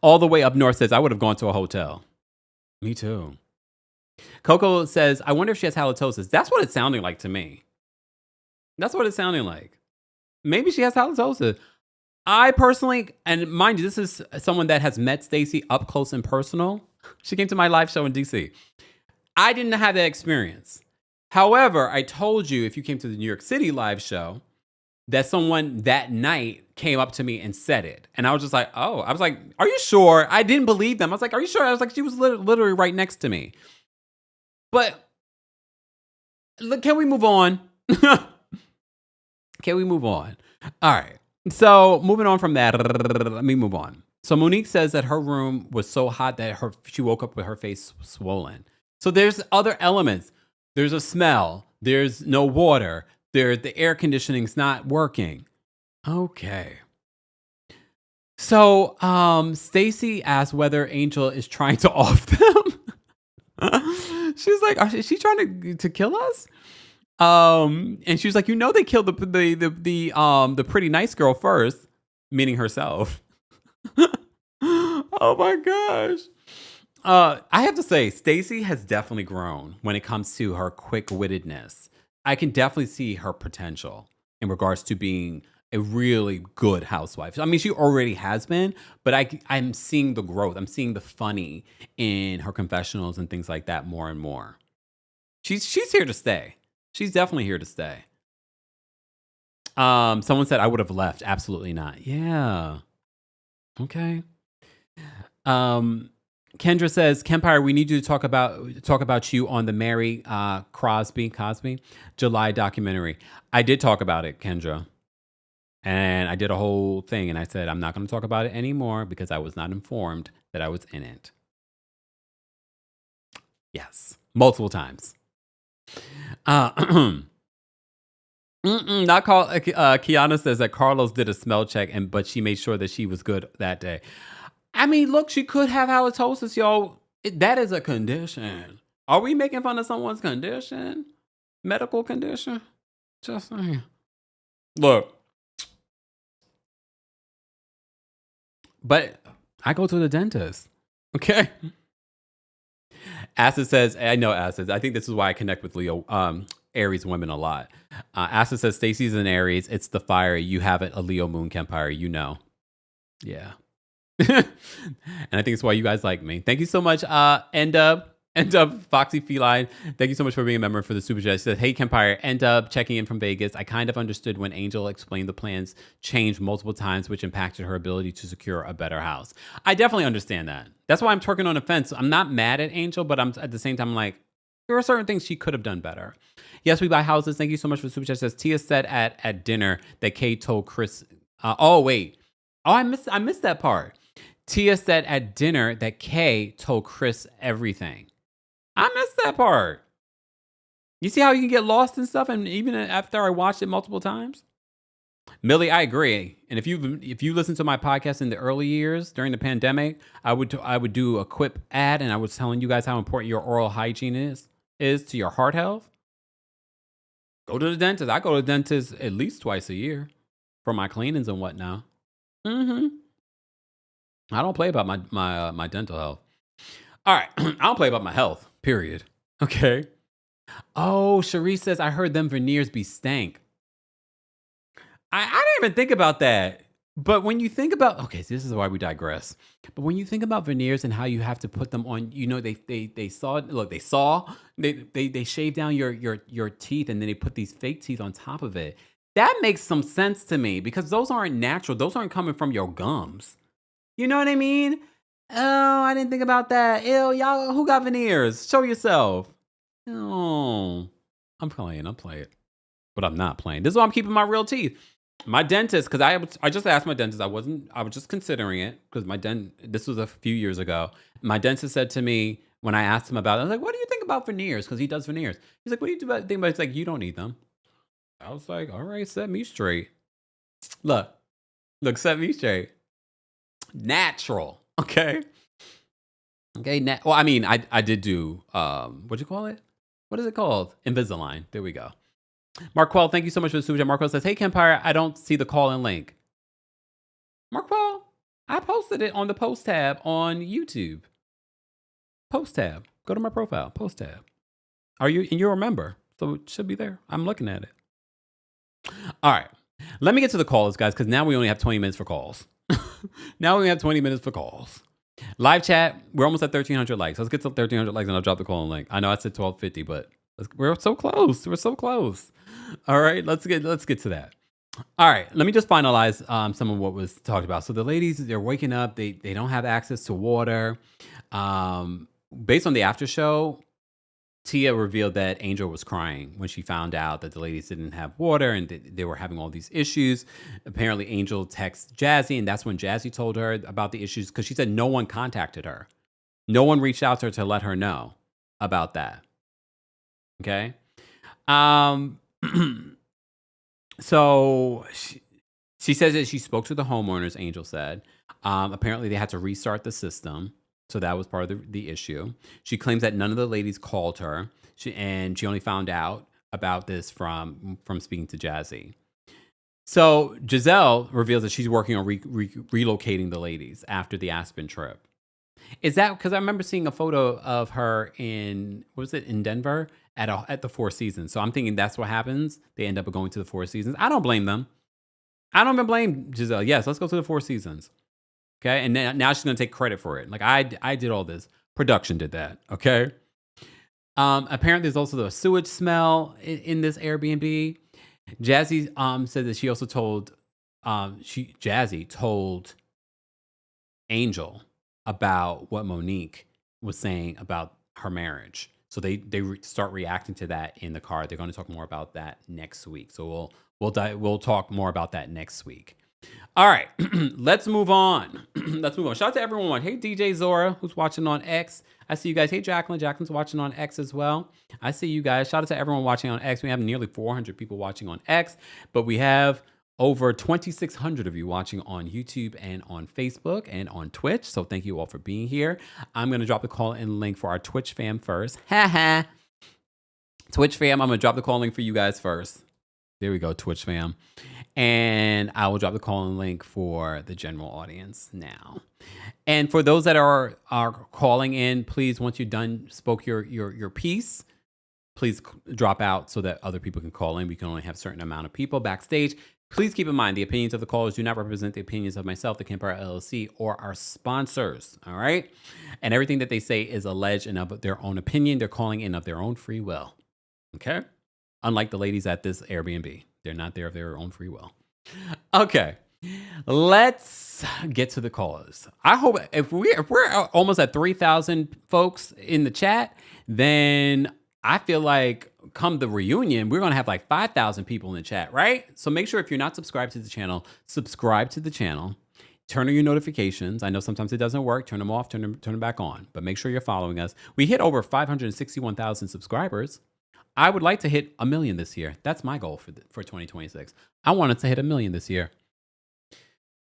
All the way up north says, I would have gone to a hotel. Me too. Coco says, I wonder if she has halitosis. That's what it's sounding like to me. That's what it's sounding like. Maybe she has halitosis. I personally, and mind you, this is someone that has met Stacy up close and personal. She came to my live show in DC. I didn't have that experience. However, I told you if you came to the New York City live show, that someone that night came up to me and said it. And I was just like, oh, I was like, are you sure? I didn't believe them. I was like, are you sure? I was like, she was literally right next to me. But look, can we move on? Can we move on? All right. So moving on from that, let me move on. So Monique says that her room was so hot that she woke up with her face swollen. So there's other elements. There's a smell. There's no water. The air conditioning's not working. Okay. So Stacy asked whether Angel is trying to off them. She's like, is she trying to kill us? And she was like, they killed the pretty nice girl first, meaning herself. Oh my gosh. I have to say, Stacy has definitely grown when it comes to her quick-wittedness. I can definitely see her potential in regards to being a really good housewife. I mean, she already has been, but I'm seeing the growth. I'm seeing the funny in her confessionals and things like that more and more. She's here to stay. She's definitely here to stay. Someone said I would have left. Absolutely not. Yeah. Okay. Kendra says, Kempire, we need you to talk about you on the Mary Cosby July documentary. I did talk about it, Kendra. And I did a whole thing, and I said, I'm not going to talk about it anymore because I was not informed that I was in it. Yes, multiple times. Not call. Kiana says that Carlos did a smell check, but she made sure that she was good that day. I mean, look, she could have halitosis, y'all. That is a condition. Are we making fun of someone's condition? Medical condition? Just saying. Look. But I go to the dentist. Okay. Acid says, I know Acid. I think this is why I connect with Leo, Aries women a lot. Acid says, Stacey's an Aries. It's the fire. You have it, a Leo moon Kempire. You know. Yeah. And I think it's why you guys like me. Thank you so much. End up Foxy Feline. Thank you so much for being a member for the Super Chat. She said, hey, Kempire, end up checking in from Vegas. I kind of understood when Angel explained the plans changed multiple times, which impacted her ability to secure a better house. I definitely understand that. That's why I'm twerking on the fence. I'm not mad at Angel, but I'm at the same time like, there are certain things she could have done better. Yes, we buy houses. Thank you so much for the Super Chat. Says Tia said at dinner that Kay told Chris. I missed that part. Tia said at dinner that Kay told Chris everything. I missed that part. You see how you can get lost and stuff, and even after I watched it multiple times? Millie, I agree. And if you listen to my podcast in the early years during the pandemic, I would do a Quip ad, and I was telling you guys how important your oral hygiene is to your heart health. Go to the dentist. I go to the dentist at least twice a year for my cleanings and whatnot. I don't play about my dental health. All right. I don't play about my health, period. Okay. Oh, Cherie says, I heard them veneers be stank. I didn't even think about that. But when you think about, okay, so this is why we digress. But when you think about veneers and how you have to put them on, you know, they shave down your teeth and then they put these fake teeth on top of it. That makes some sense to me because those aren't natural. Those aren't coming from your gums. You know what I mean? Oh, I didn't think about that. Ew, y'all, who got veneers? Show yourself. Oh, I'm playing. But I'm not playing. This is why I'm keeping my real teeth. My dentist, because I just asked my dentist. I was just considering it because this was a few years ago. My dentist said to me when I asked him about it, I was like, what do you think about veneers? Because he does veneers. He's like, what do you think about it? It's like, you don't need them. I was like, all right, set me straight. Look, set me straight. Natural. Okay. Well, I mean, I did do, what'd you call it? What is it called? Invisalign. There we go. Marquel, thank you so much for the super chat. Marquel says, hey, Kempire, I don't see the call-in link. Marquel, I posted it on the post tab on YouTube. Post tab. Go to my profile. Post tab. You're a member, so it should be there. I'm looking at it. All right. Let me get to the calls, guys, because now we only have 20 minutes for calls. Now we only have 20 minutes for calls. Live chat, we're almost at 1,300 likes. Let's get to 1,300 likes and I'll drop the call-in link. I know I said 1,250, but we're so close. We're so close. All right, let's get to that. All right, let me just finalize some of what was talked about. So the ladies, they're waking up. They don't have access to water. Based on the after show, Tia revealed that Angel was crying when she found out that the ladies didn't have water and they were having all these issues. Apparently, Angel texted Jazzy, and that's when Jazzy told her about the issues because she said no one contacted her. No one reached out to her to let her know about that. Okay. So she says that she spoke to the homeowners, Angel said. Apparently, they had to restart the system. So that was part of the issue. She claims that none of the ladies called her. She only found out about this from speaking to Jazzy. So Giselle reveals that she's working on relocating the ladies after the Aspen trip. Is that because I remember seeing a photo of her in Denver at the Four Seasons? So I'm thinking that's what happens. They end up going to the Four Seasons. I don't blame them. I don't even blame Giselle. Yes, let's go to the Four Seasons. Okay, and now she's gonna take credit for it. Like I did all this. Production did that. Okay. Apparently, there's also the sewage smell in this Airbnb. Jazzy said that she also told Jazzy told Angel about what Monique was saying about her marriage. So they start reacting to that in the car. They're going to talk more about that next week. So We'll talk more about that next week. All right, let's move on. Let's move on. Shout out to everyone. Hey, DJ Zora, who's watching on X. I see you guys. Hey, Jacqueline. Jacqueline's watching on X as well. I see you guys. Shout out to everyone watching on X. We have nearly 400 people watching on X, but we have over 2,600 of you watching on YouTube and on Facebook and on Twitch. So thank you all for being here. I'm going to drop the call-in link for our Twitch fam first. Twitch fam, I'm going to drop the call link for you guys first. There we go, Twitch fam. And I will drop the call-in link for the general audience now. And for those that are calling in, please, once you're done, spoke your piece, please drop out so that other people can call in. We can only have a certain amount of people backstage. Please keep in mind, the opinions of the callers do not represent the opinions of myself, the Kempire LLC, or our sponsors, all right? And everything that they say is alleged and of their own opinion. They're calling in of their own free will, okay? Unlike the ladies at this Airbnb. They're not there of their own free will. Okay, let's get to the callers. I hope if we're almost at 3,000 folks in the chat, then I feel like come the reunion, we're going to have like 5,000 people in the chat, right? So make sure if you're not subscribed to the channel, subscribe to the channel. Turn on your notifications. I know sometimes it doesn't work. Turn them off, turn them back on. But make sure you're following us. We hit over 561,000 subscribers. I would like to hit 1 million this year. That's my goal for 2026. I wanted to hit 1 million this year.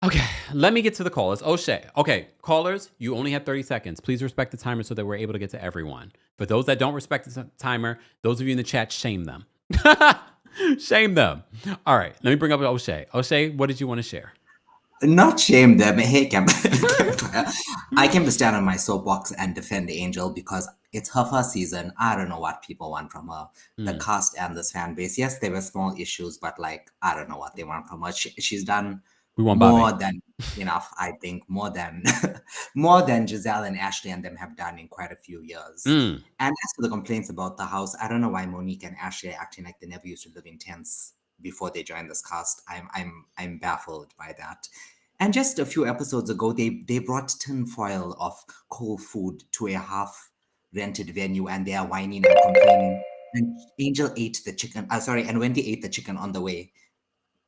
Okay, let me get to the callers. O'Shea. Okay, callers, you only have 30 seconds. Please respect the timer so that we're able to get to everyone. For those that don't respect the timer, those of you in the chat, shame them. Shame them. All right, let me bring up O'Shea. O'Shea, what did you want to share? Not shame them. Hey, I came to stand on my soapbox and defend Angel because it's her first season. I don't know what people want from her. The cast and this fan base. Yes, there were small issues, but like, I don't know what they want from her. She's done more than enough, I think, more than Giselle and Ashley and them have done in quite a few years. And as for the complaints about the house, I don't know why Monique and Ashley are acting like they never used to live in tents before they joined this cast. I'm baffled by that. And just a few episodes ago, they brought tinfoil of cold food to a half rented venue, and they are whining and complaining. And Angel ate the chicken. And Wendy ate the chicken on the way.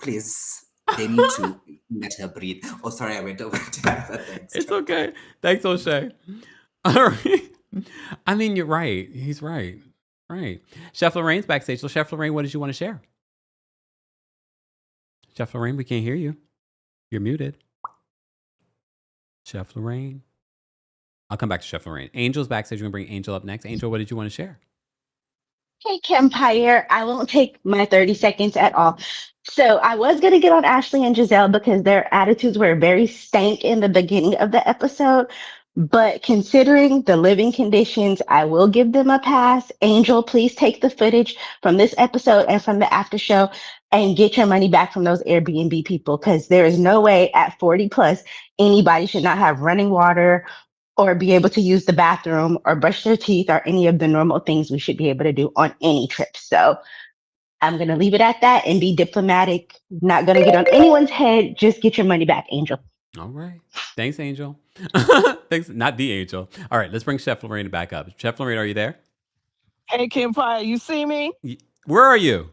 Please, they need to let her breathe. Oh, sorry, I went over to that. Thanks. It's okay. Thanks, O'Shea. All right. I mean, you're right. He's right. Right. Chef Lorraine's backstage. So, Chef Lorraine, what did you want to share? Chef Lorraine, we can't hear you. You're muted. Chef Lorraine. I'll come back to Chef Lorraine. Angel's backstage. We're going to bring Angel up next. Angel, what did you want to share? Hey, Kempire. I won't take my 30 seconds at all. So I was going to get on Ashley and Giselle because their attitudes were very stank in the beginning of the episode. But considering the living conditions, I will give them a pass. Angel, please take the footage from this episode and from the after show and get your money back from those Airbnb people, because there is no way at 40 plus anybody should not have running water or be able to use the bathroom or brush their teeth or any of the normal things we should be able to do on any trip. So I'm going to leave it at that and be diplomatic. Not going to get on anyone's head. Just get your money back, Angel. All right. Thanks, Angel. Thanks. Not the Angel. All right. Let's bring Chef Lorraine back up. Chef Lorraine, are you there? Hey, Kempire, you see me? Where are you?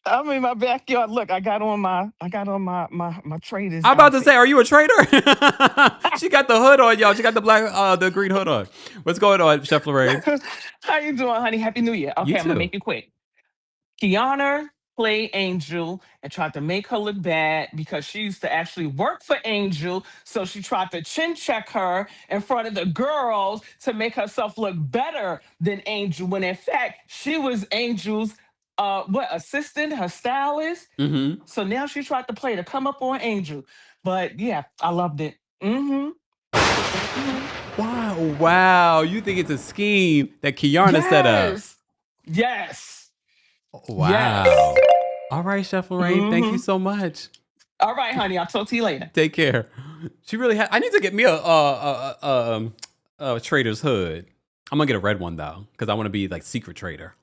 I'm in my backyard. Look, I got on my trader's. I'm about to say, are you a trader? She got the hood on, y'all. She got the green hood on. What's going on, Chef Lorraine? How you doing, honey? Happy New Year. Okay, I'm gonna make it quick. Kiana played Angel and tried to make her look bad because she used to actually work for Angel. So she tried to chin check her in front of the girls to make herself look better than Angel, when in fact she was Angel's assistant, her stylist. Mm-hmm. So now she tried to play to come up on Angel. But yeah, I loved it. Wow. You think it's a scheme that Kiana set up? Yes. Wow. Yes. All right, Chef Lorraine. Thank you so much. All right, honey. I'll talk to you later. Take care. She really had. I need to get me a trader's hood. I'm gonna get a red one though, because I want to be like secret trader.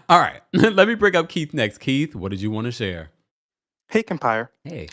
All right. Let me bring up Keith next. Keith, what did you want to share? Hey, Kempire. Hey.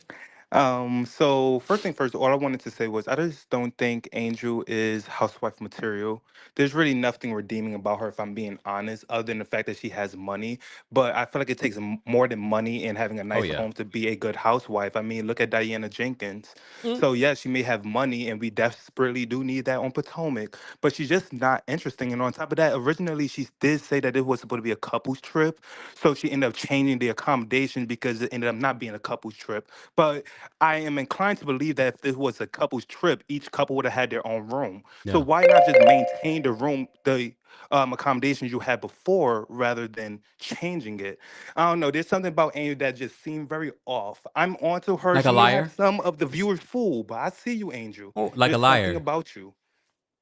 So first thing first, all I wanted to say was I just don't think Angel is housewife material. There's really nothing redeeming about her, if I'm being honest, other than the fact that she has money. But I feel like it takes more than money and having a Oh nice yeah. home to be a good housewife. I mean, look at Diana Jenkins. Mm. So yes, she may have money, and we desperately do need that on Potomac, but she's just not interesting. And on top of that, originally she did say that it was supposed to be a couples trip, so she ended up changing the accommodation because it ended up not being a couples trip. But I am inclined to believe that if this was a couple's trip, each couple would have had their own room. So Yeah. why not just maintain the room, the accommodations you had before, rather than changing it? I don't know. There's something about Amy that just seemed very off. I'm onto her. Like a She may have liar? some of the viewers fooled, but I see you, Angel. Oh, like a There's something liar. about you.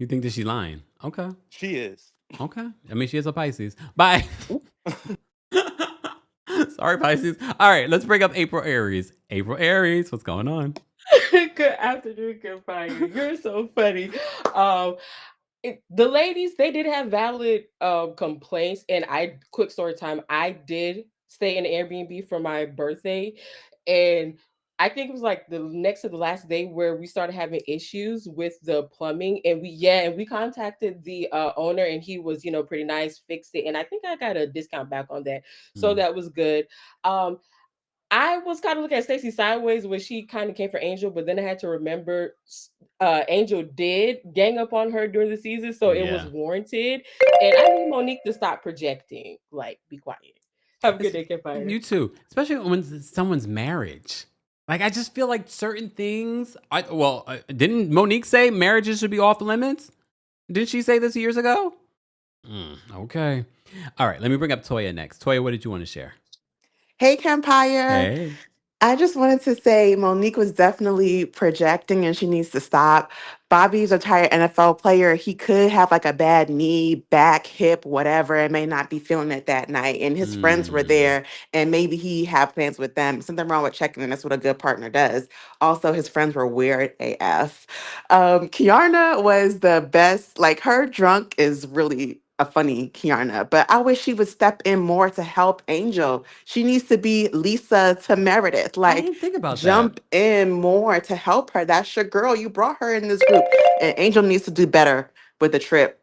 You think that she's lying? Okay. She is. Okay. I mean, she is a Pisces. Bye. Ooh. Sorry, Pisces. All right, let's bring up April Aries. April Aries, what's going on? Good afternoon, Kempire. You're so funny. Um, the ladies, they did have valid complaints, and quick story time. I did stay in an Airbnb for my birthday, and I think it was like the next to the last day where we started having issues with the plumbing, and we contacted the owner, and he was pretty nice, fixed it, and I think I got a discount back on that, so Mm. that was good. Um, I was kind of looking at Stacey sideways when she kind of came for Angel, but then I had to remember Angel did gang up on her during the season, so it was Yeah. warranted. And I need Monique to stop projecting. Like, be quiet. Have a good day, Kempire. You too, especially when it's someone's marriage. Like, I just feel like certain things. Didn't Monique say marriages should be off limits? Didn't she say this years ago? Okay. All right, let me bring up Toya next. Toya, what did you want to share? Hey, Kempire. Hey. I just wanted to say Monique was definitely projecting and she needs to stop. Bobby's a retired NFL player. He could have like a bad knee, back, hip, whatever, and may not be feeling it that night. And his friends were there and maybe he had plans with them. Something wrong with checking in. That's what a good partner does. Also, his friends were weird AF. Kiarna was the best. Like her drunk is really a funny Kiarna, but I wish she would step in more to help Angel. She needs to be Lisa to Meredith. I Like, didn't think about that. jump in more to help her. That's your girl. You brought her in this group, and Angel needs to do better with the trip.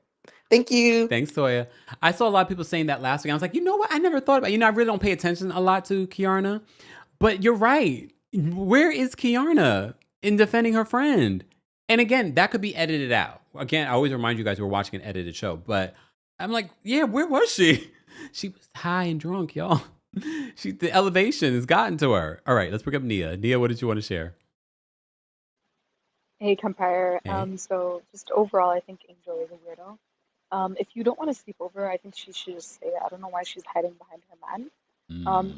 Thank you. Thanks, Toya. I saw a lot of people saying that last week. I was like, you know what? I never thought about I really don't pay attention a lot to Kiarna. But you're right. Where is Kiarna in defending her friend? And again, that could be edited out. Again, I always remind you guys we're watching an edited show. But I'm like, yeah, where was she? She was high and drunk, y'all. The elevation has gotten to her. All right, let's bring up Nia. Nia, what did you want to share? Hey, Kempire. Hey. So just overall, I think Angel is a weirdo. If you don't want to sleep over, I think she should just stay. I don't know why she's hiding behind her man.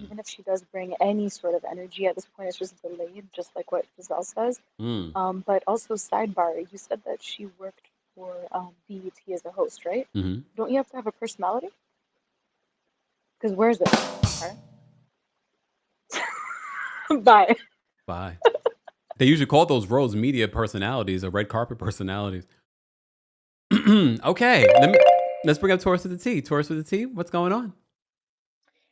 Even if she does bring any sort of energy, at this point, it's just delayed, just like what Giselle says. But also, sidebar, you said that she worked for BET as a host, right? Mm-hmm. Don't you have to have a personality? Because where's it? Okay. Bye. Bye. They usually call those roles media personalities or red carpet personalities. Okay, let's bring up Taurus with the T. Taurus with the T, what's going on?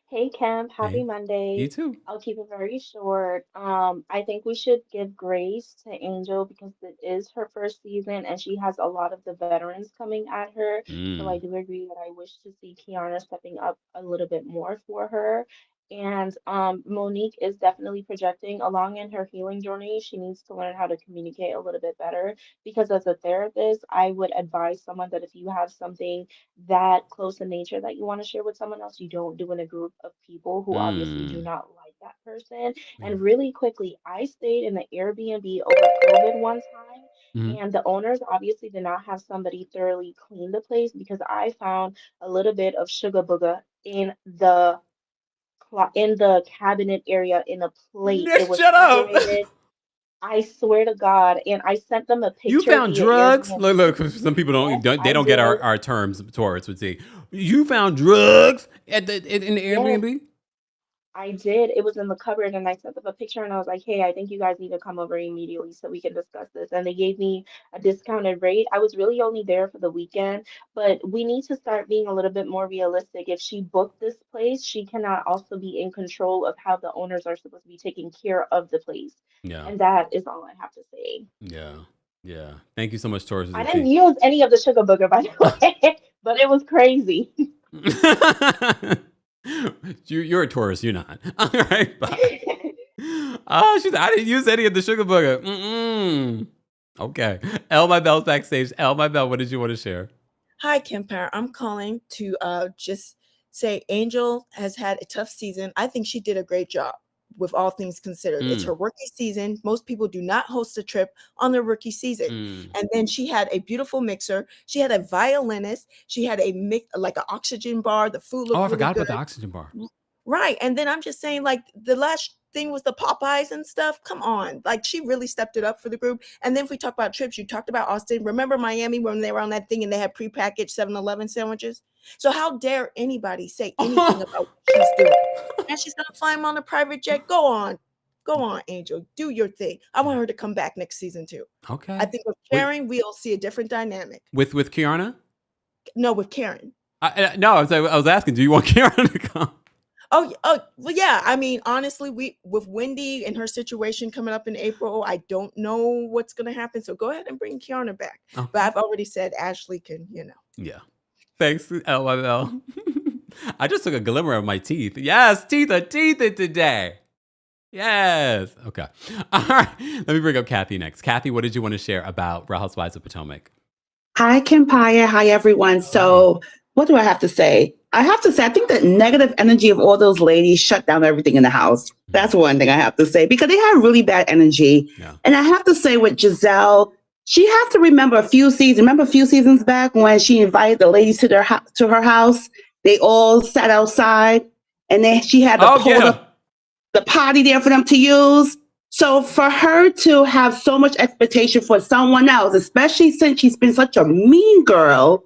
Hey Kemp, happy Hey. Monday. You too. I'll keep it very short. I think we should give grace to Angel because it is her first season and she has a lot of the veterans coming at her. So I do agree that I wish to see Kiana stepping up a little bit more for her. And Monique is definitely projecting along in her healing journey. She needs to learn how to communicate a little bit better because as a therapist, I would advise someone that if you have something that close in nature that you want to share with someone else, you don't do in a group of people who obviously do not like that person. Yeah. And really quickly, I stayed in the Airbnb over COVID one time, and the owners obviously did not have somebody thoroughly clean the place because I found a little bit of sugar booger in the cabinet area in a plate. It was Shut up. separated. I swear to God, and I sent them a You picture found via drugs? Airbnb. Look, some people Yes, they I don't get did. our terms, Taurus would say. You found drugs in the Yes. Airbnb? I did. It was in the cupboard, and I sent them a picture, and I was like, "Hey, I think you guys need to come over immediately so we can discuss this." And they gave me a discounted rate. I was really only there for the weekend, but we need to start being a little bit more realistic. If she booked this place, she cannot also be in control of how the owners are supposed to be taking care of the place. Yeah. And that is all I have to say. Yeah. Yeah. Thank you so much, Taurus, with I the didn't tea. use any of the sugar booger, by the way, but it was crazy. You're a Taurus. You're not. All right. Bye. Oh, I didn't use any of the sugar booger. Okay. Elle, my bell's backstage. Elle, my bell, what did you want to share? Hi, Kempire. I'm calling to just say Angel has had a tough season. I think she did a great job with all things considered. It's her rookie season. Most people do not host a trip on their rookie season. And then she had a beautiful mixer. She had a violinist. She had a like an oxygen bar. The food looked I really forgot good. about the oxygen bar. Right. And then I'm just saying, like, the last thing was the Popeyes and stuff. Come on. Like, she really stepped it up for the group. And then if we talk about trips, you talked about Austin. Remember Miami when they were on that thing and they had prepackaged 7-Eleven sandwiches? So how dare anybody say anything about what she's doing? And she's going to fly him on a private jet. Go on. Go on, Angel. Do your thing. I want her to come back next season, too. Okay. I think with Karen, we'll see a different dynamic. With Kiarna? No, with Karen. No, I was asking, do you want Kiarna to come? Oh, well, yeah. I mean, honestly, with Wendy and her situation coming up in April, I don't know what's going to happen. So go ahead and bring Kiarna back. Okay. But I've already said Ashley can, Yeah. Thanks, LYL. I just took a glimmer of my teeth. Yes, teeth today. Yes. Okay. All right. Let me bring up Kathy next. Kathy, what did you want to share about Real Housewives of Potomac? Hi, Kempire. Hi, everyone. So what do I have to say? I have to say, I think the negative energy of all those ladies shut down everything in the house. That's one thing I have to say, because they had really bad energy. Yeah. And I have to say with Giselle, she has to remember a few seasons back when she invited the ladies to her house. They all sat outside and then she had to pull the potty there for them to use. So for her to have so much expectation for someone else, especially since she's been such a mean girl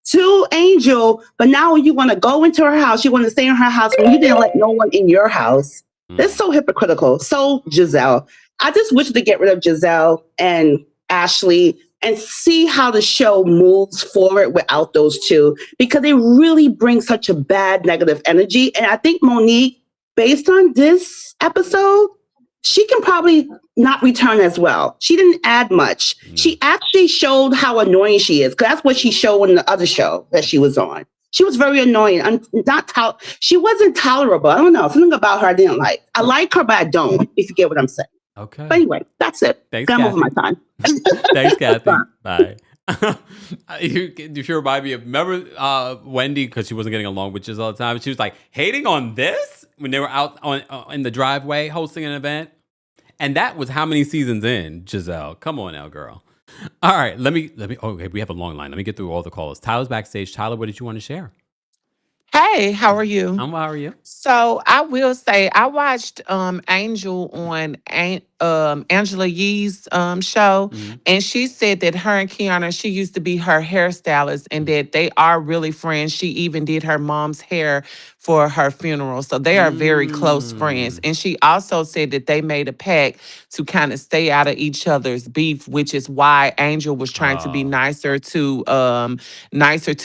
to Angel, but now you want to go into her house, you want to stay in her house when you didn't let no one in your house. That's so hypocritical. So Giselle, I just wish to get rid of Giselle and Ashley and see how the show moves forward without those two, because they really bring such a bad negative energy. And I think Monique, based on this episode, she can probably not return as well. She didn't add much. She actually showed how annoying she is, because that's what she showed in the other show that she was on. She was very annoying. She wasn't tolerable. I don't know. Something about her I didn't like. I like her, but I don't, if you get what I'm saying. Okay. But anyway, that's it. Thanks, I'm Kathy. over my time. Thanks, Kathy. Bye. You sure remind me of, remember Wendy, because she wasn't getting along with Giselle all the time. She was like hating on this when they were out in the driveway hosting an event. And that was how many seasons in, Giselle? Come on now, girl. All right, let me. Okay, we have a long line. Let me get through all the callers. Tyler's backstage. Tyler, what did you want to share? Hey, how are you? How are you? So I will say I watched Angel on Angela Yee's show, and she said that her and Kiana, she used to be her hairstylist, and that they are really friends. She even did her mom's hair for her funeral. So they are very close friends. And she also said that they made a pact to kind of stay out of each other's beef, which is why Angel was trying to be nicer to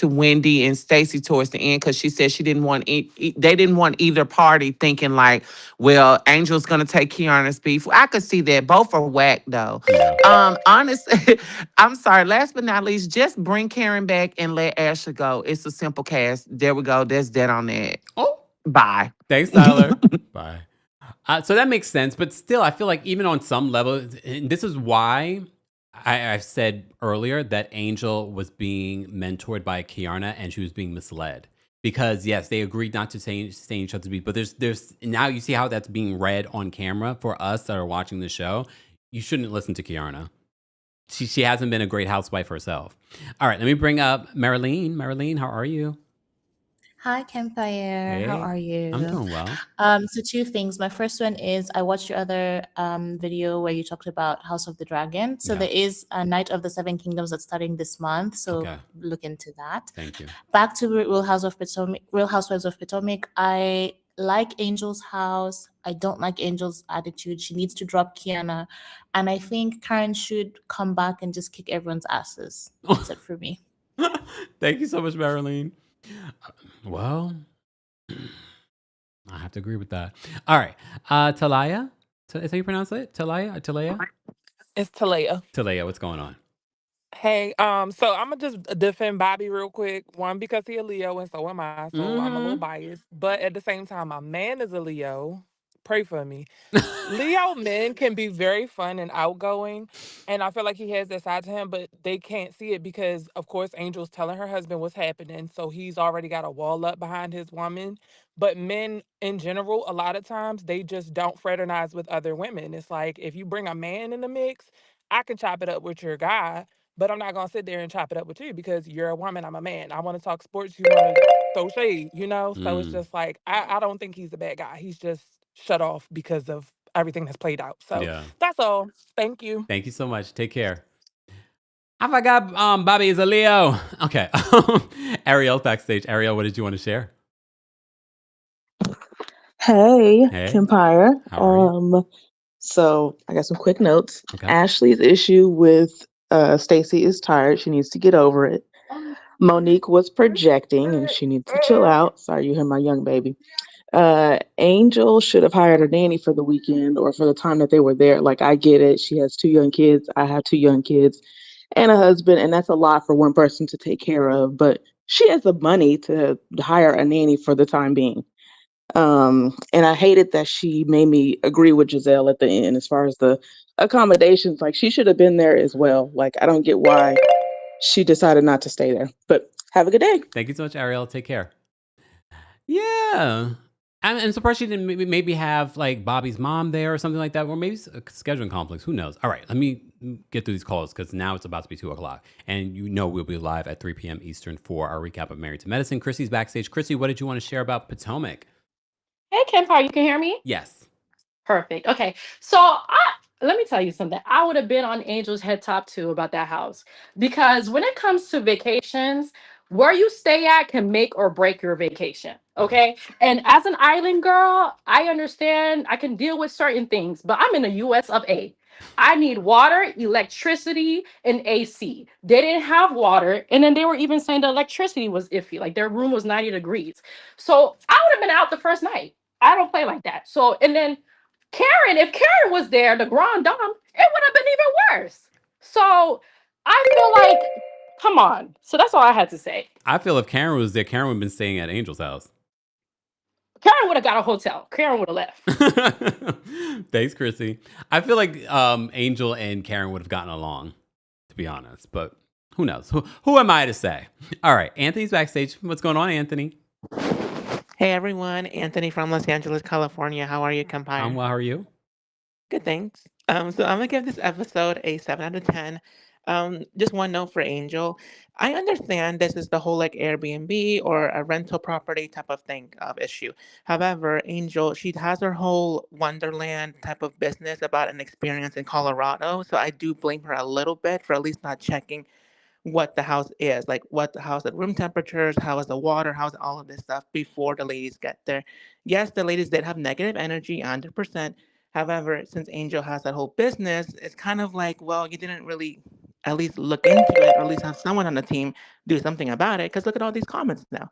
Wendy and Stacey towards the end, because she said she didn't want they didn't want either party thinking like, well, Angel's gonna take Kiana's beef. I could see that. Both are whack though. Honestly, I'm sorry. Last but not least, just bring Karen back and let Ashley go. It's a simple cast. There we go. That's dead on that. Oh, bye. Thanks, Tyler. Bye. So that makes sense, but still, I feel like even on some level, and this is why I've said earlier that Angel was being mentored by Kiana and she was being misled. Because yes, they agreed not to stay in each other's beef, but there's now you see how that's being read on camera for us that are watching the show. You shouldn't listen to Kiana. She hasn't been a great housewife herself. All right, let me bring up Marilyn. Marilyn, how are you? Hi, Kempire. Hey, How are you? I'm doing well. So two things. My first one is I watched your other video where you talked about House of the Dragon. So there is a Night of the Seven Kingdoms that's starting this month. So look into that. Thank you. Back to Real Housewives of Potomac. I like Angel's house. I don't like Angel's attitude. She needs to drop Kiana. And I think Karen should come back and just kick everyone's asses. That's it for me. Thank you so much, Marilyn. Well, I have to agree with that. All right. Talaya? Is that how you pronounce it? Talaya? It's Talea. Talaya, what's going on? Hey, so I'm gonna just defend Bobby real quick. One, because he a Leo, and so am I. So I'm a little biased. But at the same time, my man is a Leo. Pray for me. Leo men can be very fun and outgoing, and I feel like he has that side to him, but they can't see it because, of course, Angel's telling her husband what's happening, so he's already got a wall up behind his woman. But men in general, a lot of times, they just don't fraternize with other women. It's like if you bring a man in the mix, I can chop it up with your guy, but I'm not gonna sit there and chop it up with you because you're a woman, I'm a man. I want to talk sports, you want to throw shade, you know? So it's just like I don't think he's a bad guy. He's just shut off because of everything that's played out. So Yeah. that's all. Thank you. Thank you so much. Take care. I forgot Bobby is a Leo. Okay. Ariel backstage. Ariel, what did you want to share? Hey, Hey. Kempire. How are you? So I got some quick notes. Okay. Ashley's issue with Stacy is tired. She needs to get over it. Monique was projecting and she needs to chill out. Sorry, you hear my young baby. Angel should have hired a nanny for the weekend or for the time that they were there. Like, I get it. She has 2 young kids. I have 2 young kids and a husband, and that's a lot for one person to take care of. But she has the money to hire a nanny for the time being. And I hated that she made me agree with Giselle at the end as far as the accommodations. Like, she should have been there as well. Like, I don't get why she decided not to stay there. But have a good day. Thank you so much, Ariel. Take care. Yeah. I'm surprised she didn't maybe have like Bobby's mom there or something like that, or maybe a scheduling conflicts. Who knows? All right, let me get through these calls because now it's about to be 2:00, and we'll be live at 3 p.m. Eastern for our recap of Married to Medicine. Chrissy's backstage. Chrissy, what did you want to share about Potomac? Hey, Kempire, you can hear me? Yes. Perfect. Okay. So let me tell you something. I would have been on Angel's head top too about that house because when it comes to vacations, where you stay at can make or break your vacation. Okay. And as an island girl, I understand I can deal with certain things, but I'm in the US of A. I need water, electricity, and AC. They didn't have water. And then they were even saying the electricity was iffy. Like their room was 90 degrees. So I would have been out the first night. I don't play like that. So, and then Karen, if Karen was there, the grand dame, it would have been even worse. So I feel like, come on. So that's all I had to say. I feel if Karen was there, Karen would have been staying at Angel's house. Karen would have got a hotel. Karen would have left. Thanks, Chrissy. I feel like Angel and Karen would have gotten along, to be honest. But who knows? Who am I to say? All right, Anthony's backstage. What's going on, Anthony? Hey everyone, Anthony from Los Angeles, California. How are you, Kempire? I'm well. How are you? Good, thanks. So I'm gonna give this episode a 7 out of 10. Just one note for Angel. I understand this is the whole like Airbnb or a rental property type of thing of issue. However, Angel, she has her whole Wonderland type of business about an experience in Colorado. So I do blame her a little bit for at least not checking what the house is, like what the house at room temperatures, how is the water, how's all of this stuff before the ladies get there. Yes, the ladies did have negative energy, 100%. However, since Angel has that whole business, it's kind of like, well, you didn't really at least look into it, or at least have someone on the team do something about it. Because look at all these comments now.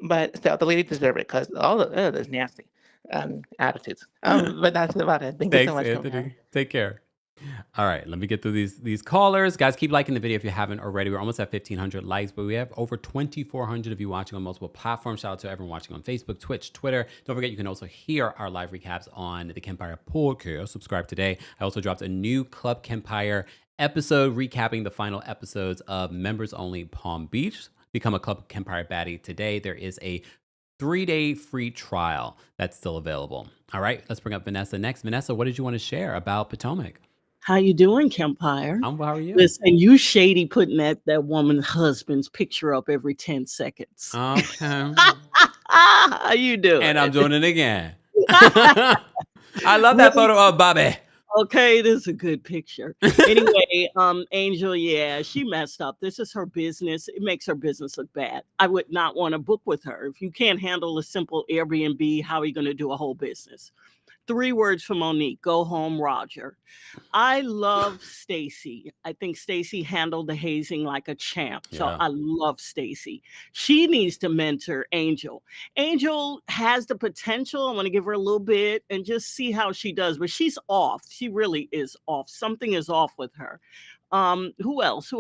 But still, the ladies deserve it because all of those nasty attitudes. But that's about it. Thank you Thanks, so much, Anthony. Kempire. Take care. All right, let me get through these callers. Guys, keep liking the video if you haven't already. We're almost at 1,500 likes, but we have over 2,400 of you watching on multiple platforms. Shout out to everyone watching on Facebook, Twitch, Twitter. Don't forget, you can also hear our live recaps on the Kempire podcast. Subscribe today. I also dropped a new Club Kempire episode recapping the final episodes of Members Only Palm Beach. Become a Club Kempire baddie today. There is a 3-day free trial that's still available. All right, let's bring up Vanessa next. Vanessa, what did you want to share about Potomac? How you doing, Kempire? How are you? Listen, you shady putting that woman's husband's picture up every 10 seconds. Okay. How you doing? And I'm doing it again. I love that photo of Bobby. Okay, this is a good picture. Anyway, Angel, yeah, she messed up. This is her business. It makes her business look bad. I would not want to book with her. If you can't handle a simple Airbnb, how are you going to do a whole business? 3 words for Monique: go home, Roger. I love Stacy. I think Stacy handled the hazing like a champ. So Yeah. I love Stacy. She needs to mentor Angel. Angel has the potential. I want to give her a little bit and just see how she does. But she's off. She really is off. Something is off with her. Who else?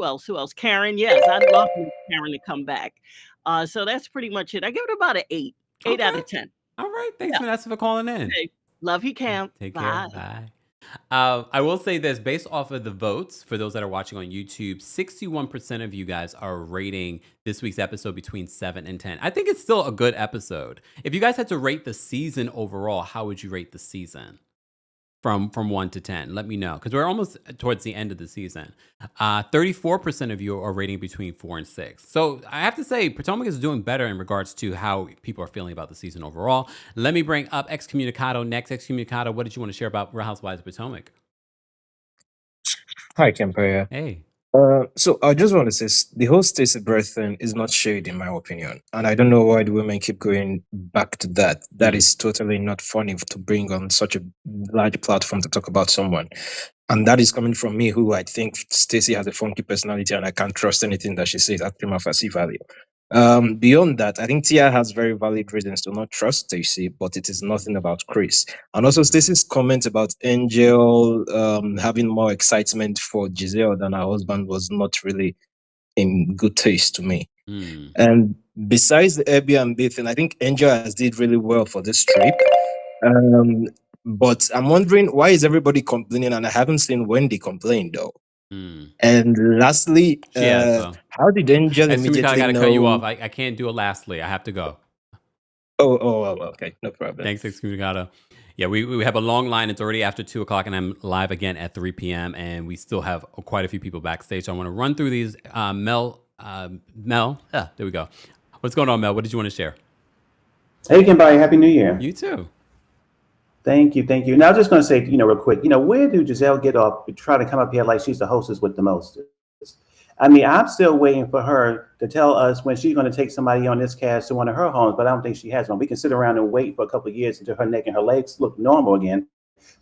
Karen. Yes, I'd love Karen to come back. So that's pretty much it. I give it about an 8. 8 out of 10. All right. Thanks, Vanessa, for calling in. Okay. Love you, Cam. Take Bye. care. Bye. I will say this, based off of the votes, for those that are watching on YouTube, 61% of you guys are rating this week's episode between 7 and 10. I think it's still a good episode. If you guys had to rate the season overall, how would you rate the season? From 1 to 10, let me know, because we're almost towards the end of the season. 34% of you are rating between 4 and 6. So I have to say, Potomac is doing better in regards to how people are feeling about the season overall. Let me bring up Excommunicado next. Excommunicado, what did you want to share about Real Housewives of Potomac? Hi, Kempire. Hey. So I just want to say the whole Stacey birth thing is not shade in my opinion, and I don't know why the women keep going back to that. That is totally not funny to bring on such a large platform to talk about someone, and that is coming from me, who I think Stacey has a funky personality, and I can't trust anything that she says at prima facie value. Beyond that, I think Tia has very valid reasons to not trust Stacey, but it is nothing about Chris. And also Stacey's comment about Angel having more excitement for Giselle than her husband was not really in good taste to me. And besides the Airbnb thing, I think Angel has did really well for this trip. But I'm wondering, why is everybody complaining? And I haven't seen Wendy complain though. And lastly, how did Angel immediately I gotta know? cut you off. I can't do it lastly. I have to go. Oh, okay, no problem. Thanks, Excommunicado. Yeah, we have a long line. It's already after 2 o'clock, and I'm live again at 3 p.m. And we still have quite a few people backstage. So I want to run through these. Mel, there we go. What's going on, Mel? What did you want to share? Hey, Kempire, Happy New Year. You too. Thank you. Now, I'm just going to say, real quick, where do Giselle get off trying to come up here like she's the hostess with the most? I mean, I'm still waiting for her to tell us when she's going to take somebody on this cast to one of her homes, but I don't think she has one. We can sit around and wait for a couple of years until her neck and her legs look normal again,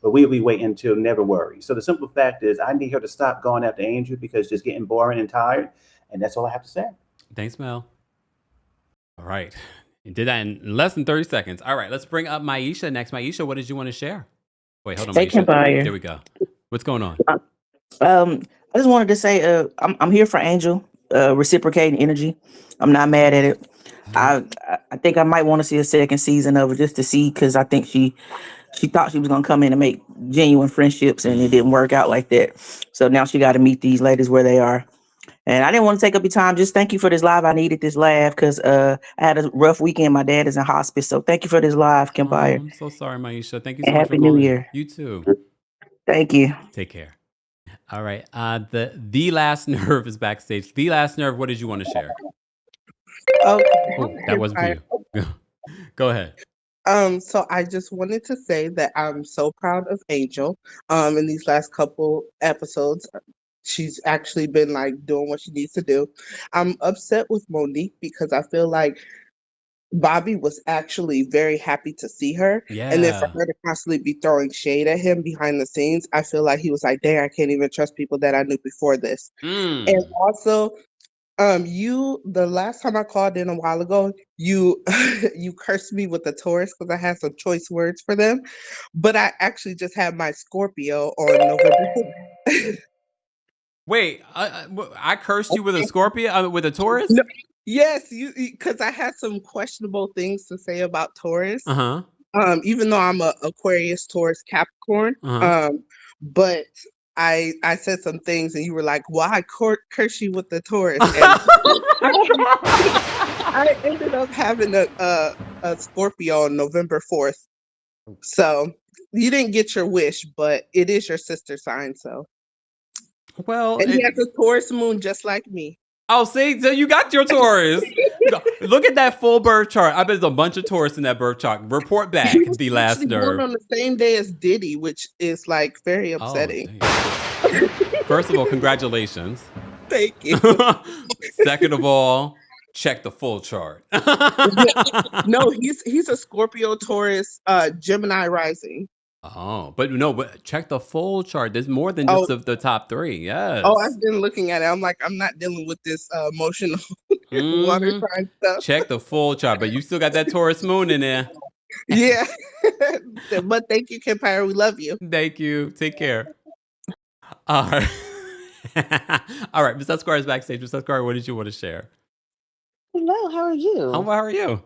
but we'll be waiting until never worry. So the simple fact is I need her to stop going after Angel because it's getting boring and tired, and that's all I have to say. Thanks, Mel. All right. You did that in less than 30 seconds. All right, let's bring up Maisha next. Maisha, what did you want to share? Wait, hold on, Hey, Maisha. Kempire. There we go. What's going on? I just wanted to say I'm here for Angel, reciprocating energy. I'm not mad at it. I think I might want to see a second season of it just to see, because I think she thought she was gonna come in and make genuine friendships, and it didn't work out like that. So now she got to meet these ladies where they are. And I didn't want to take up your time. Just thank you for this live. I needed this live because I had a rough weekend. My dad is in hospice. So thank you for this live, Kempire. I'm so sorry, Maisha. Thank you so And much for Happy New calling. Year. You too. Thank you. Take care. All right. The Last Nerve is backstage. The Last Nerve, what did you want to share? Okay. Oh, that wasn't for you. Go ahead. So I just wanted to say that I'm so proud of Angel. In these last couple episodes, she's actually been doing what she needs to do. I'm upset with Monique because I feel like Bobby was actually very happy to see her. And then for her to constantly be throwing shade at him behind the scenes, I feel like he was like, dang, I can't even trust people that I knew before this. And also, the last time I called in a while ago, you you cursed me with the Taurus because I had some choice words for them. But I actually just had my Scorpio on November. Wait, I cursed you with a Scorpio, with a Taurus? No, yes, because I had some questionable things to say about Taurus. Even though I'm a Aquarius, Taurus, Capricorn. But I said some things and you were like, why curse you with the Taurus? And I ended up having a Scorpio on November 4th. So you didn't get your wish, but it is your sister sign. So well, and he has a Taurus moon just like me. Oh, see, so you got your Taurus. Look at that full birth chart. I bet there's a bunch of Taurus in that birth chart. Report back. He was The last actually born nerve. on the same day as Diddy, which is like very upsetting. First of all, congratulations. Thank you. Second of all, check the full chart. No, he's a Scorpio, Taurus, Gemini rising. Oh, but check the full chart. There's more than just the top three. Yes. Oh, I've been looking at it. I'm like, I'm not dealing with this emotional water sign stuff. Check the full chart, but you still got that Taurus moon in there. Yeah. But thank you, Kempire. We love you. Thank you. Take care. All right. All right. Ms. Esquire is backstage. Ms. Esquire, what did you want to share? Hello, how are you? How are you?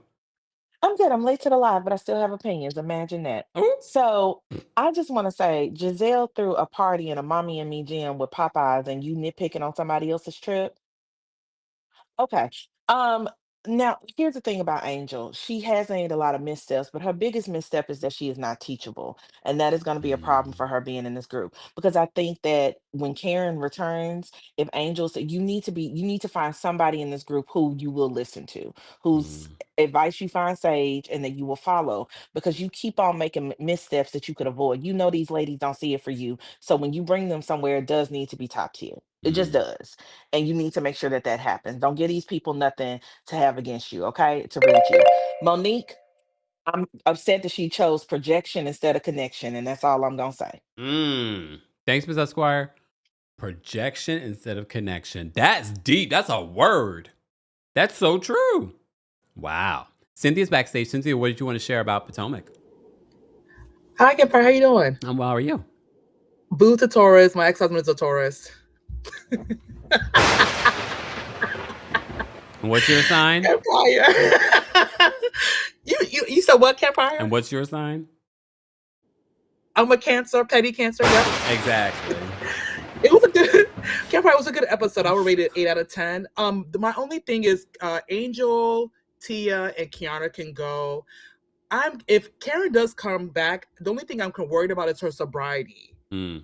I'm good. I'm late to the live, but I still have opinions. Imagine that. So I just want to say Giselle threw a party in a mommy and me gym with Popeyes and you nitpicking on somebody else's trip. Okay. Um, Now here's the thing about Angel. She has made a lot of missteps, but her biggest misstep is that she is not teachable. And that is going to be a problem for her being in this group. Because I think that when Karen returns, if Angel said you need to find somebody in this group who you will listen to, whose advice you find sage and that you will follow because you keep on making missteps that you could avoid. You know these ladies don't see it for you. So when you bring them somewhere, it does need to be top tier. It just does. And you need to make sure that that happens. Don't give these people nothing to have against you, okay? To reach you. Monique, I'm upset that she chose projection instead of connection, and that's all I'm going to say. Thanks, Ms. Esquire. Projection instead of connection. That's deep. That's a word. That's so true. Wow. Cynthia's backstage. Cynthia, what did you want to share about Potomac? Hi, Kempire. How you doing? I'm well. How are you? Boo to Taurus. My ex-husband is a Taurus. And what's your sign? Kempire. You said what, Kempire? And what's your sign? I'm a Cancer, petty Cancer. Yep. Exactly. It was a good Kempire. Was a good episode. I would rate it 8 out of 10. My only thing is Angel, Tia, and Kiana can go. If Karen does come back, the only thing I'm worried about is her sobriety. You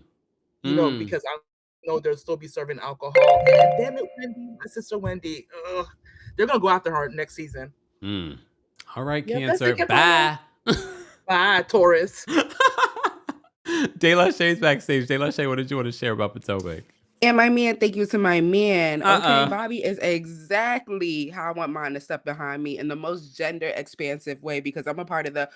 know, because I know they'll still be serving alcohol. And damn it, Wendy, my sister Wendy. They're gonna go after her next season. All right, Yep, Cancer. Bye. Bye, Taurus. De La Shay's backstage. De La Shay, what did you want to share about Potomac? And my man, thank you to my man. Okay, Bobby is exactly how I want mine to step behind me in the most gender expansive way because I'm a part of the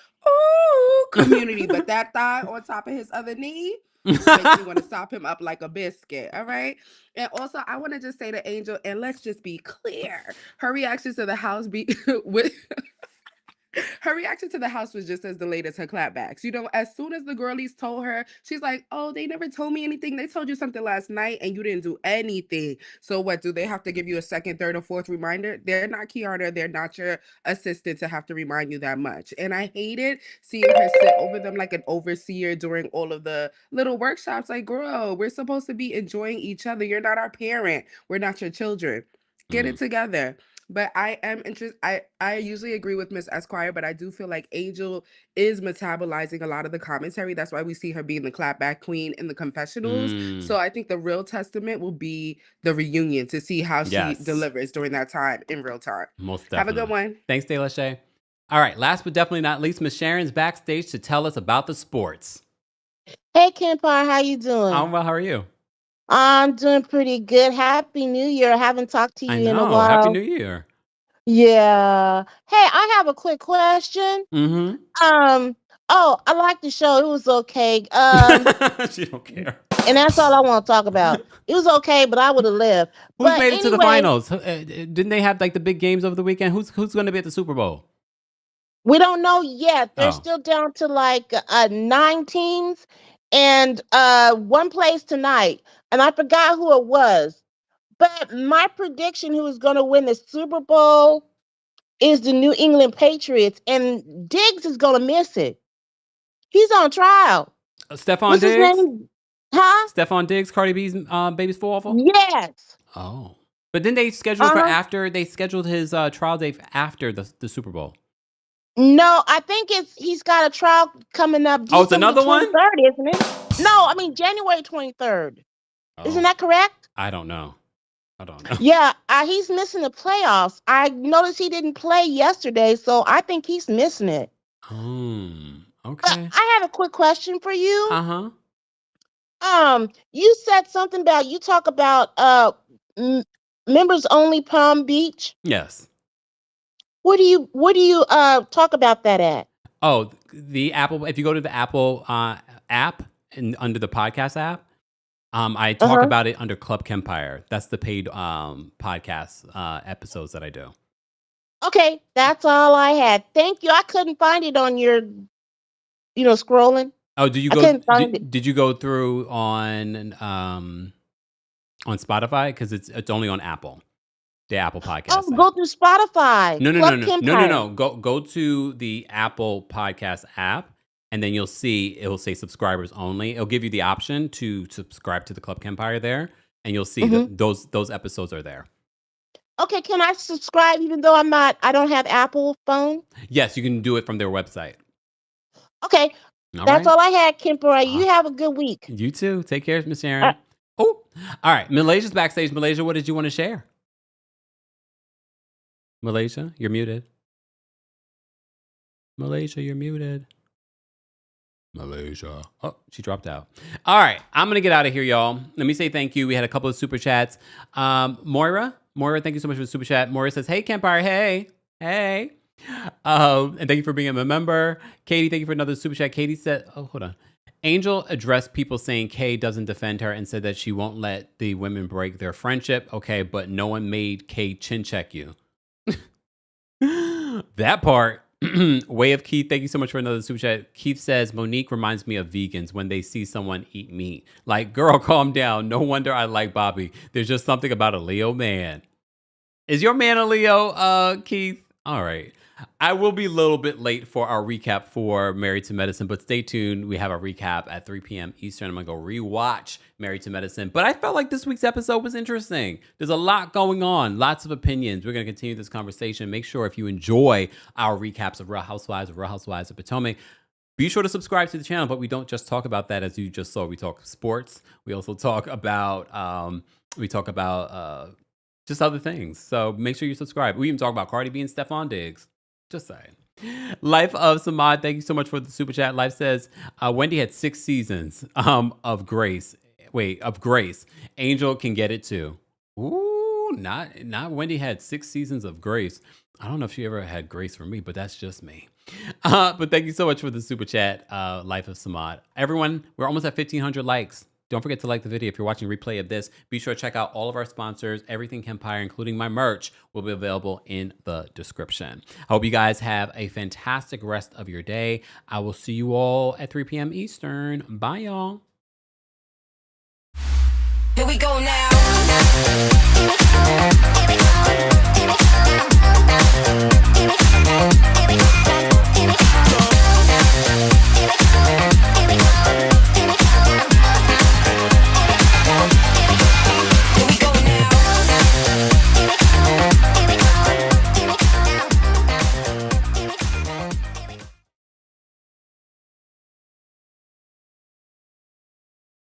community. But that thigh on top of his other knee makes me want to stop him up like a biscuit. All right. And also, I want to just say to Angel, and let's just be clear, her reaction to the house her reaction to the house was just as delayed as her clapbacks. You know, as soon as the girlies told her, she's like, oh, they never told me anything. They told you something last night and you didn't do anything. So what, do they have to give you a second, third, or fourth reminder? They're not Kiana. They're not your assistant to have to remind you that much. And I hated seeing her sit over them like an overseer during all of the little workshops. Like, girl, we're supposed to be enjoying each other. You're not our parent. We're not your children. Get it together. But I am interested. I usually agree with Miss Esquire, but I do feel like Angel is metabolizing a lot of the commentary. That's why we see her being the clapback queen in the confessionals. So I think the real testament will be the reunion to see how she delivers during that time in real time. Most definitely. Have a good one. Thanks, De La Shay. All right, last but definitely not least, Miss Sharon's backstage to tell us about the sports. Hey, Kempire, how you doing? I'm well. How are you? I'm doing pretty good. Happy New Year. I haven't talked to you in a while. Happy New Year. Yeah. Hey, I have a quick question. Oh, I like the show. It was okay. She don't care. And that's all I want to talk about. It was okay, but I would have left. Who's made it to the finals? Didn't they have like the big games over the weekend? Who's going to be at the Super Bowl? We don't know yet. They're still down to like 9 teams and one place tonight. And I forgot who it was. But my prediction who is going to win the Super Bowl is the New England Patriots. And Diggs is going to miss it. He's on trial. Stephon Diggs? His name? Huh? Stephon Diggs, Cardi B's baby's fall? Yes. Oh. But then they scheduled for after, they scheduled his trial date after the Super Bowl. No, I think he's got a trial coming up. Oh, it's another one? 23rd, isn't it? No, I mean January 23rd. Isn't that correct? I don't know. I don't know. Yeah, he's missing the playoffs. I noticed he didn't play yesterday, so I think he's missing it. But Okay. I have a quick question for you. Uh-huh. You said something about you talk about members only Palm Beach. Yes. Where do you talk about that at? Oh, the Apple. If you go to the Apple app and under the podcast app, I talk about it under Club Kempire. That's the paid podcast episodes that I do. Okay, that's all I had. Thank you. I couldn't find it on your, scrolling. Oh, did you I go? couldn't find it. Did you go through on Spotify? Because it's only on Apple, the Apple podcast. Oh, go through Spotify. No. Go to the Apple podcast app, and then you'll see it'll say subscribers only. It'll give you the option to subscribe to the Club Kempire there, and you'll see those episodes are there. Okay, can I subscribe even though I don't have Apple phone? Yes, you can do it from their website. Okay, that's all I had, Kempire. You have a good week. You too. Take care, Miss Sharon. All right. Malaysia's backstage. Malaysia, what did you want to share? Malaysia, you're muted. Malaysia, you're muted. Malaysia. Oh, she dropped out. All right. I'm going to get out of here, y'all. Let me say thank you. We had a couple of super chats. Moira, thank you so much for the super chat. Moira says, hey, Kempire. Hey. And thank you for being a member. Katie, thank you for another super chat. Katie said, hold on. Angel addressed people saying Kay doesn't defend her and said that she won't let the women break their friendship. Okay, but no one made Kay chin check you. That part. Way of Keith, thank you so much for another super chat. Keith says, Monique reminds me of vegans when they see someone eat meat. Like, girl, calm down. No wonder I like Bobby. There's just something about a Leo man. Is your man a Leo, Keith? All right. I will be a little bit late for our recap for Married to Medicine, but stay tuned. We have a recap at 3 p.m. Eastern. I'm going to go rewatch Married to Medicine. But I felt like this week's episode was interesting. There's a lot going on, lots of opinions. We're going to continue this conversation. Make sure if you enjoy our recaps of Real Housewives of Potomac, be sure to subscribe to the channel. But we don't just talk about that, as you just saw. We talk sports. We also talk about just other things. So make sure you subscribe. We even talk about Cardi B and Stephon Diggs. Just saying. Life of Samad, thank you so much for the super chat. Life says, Wendy had 6 seasons of Grace. Of Grace. Angel can get it too. Ooh, not Wendy had 6 seasons of Grace. I don't know if she ever had Grace for me, but that's just me. But thank you so much for the super chat, Life of Samad. Everyone, we're almost at 1,500 likes. Don't forget to like the video. If you're watching a replay of this, be sure to check out all of our sponsors. Everything Kempire, including my merch, will be available in the description. I hope you guys have a fantastic rest of your day. I will see you all at 3 p.m. Eastern. Bye, y'all. Here we go now.